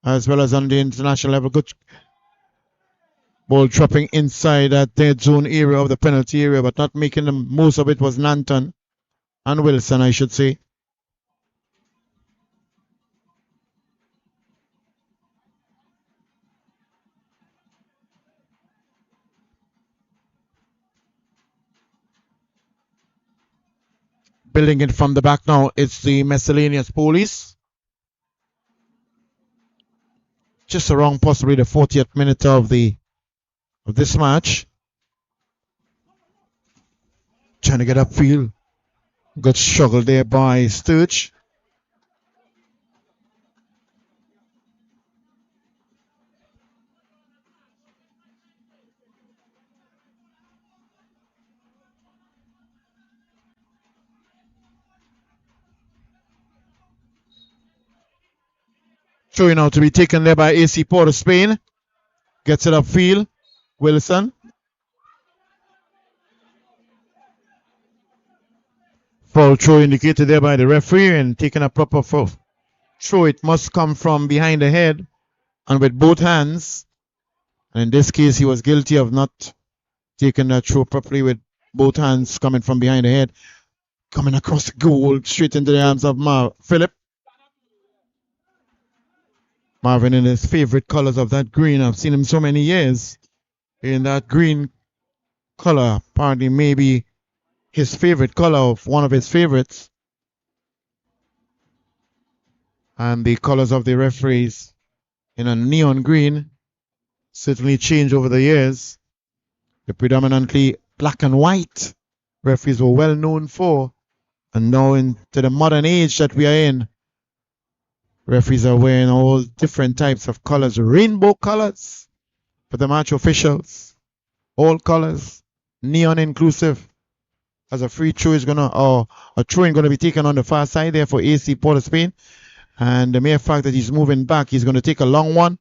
as well as on the international level. Good ball dropping inside that dead zone area of the penalty area, but not making the most of it was Nanton and Wilson, I should say. Building it from the back now, it's the miscellaneous police. Just around possibly the 40th minute of this match. Trying to get upfield. Good struggle there by Sturge. Showing out to be taken there by AC Port of Spain. Gets it upfield. Wilson. Foul throw indicated there by the referee and taking a proper foul. Throw, it must come from behind the head and with both hands. And in this case, he was guilty of not taking that throw properly with both hands coming from behind the head. Coming across the goal, straight into the arms of Philip. Marvin in his favorite colors of that green. I've seen him so many years in that green color. Apparently maybe his favorite color of one of his favorites. And the colors of the referees in a neon green certainly changed over the years. The predominantly black and white referees were well known for. And now into the modern age that we are in, Referees are wearing all different types of colors, rainbow colors for the match officials. All colors, neon inclusive. As a free throw is gonna, or a throw in gonna be taken on the far side there for AC Port of Spain. And the mere fact that he's moving back, he's gonna take a long one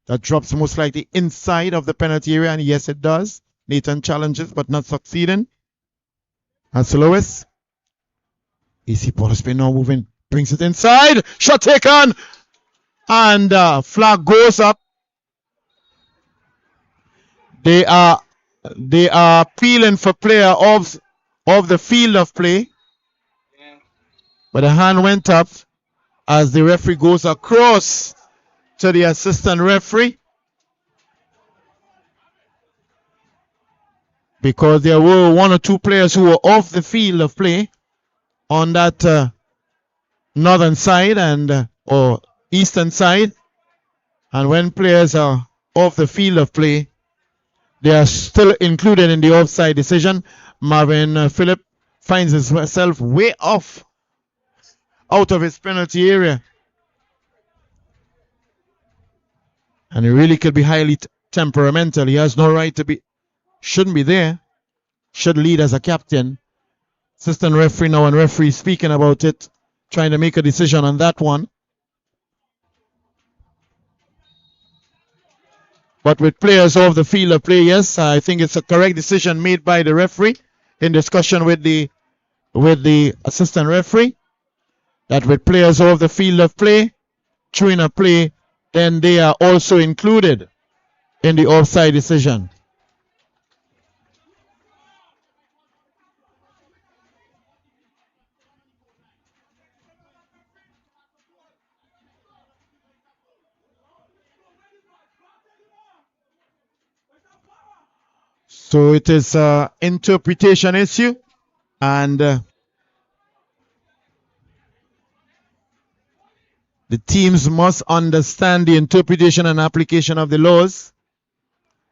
that drops most likely inside of the penalty area. And yes, it does. Nathan challenges, but not succeeding. That's Lewis. AC Port of Spain now moving. Brings it inside. Shot taken. And flag goes up. They are appealing for player of the field of play. But the hand went up as the referee goes across to the assistant referee. Because there were one or two players who were off the field of play on that northern side and or eastern side, and when players are off the field of play, they are still included in the offside decision. Marvin Phillip finds himself way off out of his penalty area, and he really could be highly temperamental. He has no right to be, shouldn't be there, should lead as a captain. Assistant referee now and referee speaking about it, trying to make a decision on that one. But with players off the field of play, yes, I think it's a correct decision made by the referee in discussion with the assistant referee, that with players off the field of play, during a play, then they are also included in the offside decision. So it is an interpretation issue, and the teams must understand the interpretation and application of the laws.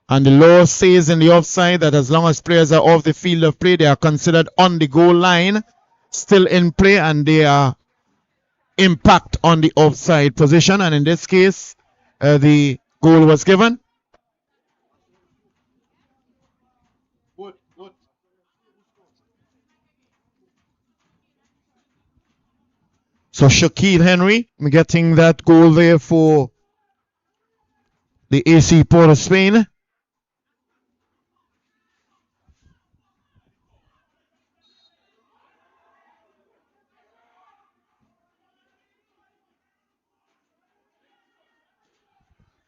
And the law says in the offside that as long as players are off the field of play, they are considered on the goal line, still in play, and they are impact on the offside position. And in this case, the goal was given. So Shaquille Henry getting that goal there for the AC Port of Spain.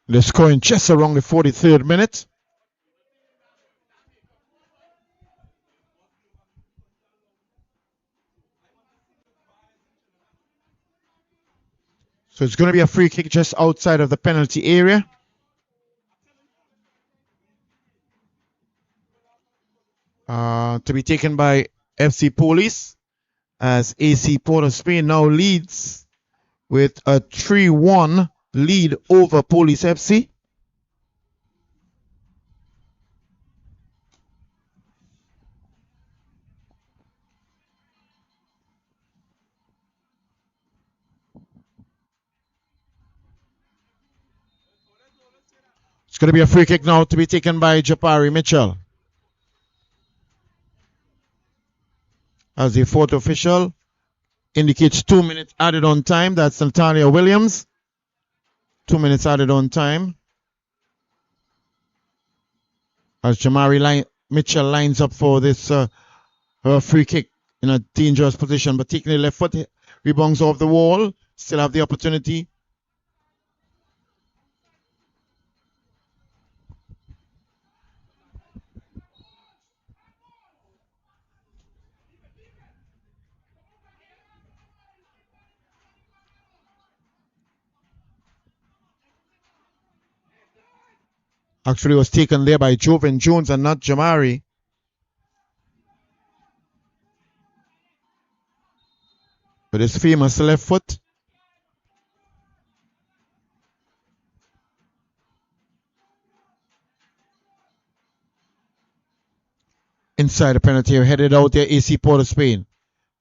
They're scoring just around the 43rd minute. So it's going to be a free kick just outside of the penalty area. To be taken by FC Police, as AC Port of Spain now leads with a 3-1 lead over Police FC. It's going to be a free kick now to be taken by Japari Mitchell, as the fourth official indicates 2 minutes added on time. That's Natalia Williams. 2 minutes added on time, as Jamari Mitchell lines up for this free kick in a dangerous position, but taking the left foot, rebounds off the wall, still have the opportunity. Actually was taken there by Joven Jones and not Jamari. With his famous left foot. Inside the penalty area, headed out there, AC Port of Spain.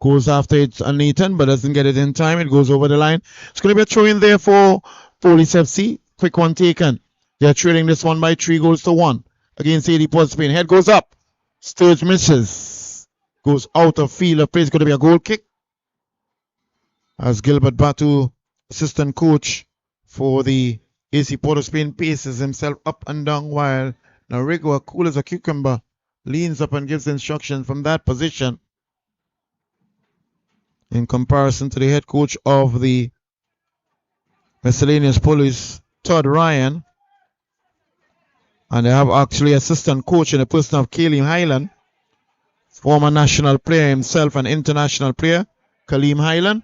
Goes after it on Nathan, but doesn't get it in time. It goes over the line. It's going to be a throw in there for Police FC. Quick one taken. They're trailing this one by 3-1 against AD Port Spain. Head goes up. Sturge misses. Goes out of field of play. It's going to be a goal kick. As Gilbert Batu, assistant coach for the AC Port of Spain, paces himself up and down while Narigo, cool as a cucumber, leans up and gives instructions from that position. In comparison to the head coach of the Miscellaneous Police, Todd Ryan. And they have actually assistant coach in the person of Kaleem Highland, former national player himself and international player, Kaleem Highland.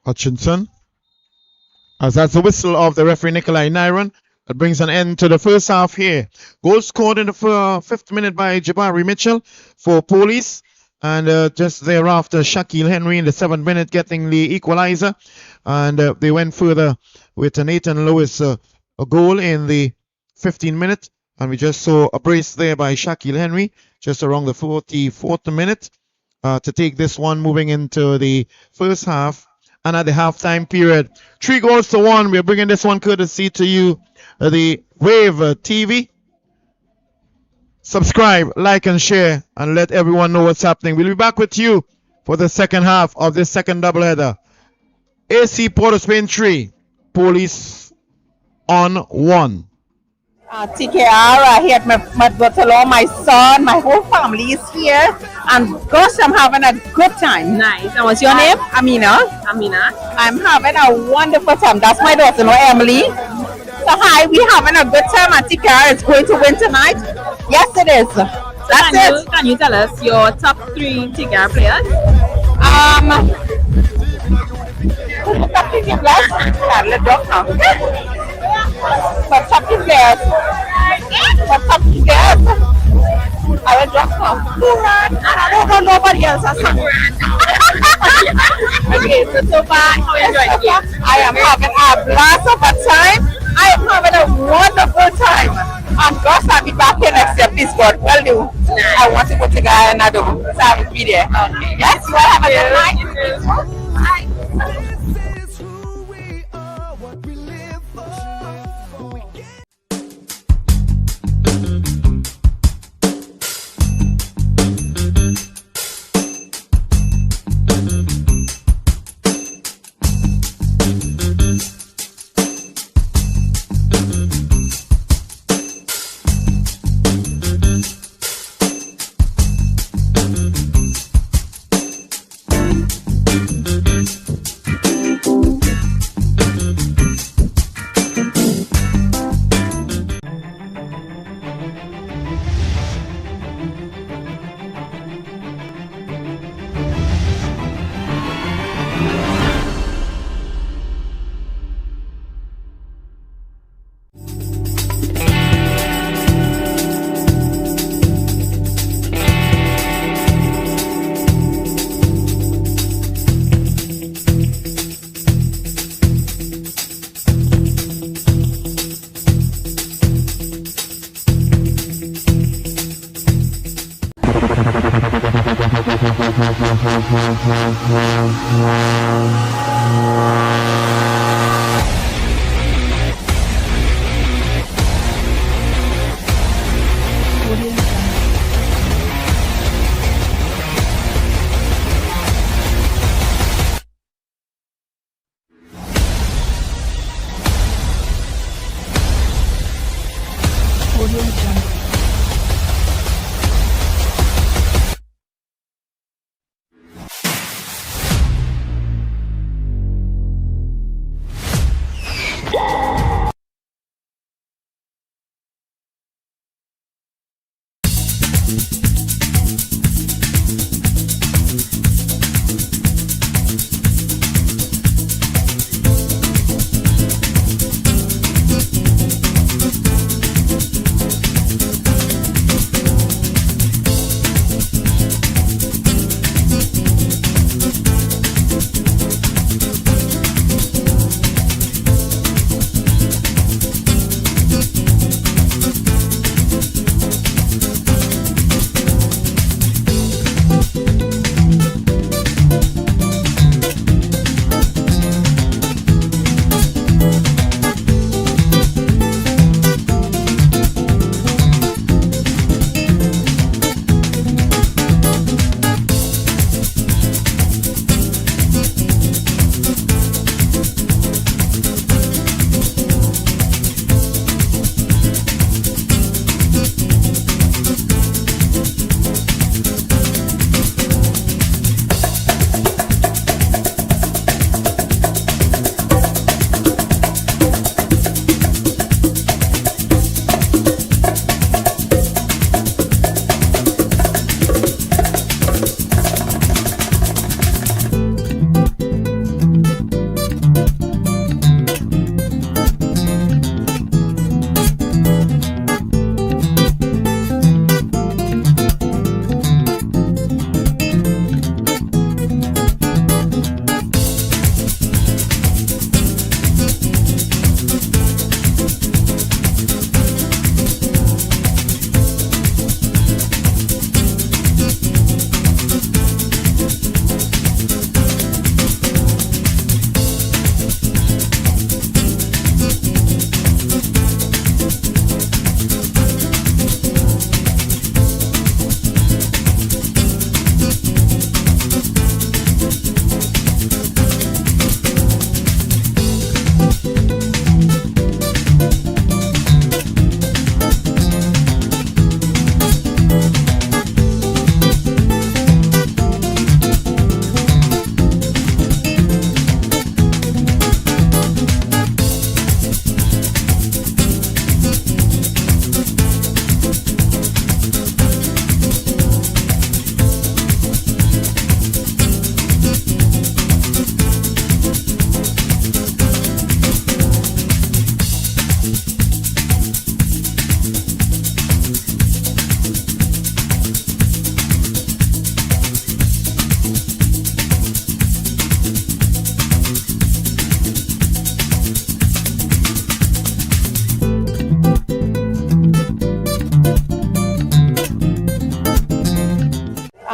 Hutchinson. As that's the whistle of the referee Nikolai Nyron. That brings an end to the first half here. Goal scored in the fifth minute by Jabari Mitchell for Police. And just thereafter, Shaquille Henry in the 7th minute getting the equalizer. And they went further with Nathan Lewis a goal in the 15th minute. And we just saw a brace there by Shaquille Henry just around the 44th minute to take this one moving into the first half. And at the halftime period, 3-1. We're bringing this one courtesy to you, the Wave TV. Subscribe, like, and share, and let everyone know what's happening. We'll be back with you for the second half of this second doubleheader. AC Port of Spain 3, Police on 1. TKR here at Jabloteh, my son, my whole family is here, and gosh, I'm having a good time. Nice. And what's your name? Amina. Amina. I'm having a wonderful time. That's my daughter, Emily. So hi, we're having a good time, and TKR is going to win tonight. Yes, it is. That's it. Can you tell us your top 3 TKR players? But top players. I will drop now. I don't know nobody else has sung. Okay, so far, how you enjoying the game? I am having a blast of a time. I am having a wonderful time. And gosh, I'll be back here next year, please God. Well, do. I want to go to Ghana, so I will be there. Okay. Yes, well, have a good night. Bye. This is who we are, what we live for.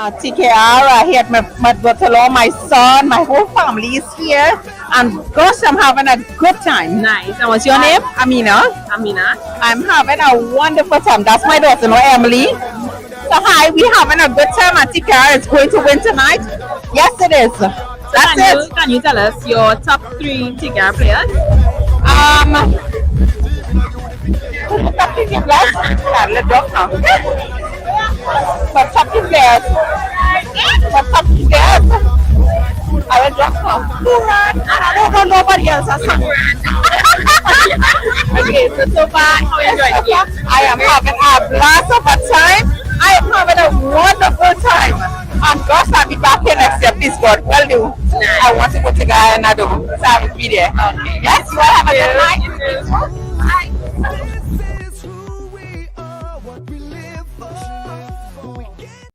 TKR here at Jabloteh, my son, my whole family is here. And gosh, I'm having a good time. Nice. And what's your name? Amina. Amina. I'm having a wonderful time. That's my daughter, no, Emily. So hi, we're having a good time. And TKR is going to win tonight. Yes, it is. That's it. Can you tell us your top 3 TKR players? Top 3 players. Let's go now. But top 3 players. But top 3 players. I will drop now. I don't know nobody else. Okay, so far, how you enjoyed the game? I am having a blast of a time. I am having a wonderful time. And gosh, I'll be back here next year. Please, God, will do. I want to go to Ghana, so I will be there. Okay. Yes, you all have a good night. Bye. This is who we are, what we live for. We get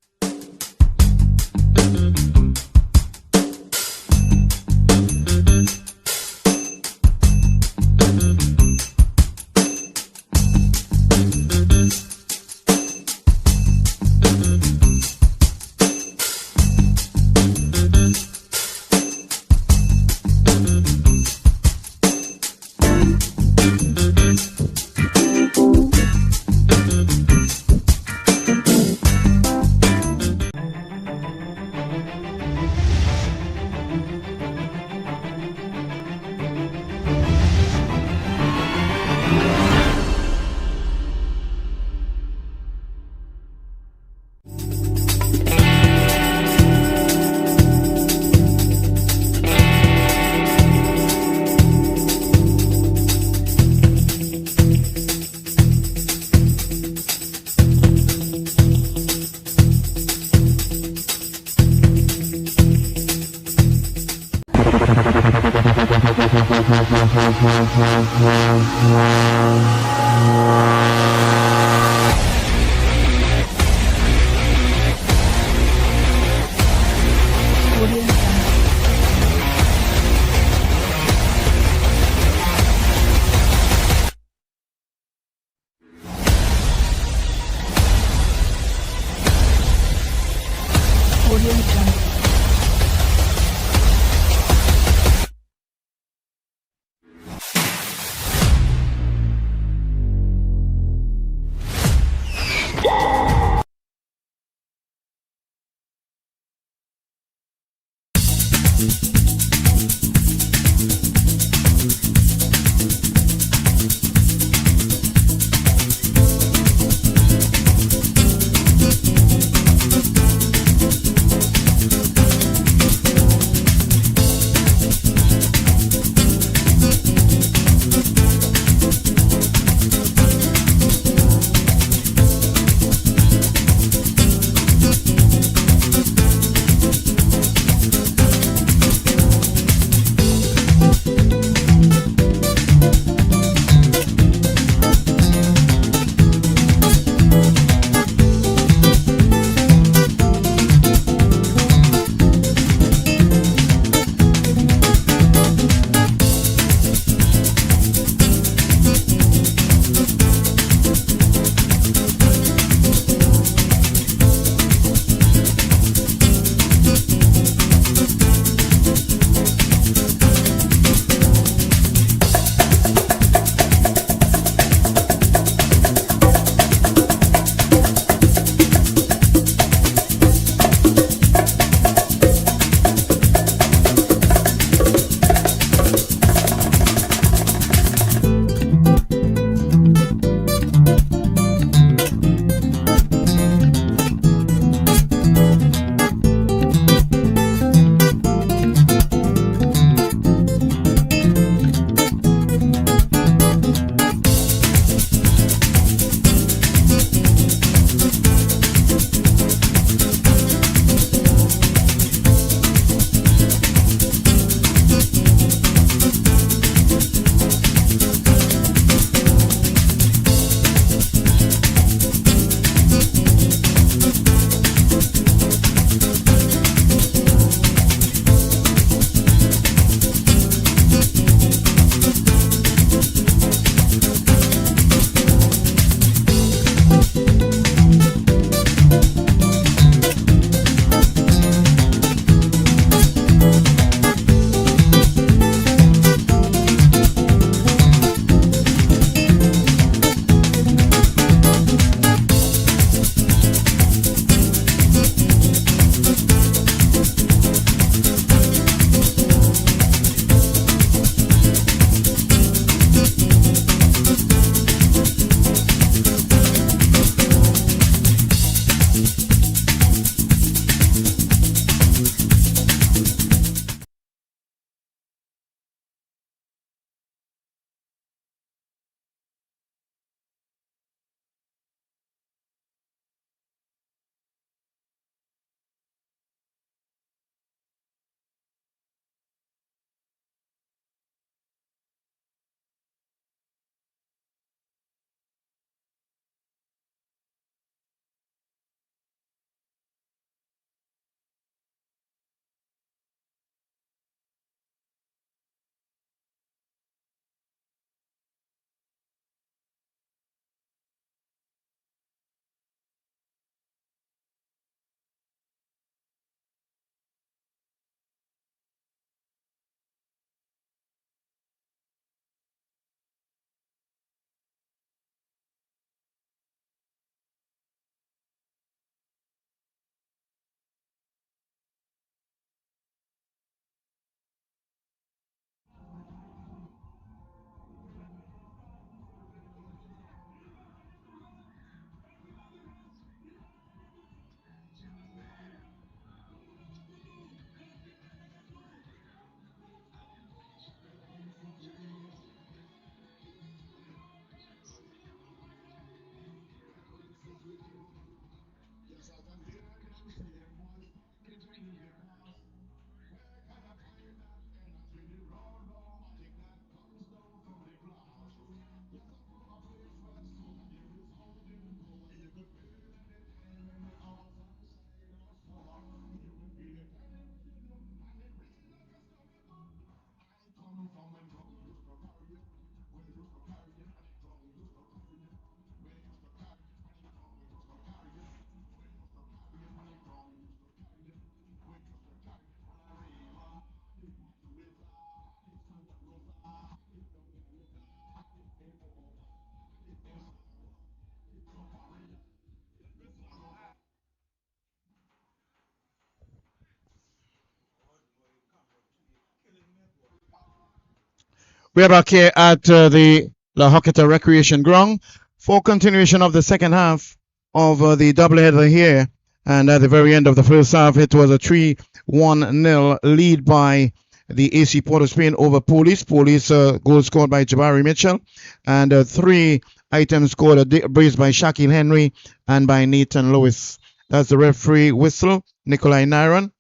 We are back here at the La Hocketa Recreation Ground for continuation of the second half of the doubleheader here. And at the very end of the first half, it was a 3-1-0 lead by the AC Port of Spain over Police. Police goal scored by Jabari Mitchell. And 3 items scored, a brace by Shaquille Henry and by Nathan Lewis. That's the referee whistle, Nikolai Naron.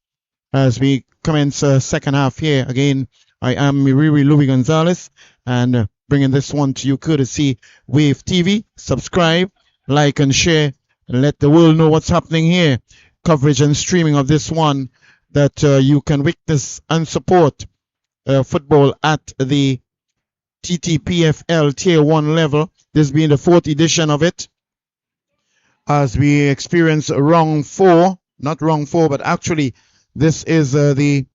As we commence second half here, again, I am Miriri Louis Gonzalez, and bringing this one to you courtesy Wave TV. Subscribe, like, and share, and let the world know what's happening here. Coverage and streaming of this one that you can witness and support football at the Ttpfl Tier 1 level. This being the 4th edition of it. As we experience round 4, not round 4, but actually this is the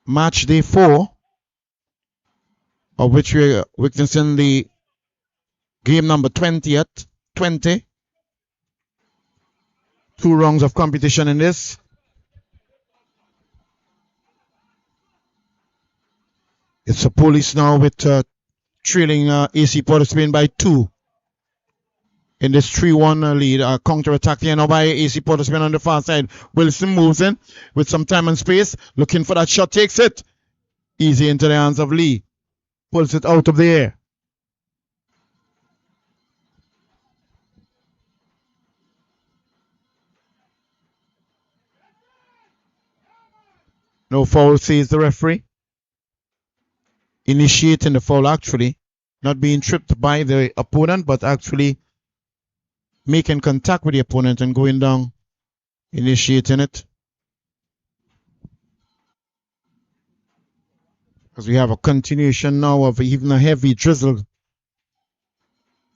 match day 4, of which we are witnessing the game number 20 at 20. 2 rounds of competition in this. It's a Police now with trailing AC Port of Spain by 2 in this 3-1 lead. Counter-attack here now by AC Port of Spain on the far side. Wilson moves in with some time and space, looking for that shot, takes it. Easy into the hands of Lee. Pulls it out of the air. No foul, says the referee. Initiating the foul, actually. Not being tripped by the opponent, but actually making contact with the opponent and going down, initiating it. Because we have a continuation now of even a heavy drizzle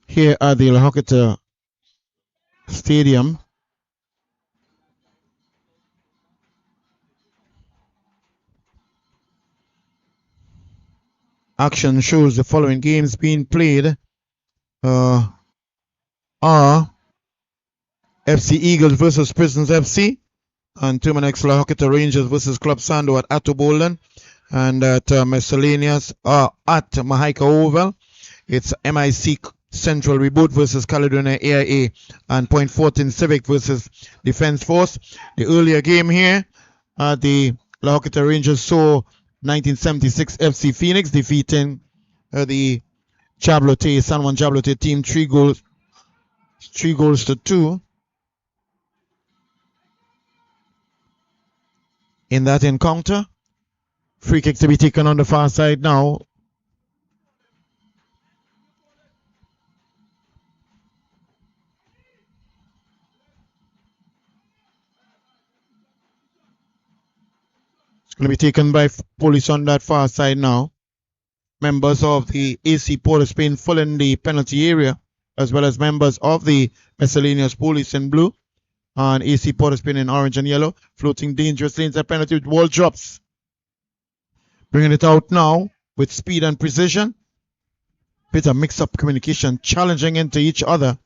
here at the La Hocketa Stadium. Action shows the following games being played are FC Eagles versus Prisons FC, and Terminex La Hocketa Rangers versus Club Sando at Atto Bolden, and at Miscellaneous at Mahaika Oval. It's MIC Central Reboot versus Caledonia AIA, and Point 14 Civic versus Defense Force. The earlier game here, the La Hocketa Rangers saw 1976 FC Phoenix defeating the Jabloteh, San Juan Jabloteh team 3 goals to 2. In that encounter, free kick to be taken on the far side now. It's going to be taken by Police on that far side now. Members of the AC Port of Spain full in the penalty area, as well as members of the Miscellaneous Police in blue, and AC Port of Spain in orange and yellow, floating dangerously into penalty with wall drops. Bringing it out now with speed and precision. Bit of mix-up communication, challenging into each other.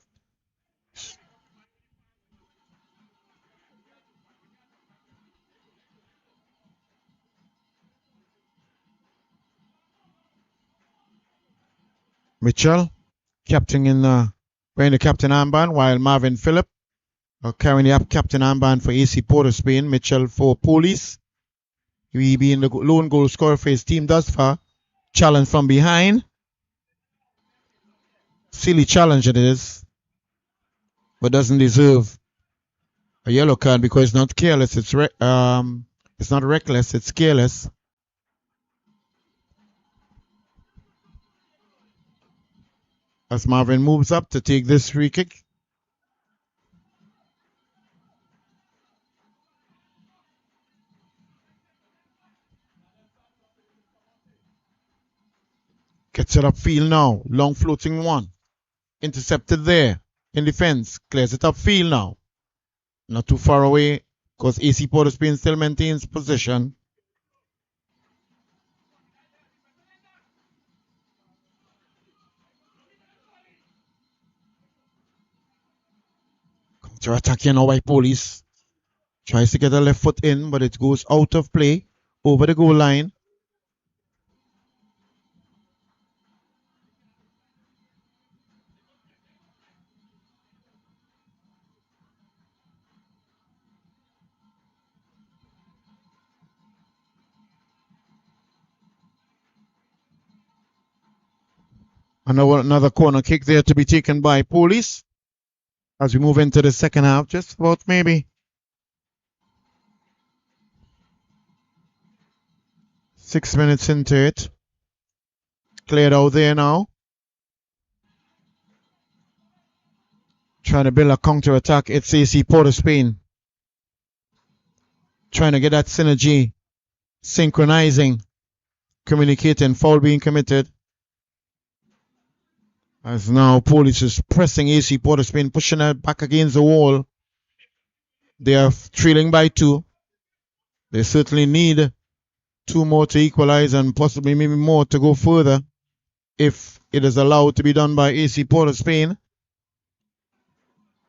Mitchell, captain wearing the captain armband, while Marvin Phillip carrying the captain armband for AC Port of Spain. Mitchell for Police. He being the lone goal scorer for his team thus far. Challenge from behind. Silly challenge it is, but doesn't deserve a yellow card because it's not careless. It's not reckless. It's careless. As Marvin moves up to take this free kick. Gets it upfield now. Long floating one. Intercepted there. In defense. Clears it upfield now. Not too far away because AC Port of Spain still maintains possession. Counter attack here now by Police. Tries to get a left foot in, but it goes out of play. Over the goal line. Another corner kick there to be taken by Police as we move into the second half. Just about maybe 6 minutes into it. Cleared out there now. Trying to build a counter attack. It's AC Port of Spain. Trying to get that synergy. Synchronizing. Communicating. Foul being committed. As now Police is pressing AC Port of Spain. Pushing it back against the wall. They are trailing by 2. They certainly need 2 more to equalize and possibly maybe more to go further if it is allowed to be done by AC Port of Spain.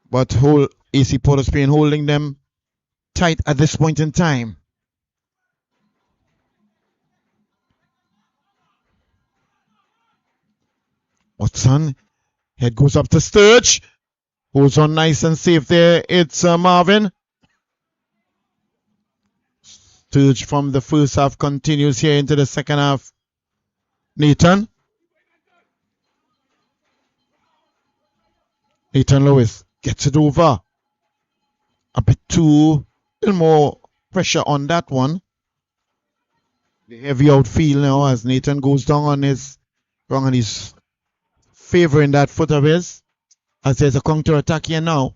But AC Port of Spain holding them tight at this point in time. Watson, head goes up to Sturge. Holds on nice and safe there. It's Marvin. Sturge from the first half continues here into the second half. Nathan Lewis gets it over. A bit too, little more pressure on that one. The heavy outfield now as Nathan goes down on his wrong and he's favoring that foot of his. As there's a counter attack here now.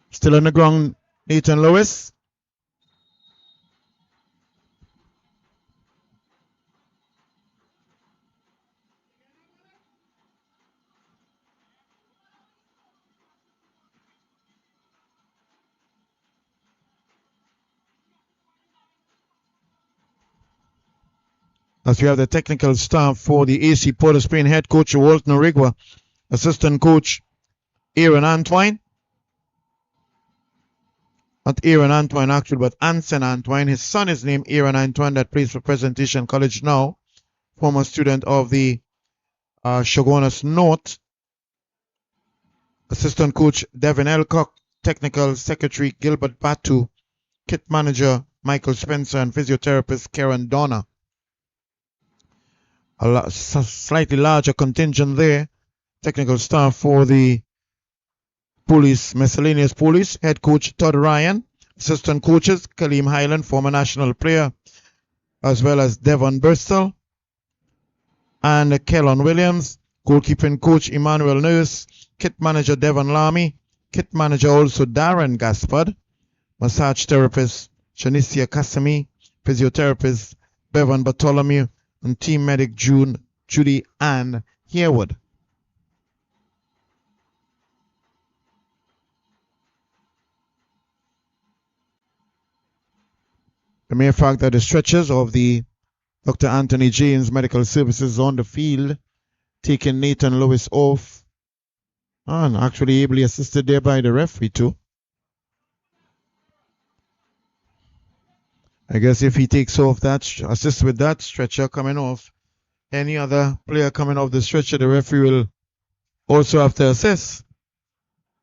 Still on the ground, Nathan Lewis. As we have the technical staff for the AC Port of Spain, head coach Walton Origwa, assistant coach Aaron Antwine. Not Aaron Antwine actually, but Anson Antwine. His son is named Aaron Antwine that plays for Presentation College now. Former student of the Shogunas North. Assistant coach Devin Elcock, technical secretary Gilbert Batu, kit manager Michael Spencer, and physiotherapist Karen Donner. A slightly larger contingent there. Technical staff for the Police, miscellaneous Police. Head coach Todd Ryan. Assistant coaches Kaleem Highland, former national player, as well as Devon Bristol. And Kellon Williams. Goalkeeping coach Emmanuel Nurse. Kit manager Devon Lamy. Kit manager also Darren Gaspard. Massage therapist Shanicia Kasami. Physiotherapist Bevan Bartholomew. And team medic Judy Ann Harewood. The mere fact that the stretchers of the Dr. Anthony James Medical Services on the field, taking Nathan Lewis off, and actually ably assisted there by the referee too. I guess if he takes off that, assists with that stretcher coming off, any other player coming off the stretcher, the referee will also have to assess.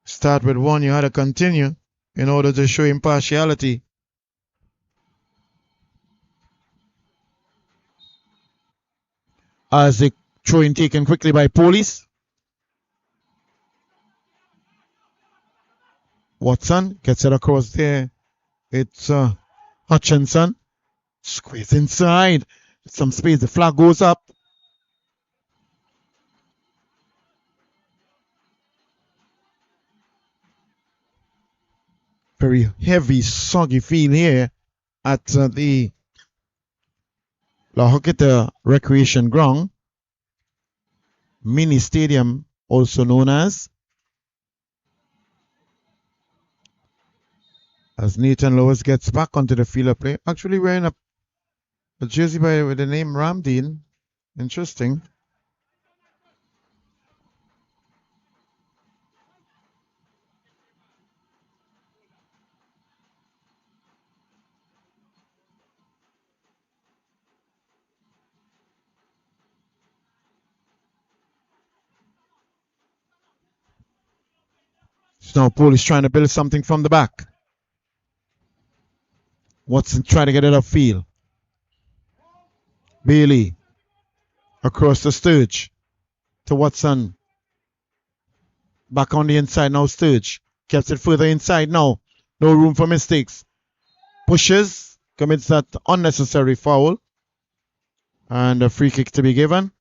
Start with one, you had to continue in order to show impartiality. As the throw-in taken quickly by Police. Watson gets it across there. It's Hutchinson. Squeeze inside. Some space. The flag goes up. Very heavy, soggy feel here at the La Hoqueta Recreation Ground. Mini Stadium, also known as Nathan Lewis gets back onto the field of play. Actually wearing a jersey with the name Ramdeen. Interesting. So now Paul is trying to build something from the back. Watson trying to get it upfield. Bailey Across the Sturge to Watson. Back on the inside now, Sturge. Gets it further inside now. No room for mistakes. Pushes. Commits that unnecessary foul. And a free kick to be given.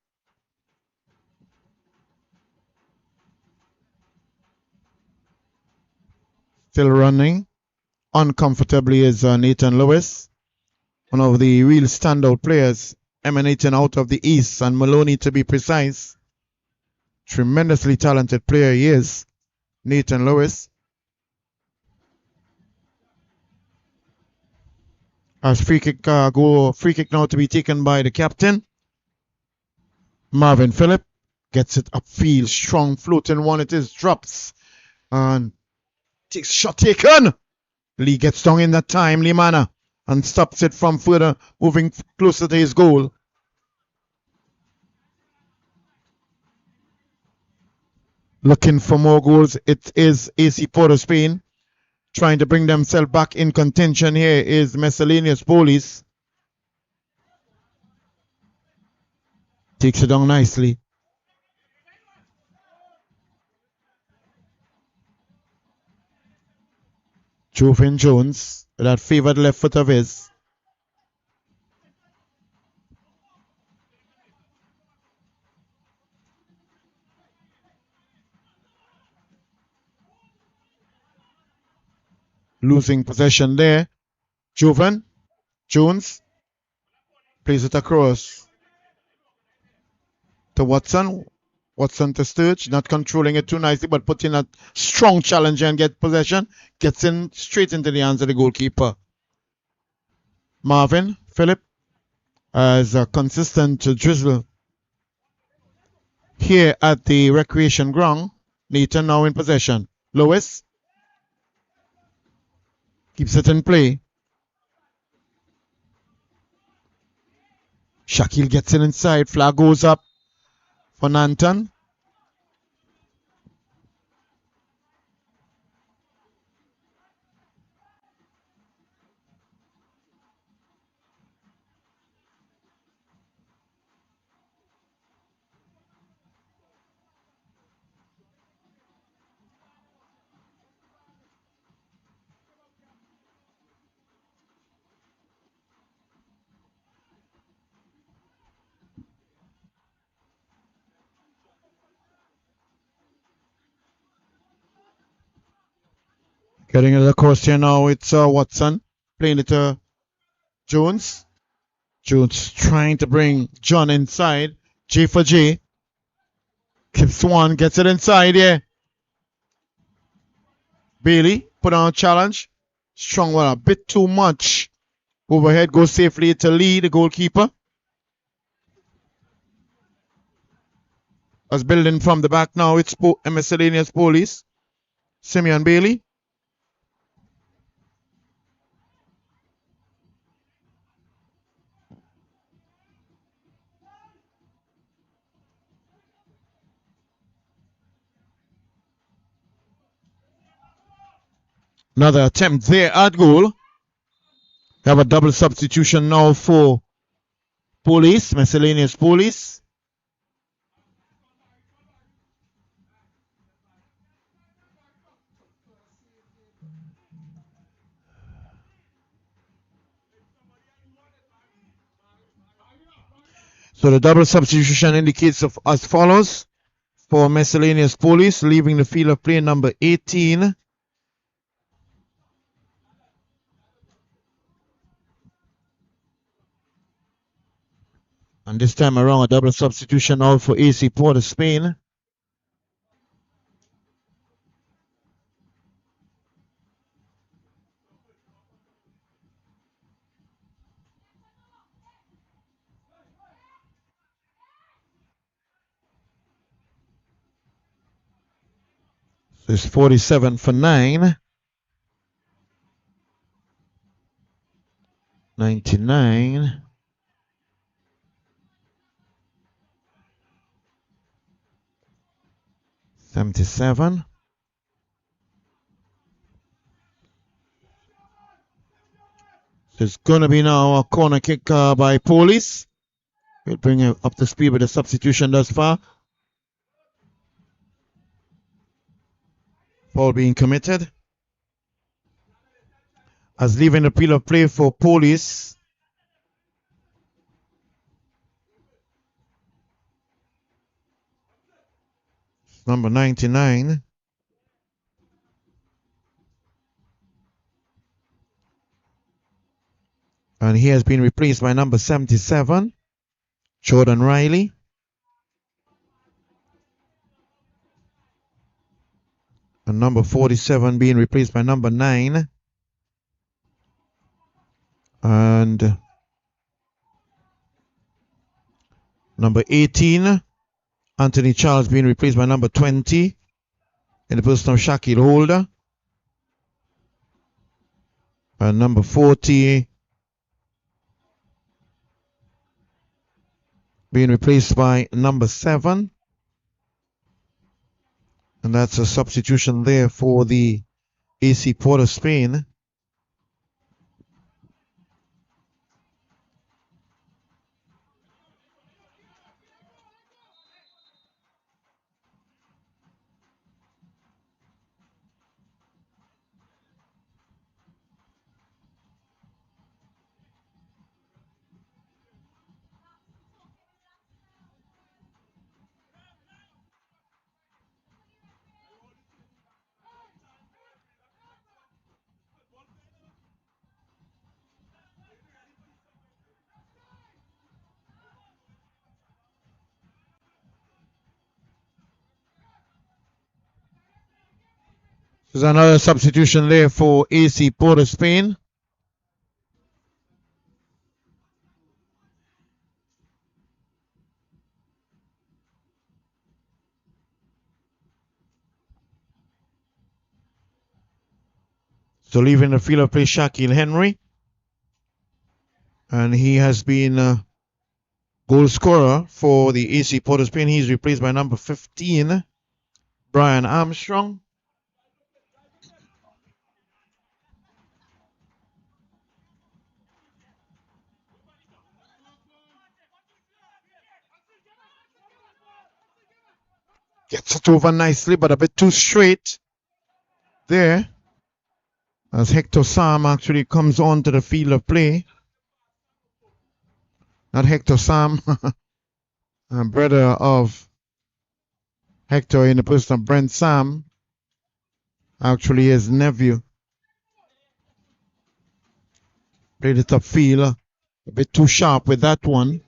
Still running. Uncomfortably is Nathan Lewis. One of the real standout players emanating out of the East, and Maloney to be precise. Tremendously talented player he is, Nathan Lewis. As free kick now to be taken by the captain. Marvin Phillip gets it upfield, strong floating one, it is, drops and takes shot taken. Lee gets down in that time, Lee Manor, and stops it from further moving closer to his goal. Looking for more goals, it is AC Port of Spain. Trying to bring themselves back in contention here is Miscellaneous Police. Takes it down nicely. Jovan Jones, with that favored left foot of his. Losing possession there. Jovan Jones plays it across to Watson. Watson to Sturge, not controlling it too nicely, but putting a strong challenge and get possession. Gets in straight into the hands of the goalkeeper. Marvin Phillip as a consistent drizzle here at the recreation ground. Nathan now in possession. Lewis keeps it in play. Shakil gets it inside. Flag goes up for Nanton. Getting it across here now, it's Watson playing it to Jones. Jones trying to bring John inside. J for J. Keeps one, gets it inside here. Bailey put on a challenge. Strong one, a bit too much. Overhead goes safely to Lee, the goalkeeper. As building from the back now, it's Miscellaneous Police. Simeon Bailey. Another attempt there at goal. We have a double substitution now for Police, Miscellaneous Police. So the double substitution indicates as follows. For Miscellaneous Police, leaving the field of play number 18. And this time around, a double substitution out for AC Port of Spain. So it's 47 for 9. 99. $77. So it's going to be now a corner kick by Police. We'll bring you up to speed with the substitution thus far. Foul being committed. As leaving the field of play for Police. Number 99. And he has been replaced by number 77, Jordan Riley. And number 47 being replaced by number 9. And number 18, Anthony Charles, being replaced by number 20 in the person of Shaquille Holder. And number 40 being replaced by number 7. And that's a substitution there for the AC Port of Spain. There's another substitution there for AC Port of Spain. So leaving the field of play, Shaquille Henry. And he has been goal scorer for the AC Port of Spain. He's replaced by number 15, Brian Armstrong. Gets it over nicely, but a bit too straight there. As Hector Sam actually comes onto the field of play. Not Hector Sam, a brother of Hector in the person of Brent Sam. Actually his nephew. Played it upfield. A bit too sharp with that one.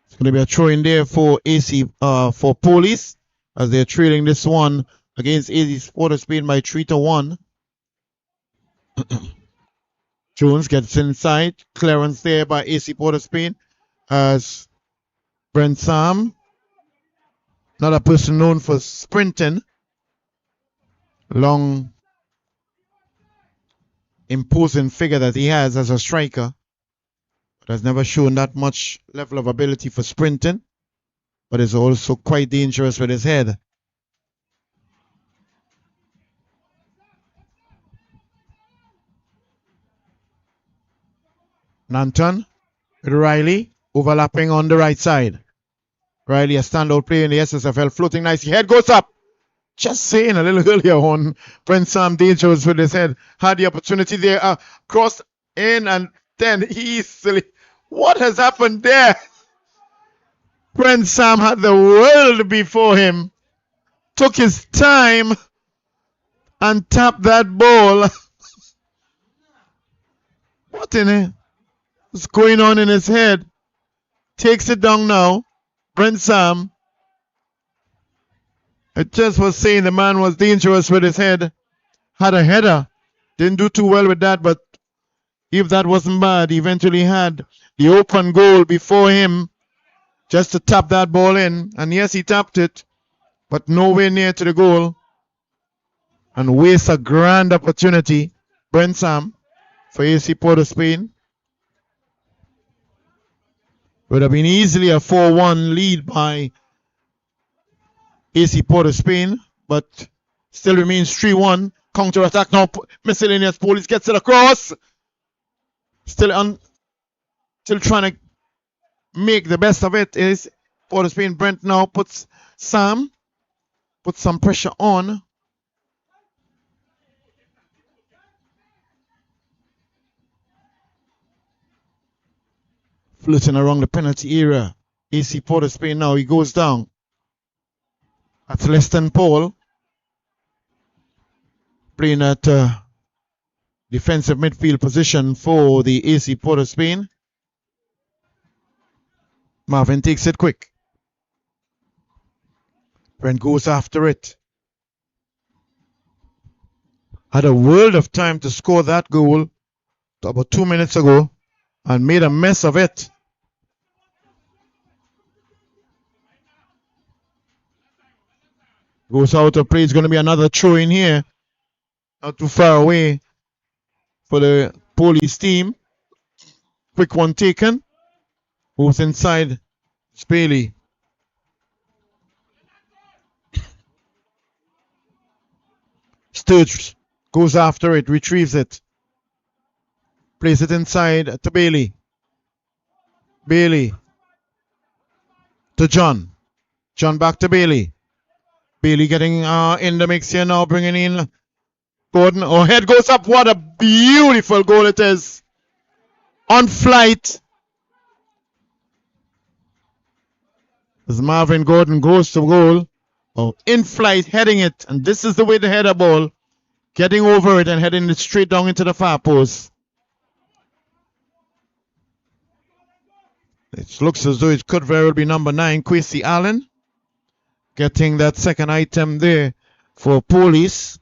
It's going to be a throw in there for AC, for Police, as they're trailing this one against AC Port of Spain by 3-1. Jones gets inside. Clearance there by AC Port of Spain as Brent Sam, not a person known for sprinting. Long, imposing figure that he has as a striker. But has never shown that much level of ability for sprinting. But is also quite dangerous with his head. Nanton with Riley overlapping on the right side. Riley, a standout player in the SSFL, floating nicely. Head goes up. Just saying a little earlier on, Brent Sam dangerous with his head. Had the opportunity there. Crossed in and then easily. What has happened there? Brent Sam had the world before him. Took his time and tapped that ball. What in it? What's going on in his head? Takes it down now. Brent Sam. I just was saying the man was dangerous with his head. Had a header. Didn't do too well with that, but if that wasn't bad, he eventually had the open goal before him just to tap that ball in. And yes, he tapped it, but nowhere near to the goal. And wastes a grand opportunity. Brent Sam for AC Port of Spain. Would have been easily a 4-1 lead by AC Port of Spain, but Still remains 3-1. Counter attack now. Miscellaneous Police gets it across. Still trying to make the best of it. Is Port of Spain. Brent now puts some pressure on. Flirting around the penalty area. AC Port of Spain now. He goes down. That's Leston Paul. Playing at defensive midfield position for the AC Port of Spain. Marvin takes it quick. Brent goes after it. Had a world of time to score that goal about 2 minutes ago and made a mess of it. Goes out of play. It's going to be another throw in here. Not too far away for the Police team. Quick one taken. Goes inside. Bailey. Sturge goes after it. Retrieves it. Plays it inside to Bailey. Bailey. To John. John back to Bailey. Bailey getting in the mix here now. Bringing in Gordon. Oh, head goes up. What a beautiful goal it is. On flight. As Marvin Gordon goes to goal. Oh, in flight, heading it. And this is the way to head a ball. Getting over it and heading it straight down into the far post. It looks as though it could very well be number 9, Kwesi Allen. Getting that second item there for Police.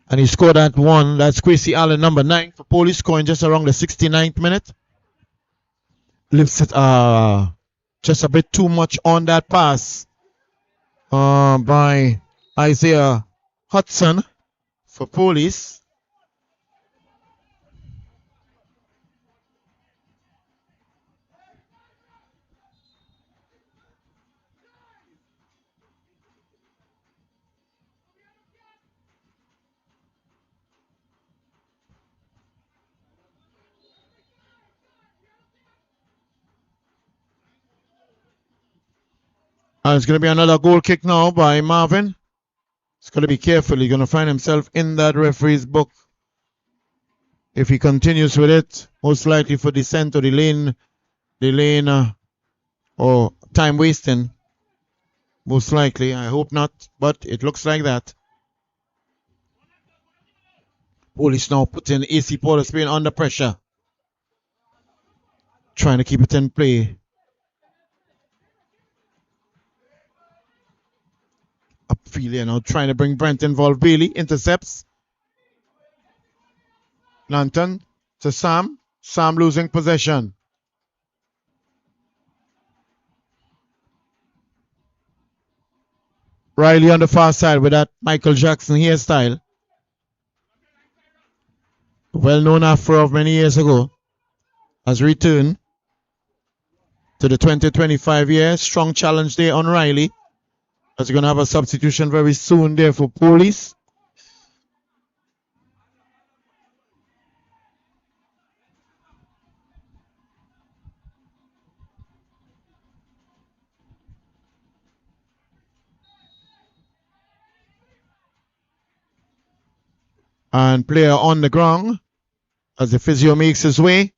And he scored that one. That's Kwesi Allen, number 9 for Police, scoring just around the 69th minute. Lifts it just a bit too much on that pass by Isaiah Hudson for Police. And it's going to be another goal kick now by Marvin. He's got to be careful. He's going to find himself in that referee's book. If he continues with it, most likely for descent or the lane or time wasting. Most likely. I hope not, but it looks like that. Police now putting AC Port of Spain under pressure. Trying to keep it in play. Upfield here now, trying to bring Brent involved. Bailey intercepts. Lanton to Sam. Sam losing possession. Riley on the far side with that Michael Jackson hairstyle. Well-known afro of many years ago. Has returned to the 2025 year. Strong challenge there on Riley. As you're going to have a substitution very soon there for Police. And player on the ground as the physio makes his way.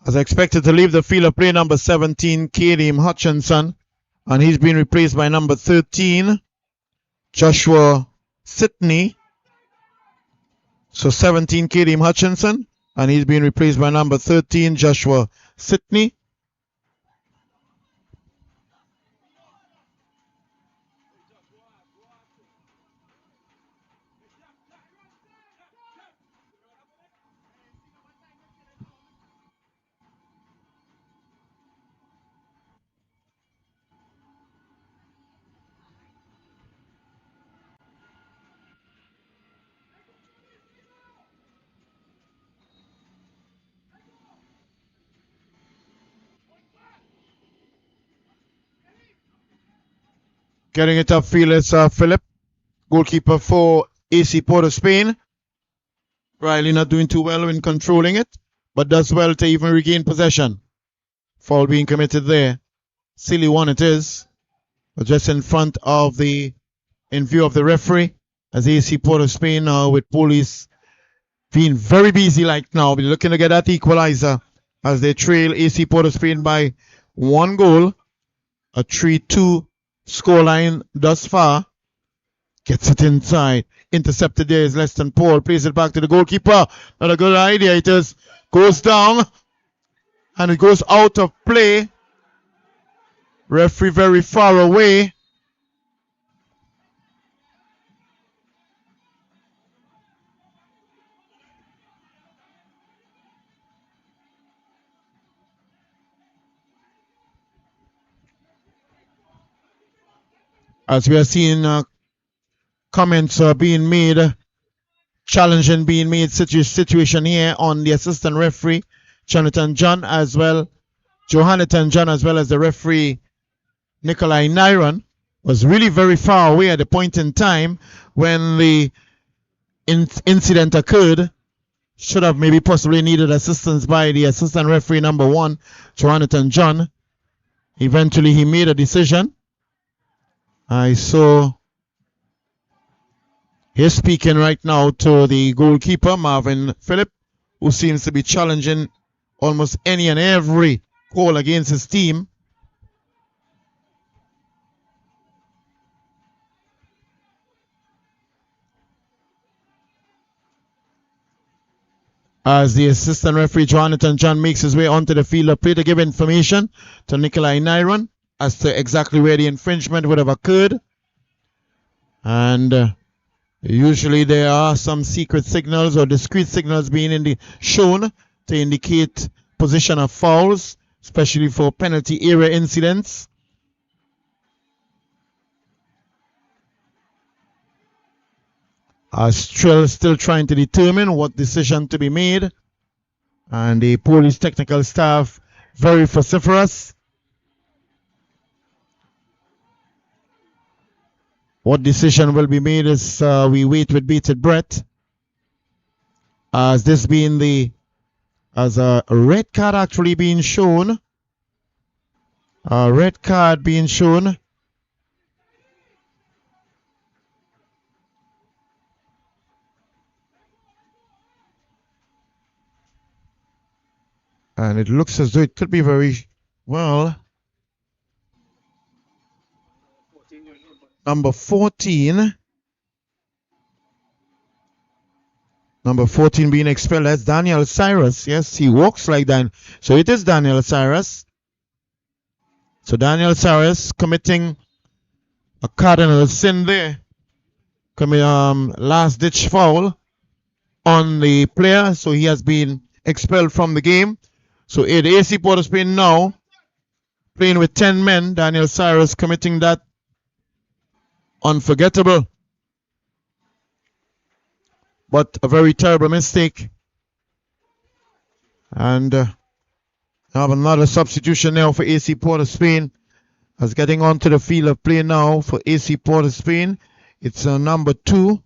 As expected to leave the field of play, number 17, Kadeem Hutchinson. And he's been replaced by number 13, Joshua Sidney. So 17, Kadeem Hutchinson. And he's being replaced by number 13, Joshua Sidney. Getting it upfield is Philip, goalkeeper for AC Port of Spain. Riley not doing too well in controlling it, but does well to even regain possession. Foul being committed there. Silly one it is, but just in front of in view of the referee, as AC Port of Spain with police being very busy like now. We're looking to get that equalizer as they trail AC Port of Spain by 1 goal. A 3-2 scoreline thus far. Gets it inside. Intercepted there is Leston Paul. Plays it back to the goalkeeper. Not a good idea. It is. Goes down. And it goes out of play. Referee very far away. As we are seeing comments being made, challenging being made situation here on the assistant referee, Johannaton John, as well as the referee, Nikolai Nyron, was really very far away at the point in time when the incident occurred. Should have maybe possibly needed assistance by the assistant referee number 1, Johannaton John. Eventually he made a decision. I saw he's speaking right now to the goalkeeper, Marvin Phillip, who seems to be challenging almost any and every call against his team. As the assistant referee, Johannaton John, makes his way onto the field of play to give information to Nikolai Nyron as to exactly where the infringement would have occurred. And usually there are some secret signals or discrete signals being shown to indicate position of fouls, especially for penalty area incidents. Still trying to determine what decision to be made. And the police technical staff very vociferous. What decision will be made is we wait with bated breath. As this being as a red card actually being shown. A red card being shown. And it looks as though it could be very well. Number 14. Number 14 being expelled. That's Daniel Cyrus. Yes, he walks like that. So it is Daniel Cyrus. So Daniel Cyrus committing a cardinal sin there. Last ditch foul on the player. So he has been expelled from the game. So the AC Port of Spain now playing with 10 men. Daniel Cyrus committing that unforgettable but a very terrible mistake. And have another substitution now for AC Port of Spain. As getting onto the field of play now for AC Port of Spain, it's number 2.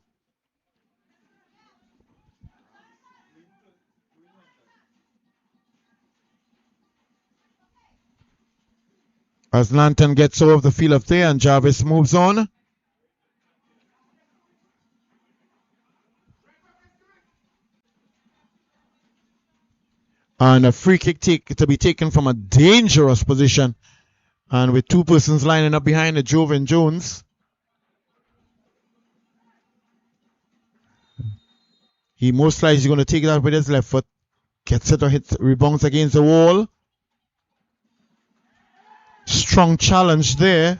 As Lanton gets over the field of play and Jarvis moves on. And a free kick to be taken from a dangerous position. And with 2 persons lining up behind the Jovan Jones. He most likely is going to take that with his left foot. Gets it or hits, rebounds against the wall. Strong challenge there.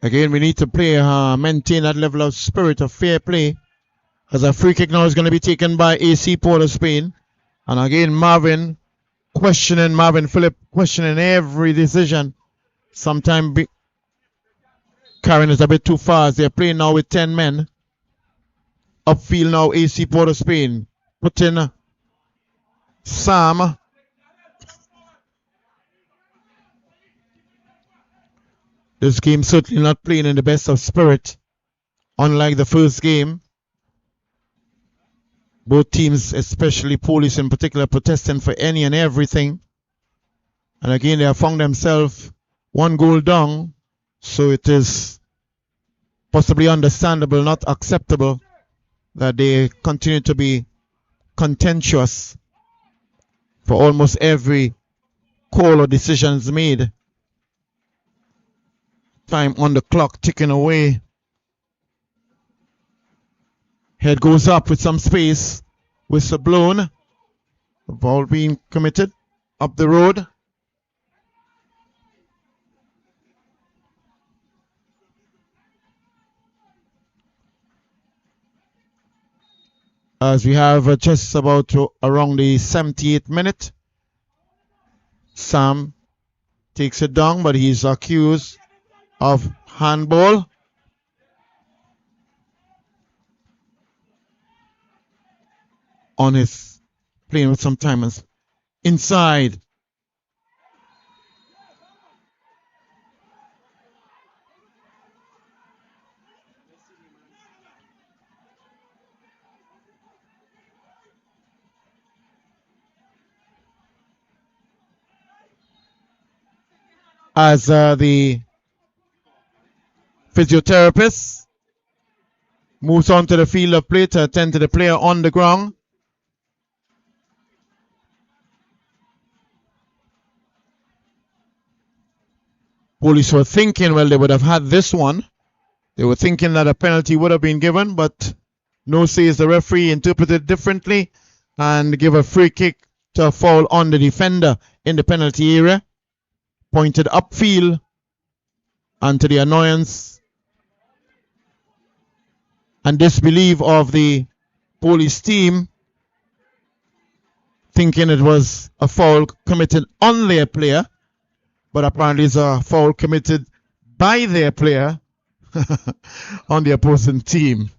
Again, we need to play, maintain that level of spirit of fair play. As a free kick now is going to be taken by AC Port of Spain. And again, Marvin Phillip questioning every decision. Sometimes carrying it a bit too fast. They're playing now with 10 men. Upfield now, AC Port of Spain. Put in Sam. This game certainly not playing in the best of spirit. Unlike the first game. Both teams, especially Police in particular, protesting for any and everything. And again, they have found themselves 1 goal down. So it is possibly understandable, not acceptable, that they continue to be contentious for almost every call or decisions made. Time on the clock ticking away. Head goes up with some space. Whistle blown. The ball being committed up the road. As we have just about around the 78th minute. Sam takes it down, but he's accused of handball. On his playing with some timers inside. As the physiotherapist moves on to the field of play to attend to the player on the ground. Police were thinking, well, they would have had this one. They were thinking that a penalty would have been given, but no, says the referee interpreted differently and give a free kick to a foul on the defender in the penalty area. Pointed upfield, and to the annoyance and disbelief of the Police team, thinking it was a foul committed on their player, but apparently it's a foul committed by their player on the opposing team.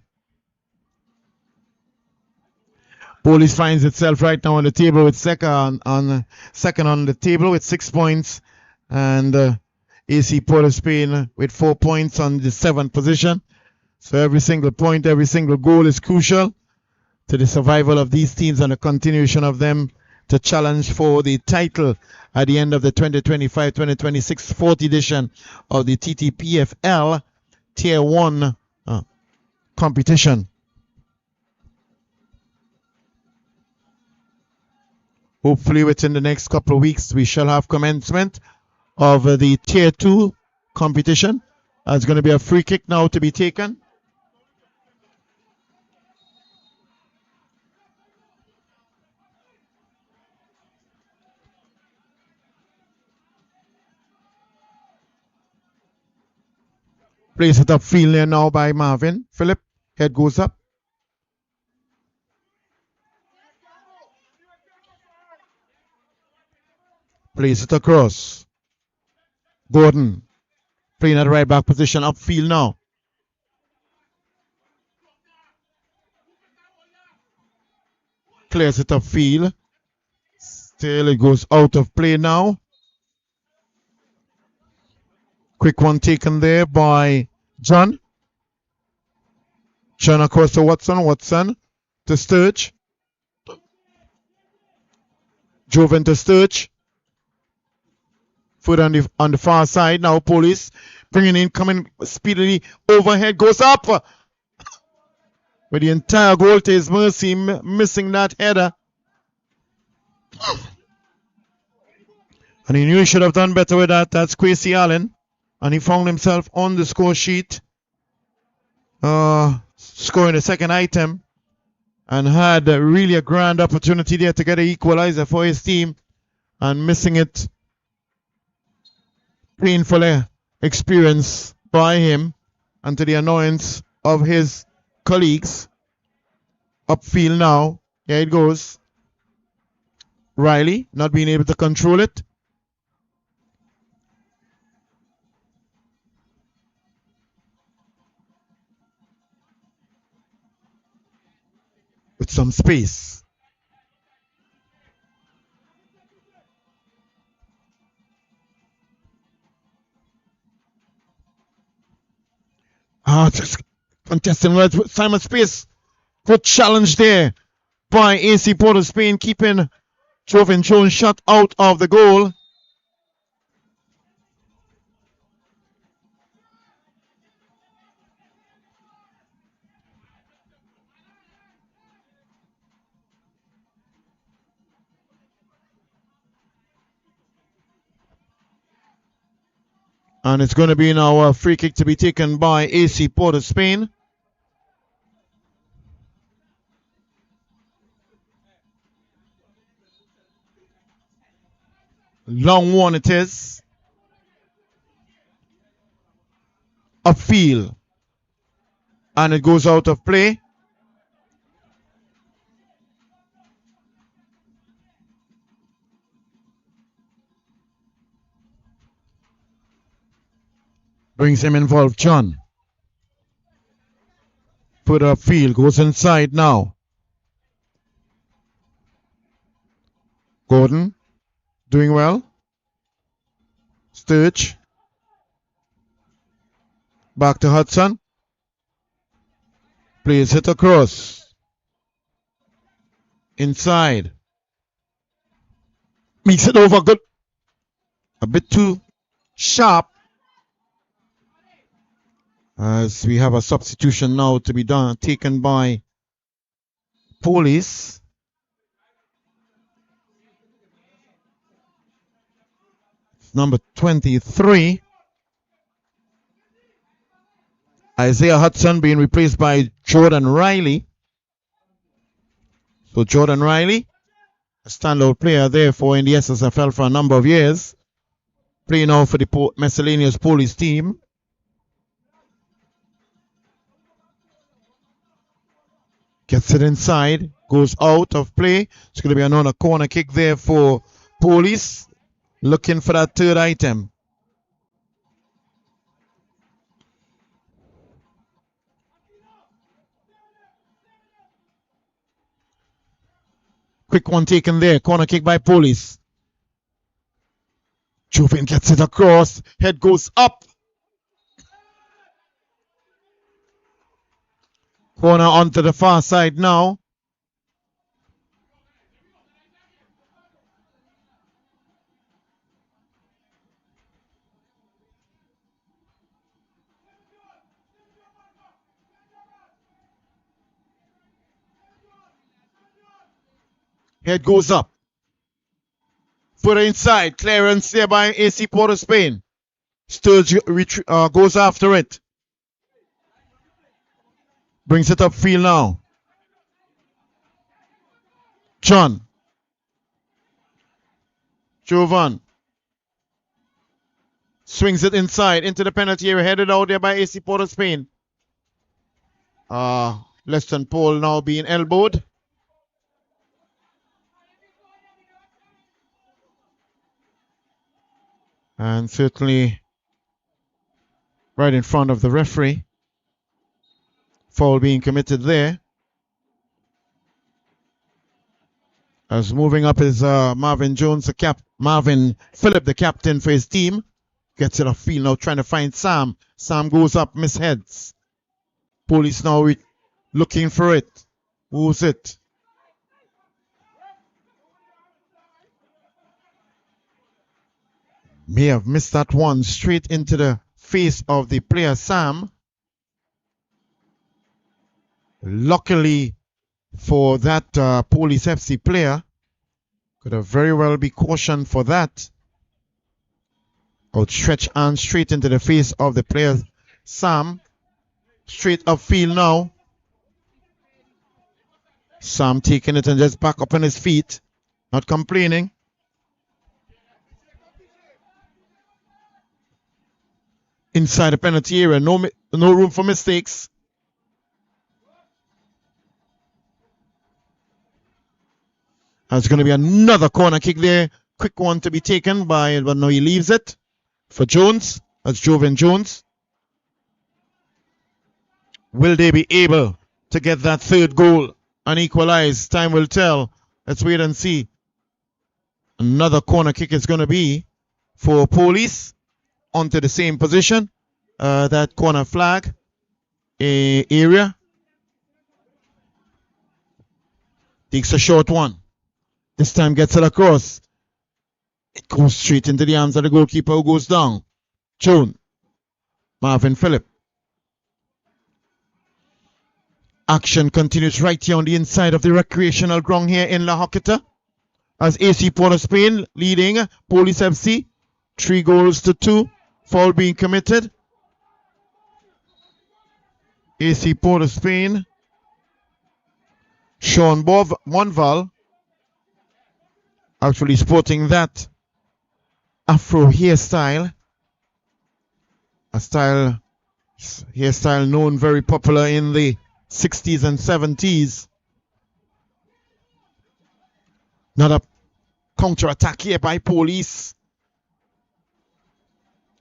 Police finds itself right now on the table with second on the table with 6 points, and AC Port of Spain with 4 points on the 7th position. So every single point, every single goal is crucial to the survival of these teams and the continuation of them to challenge for the title at the end of the 2025-2026 4th edition of the Ttpfl Tier 1 competition. Hopefully within the next couple of weeks we shall have commencement of the Tier 2 competition. There's going to be a free kick now to be taken. Plays it upfield there now by Marvin Phillip. Head goes up. Plays it across. Gordon playing at right back position upfield now. Clears it upfield. Still it goes out of play now. Quick one taken there by John. John across to Watson. Watson to Sturge. Joven to Sturge. Foot on the far side. Now Police bringing in, coming speedily overhead. Goes up. With the entire goal to his mercy, missing that header. And he knew he should have done better with that. That's Quincy Allen. And he found himself on the score sheet. Scoring the second item. And had really a grand opportunity there to get an equalizer for his team. And missing it. Painful experience by him. And to the annoyance of his colleagues. Upfield now. Here it goes. Riley not being able to control it. With some space. Just contesting with Simon Space. Good challenge there by AC Port of Spain, keeping Joven Jones shot out of the goal. And it's going to be now a free kick to be taken by AC Port of Spain. Long one it is. Upfield. And it goes out of play. Brings him involved, John. Put upfield, goes inside now. Gordon, doing well. Sturge. Back to Hudson. Plays it across. Inside. Makes it over, good. A bit too sharp. As we have a substitution now to be done, taken by Police. It's number 23. Isaiah Hudson being replaced by Jordan Riley. So Jordan Riley, a standout player there for in the SSFL for a number of years. Playing now for the miscellaneous Police team. Gets it inside, goes out of play. It's going to be another corner kick there for Police. Looking for that third item. Quick one taken there. Corner kick by Police. Joven gets it across. Head goes up. Corner onto the far side now. Head goes up. Further inside. Clearance there by AC Port of Spain. Sturge goes after it. Brings it upfield now. John. Jovan. Swings it inside into the penalty area. Headed out there by AC Port of Spain. Leston Paul now being elbowed. And certainly right in front of the referee. Foul being committed there. As moving up is Marvin Jones, Marvin Phillip, the captain for his team. Gets it off field now, trying to find Sam. Sam goes up, misheads. Police now looking for it. Who's it? May have missed that one straight into the face of the player Sam. Luckily for that Police FC player, could have very well be cautioned for that. Outstretched hand straight into the face of the player, Sam. Straight upfield now. Sam taking it and just back up on his feet. Not complaining. Inside the penalty area. No room for mistakes. There's going to be another corner kick there. Quick one to be taken by, but no, he leaves it for Jones. That's Joven Jones. Will they be able to get that third goal and equalize? Time will tell. Let's wait and see. Another corner kick is going to be for Police onto the same position. That corner flag area. Takes a short one. This time gets it across. It goes straight into the arms of the goalkeeper who goes down. Joan. Marvin Phillip. Action continues right here on the inside of the recreational ground here in La Hoqueta. As AC Port of Spain leading Police FC. 3-2. Foul being committed. AC Port of Spain. Sean Monval. Actually sporting that Afro hairstyle. A hairstyle known very popular in the 60s and 70s. Another counter-attack here by Police.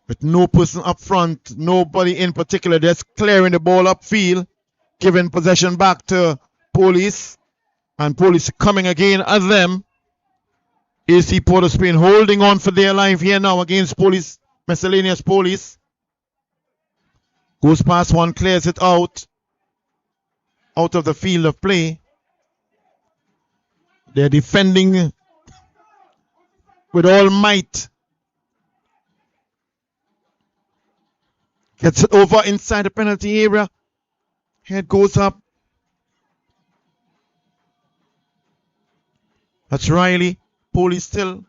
With no person up front, nobody in particular, just clearing the ball upfield, giving possession back to Police. And Police coming again at them. AC Port of Spain holding on for their life here now against Police, miscellaneous Police. Goes past one, clears it out of the field of play. They're defending with all might. Gets it over inside the penalty area. Head goes up. That's Riley. Police still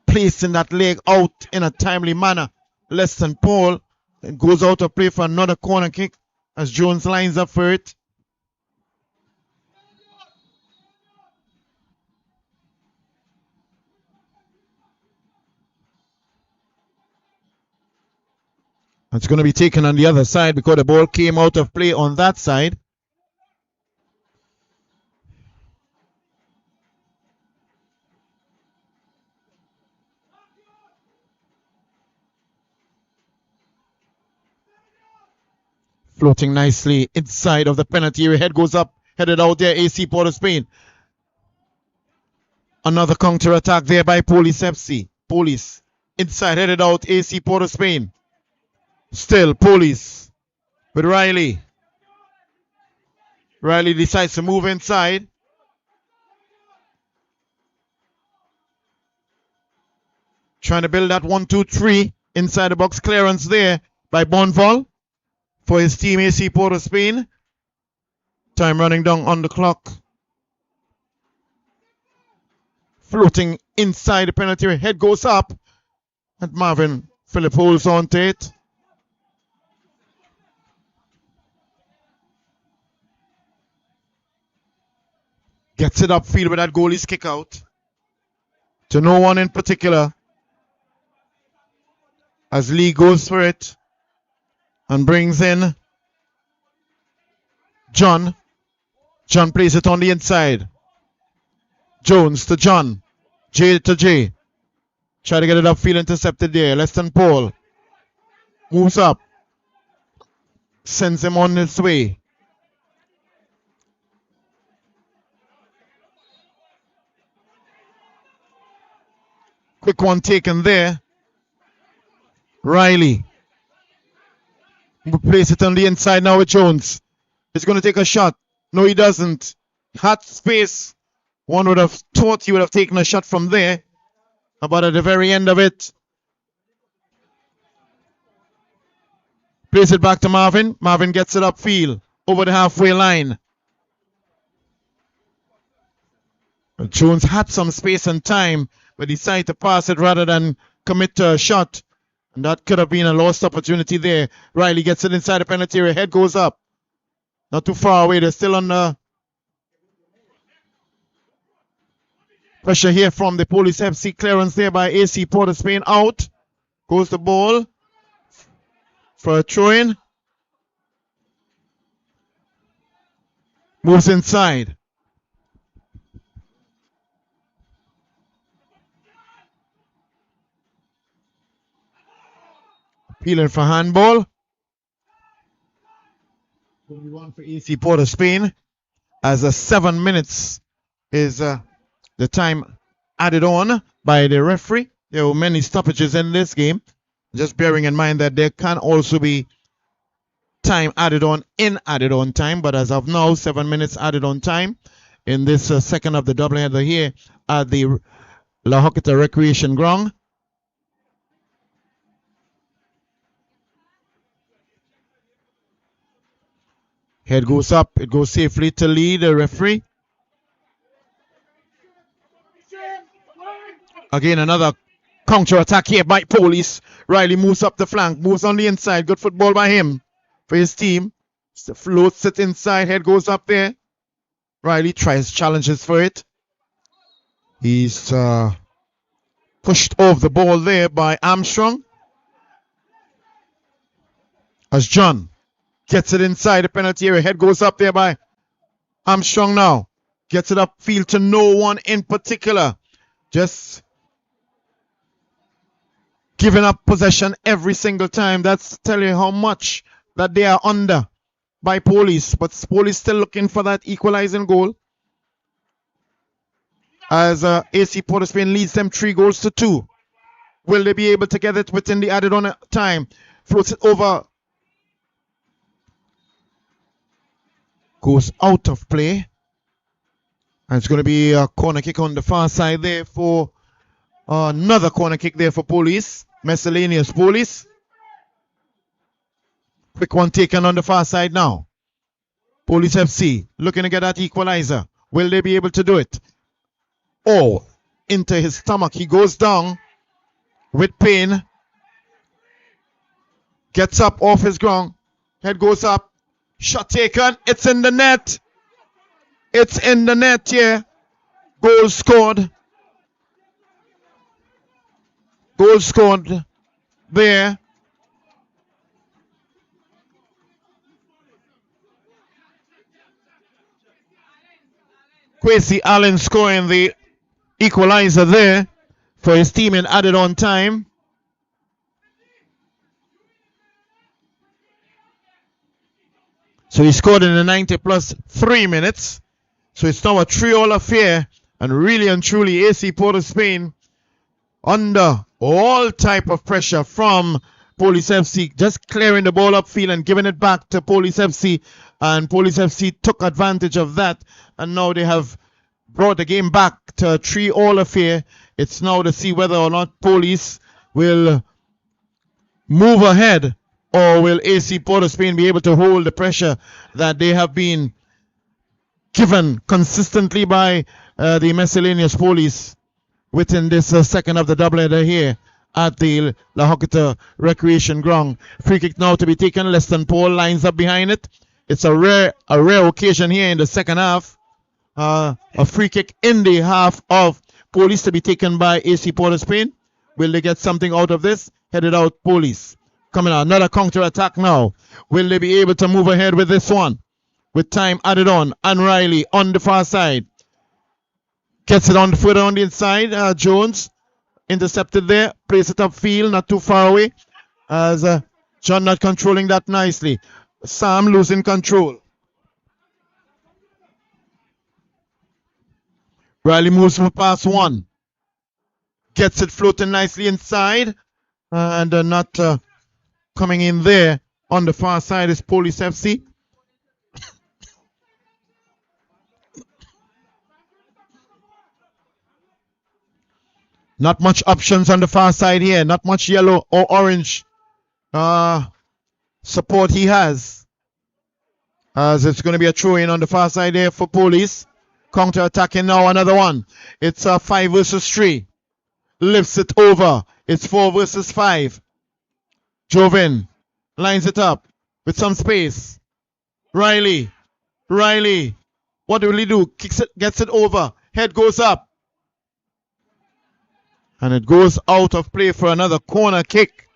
placing that leg out in a timely manner. Less than Paul. Then goes out to play for another corner kick as Jones lines up for it. It's going to be taken on the other side because the ball came out of play on that side. Floating nicely inside of the penalty area. Head goes up, headed out there. AC Port of Spain. Another counter attack there by Police FC. Police inside, headed out. AC Port of Spain. Still Police with Riley. Riley decides to move inside. Trying to build that 1-2-3 inside the box. Clearance there by Bonval for his team AC Port of Spain. Time running down on the clock. Floating inside the penalty area. Head goes up. And Marvin Phillip holds on to it. Gets it upfield with that goalie's kick out. To no one in particular. As Lee goes for it. And brings in John. John plays it on the inside. Jones to John. J to J. Try to get it upfield, intercepted there. Less than Paul. Moves up. Sends him on his way. Quick one taken there. Riley. Place it on the inside now with Jones. He's going to take a shot. No, he doesn't. Hot space. One would have thought he would have taken a shot from there. But at the very end of it, Plays it back to Marvin. Marvin gets it upfield over the halfway line. Jones had some space and time, but decided to pass it rather than commit to a shot. And that could have been a lost opportunity there. Riley gets it inside the penalty area. Head goes up. Not too far away. They're still under pressure here from the Police FC. Clearance there by AC Port of Spain. Out goes the ball for a throw-in. Moves inside. Appealing for handball. Only one for AC Port of Spain. As 7 minutes is the time added on by the referee. There were many stoppages in this game. Just bearing in mind that there can also be time added on in added on time. But as of now, 7 minutes added on time in this second of the doubleheader here at the La Hoqueta Recreation Ground. Head goes up. It goes safely to lead the referee. Again, another counter attack here by Police. Riley moves up the flank. Moves on the inside. Good football by him for his team. Floats it inside. Head goes up there. Riley tries challenges for it. He's pushed off the ball there by Armstrong. As John gets it inside the penalty area. Head goes up there by Armstrong now. Gets it upfield to no one in particular. Just giving up possession every single time. That's telling you how much that they are under by Police. But Police still looking for that equalizing goal. As AC Port of Spain leads them 3-2. Will they be able to get it within the added on time? Floats it over. Goes out of play. And it's going to be a corner kick on the far side there for another corner kick there for Police. Miscellaneous Police. Quick one taken on the far side now. Police FC looking to get that equalizer. Will they be able to do it? Oh, into his stomach. He goes down with pain. Gets up off his ground. Head goes up. Shot taken. It's in the net. It's in the net here. Goal scored. Goal scored there. Kwesi Allen scoring the equalizer there for his team in added on time. So he scored in the 90 plus 3 minutes. So it's now a 3-all affair. And really and truly, AC Port of Spain under all type of pressure from Police FC, just clearing the ball upfield and giving it back to Police FC. And Police FC took advantage of that. And now they have brought the game back to a 3-all affair. It's now to see whether or not Police will move ahead, or will AC Port of Spain be able to hold the pressure that they have been given consistently by the miscellaneous Police within this second of the doubleheader here at the La Hoqueta Recreation Ground. Free kick now to be taken. Leston Paul lines up behind it. It's a rare occasion here in the second half. A free kick in the half of Police to be taken by AC Port of Spain. Will they get something out of this? Headed out Police. Coming out. Another counter attack now. Will they be able to move ahead with this one? With time added on. And Riley on the far side. Gets it on further on the inside. Jones intercepted there. Plays it upfield. Not too far away. As John not controlling that nicely. Sam losing control. Riley moves for pass one. Gets it floating nicely inside. And not coming in there. On the far side is Police FC. Not much options on the far side here. Not much yellow or orange support he has. As it's going to be a throw in on the far side there for Police. Counter attacking now, another one. It's a 5 versus 3. Lifts it over. It's 4 versus 5. Jovin lines it up with some space. Riley. What will he do? Kicks it, gets it over. Head goes up. And it goes out of play for another corner kick.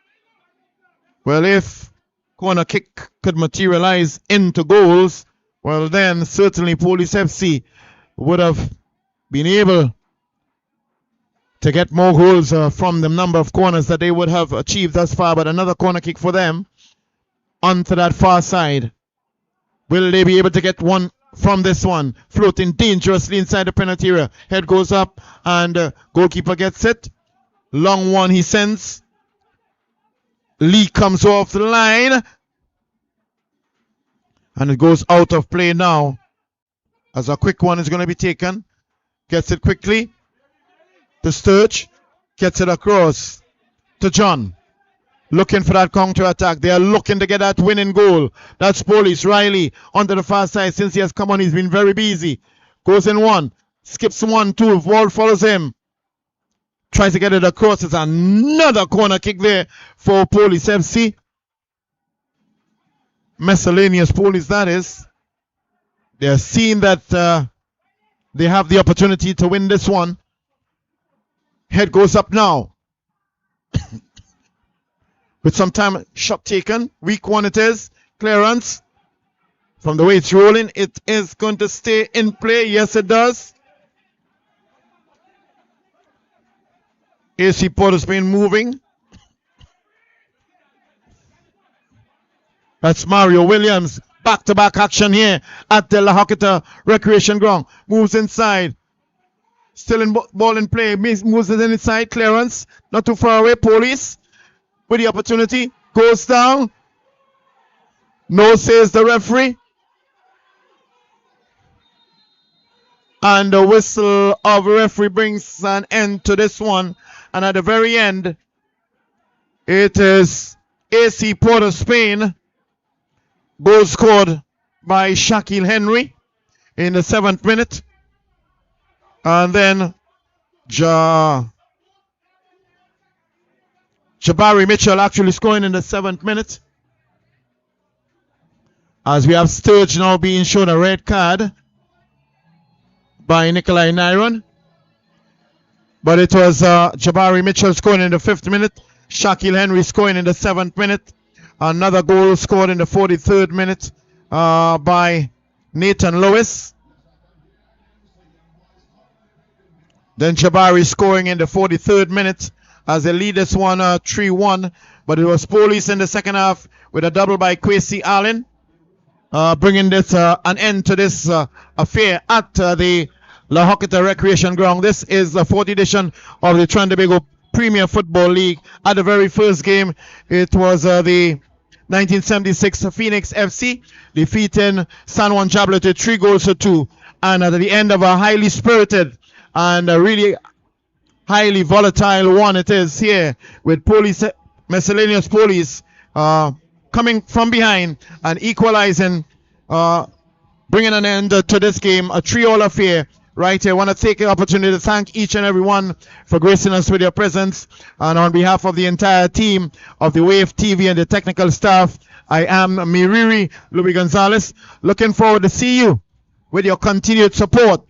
Well, if corner kick could materialize into goals, well then certainly Police FC would have been able to get more goals from the number of corners that they would have achieved thus far. But another corner kick for them onto that far side. Will they be able to get one from this one? Floating dangerously inside the penalty area. Head goes up and goalkeeper gets it. Long one he sends. Lee comes off the line. And it goes out of play now. As a quick one is going to be taken. Gets it quickly to Sturge. Gets it across to John. Looking for that counter attack. They are looking to get that winning goal. That's Police. Riley onto the far side. Since he has come on, he's been very busy. Goes in one. Skips 1, 2. Wall follows him. Tries to get it across. It's another corner kick there for Police FC. Miscellaneous Police, that is. They're seeing that they have the opportunity to win this one. Head goes up now. With some time, shot taken. Weak one it is. Clearance. From the way it's rolling, it is going to stay in play. Yes, it does. AC Porter's been moving. That's Mario Williams. Back-to-back action here at the La Hoqueta Recreation Ground. Moves inside. Still in ball in play. Moves it inside. Clearance. Not too far away. Police with the opportunity. Goes down. No, says the referee. And the whistle of the referee brings an end to this one. And at the very end, it is AC Porter Spain. Goal scored by Shaquille Henry in the 7th minute. And then Jabari Mitchell actually scoring in the 7th minute. As we have Sturge now being shown a red card by Nikolai Nyron. But it was Jabari Mitchell scoring in the 5th minute. Shaquille Henry scoring in the 7th minute. Another goal scored in the 43rd minute by Nathan Lewis. Then Jabari scoring in the 43rd minute as they lead this one 3-1. But it was Police in the second half with a double by Kwesi Allen. Bringing this an end to this affair at the La Hoqueta Recreation Ground. This is the 4th edition of the Trinidad and Tobago Premier Football League. At the very first game, it was the 1976 Phoenix FC defeating San Juan Jabloteh 3-2. And at the end of a highly spirited and a really highly volatile one it is here with Police, Miscellaneous Police coming from behind and equalizing, bringing an end to this game, a 3-all affair. Right here, I want to take the opportunity to thank each and every one for gracing us with your presence. And on behalf of the entire team of the Wave TV and the technical staff, I am Miriri Louis Gonzalez. Looking forward to see you with your continued support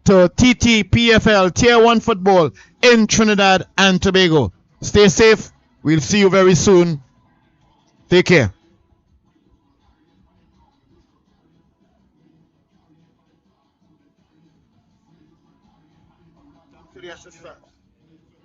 to Ttpfl Tier 1 football in Trinidad and Tobago. Stay safe. We'll see you very soon. Take care. To the assistant.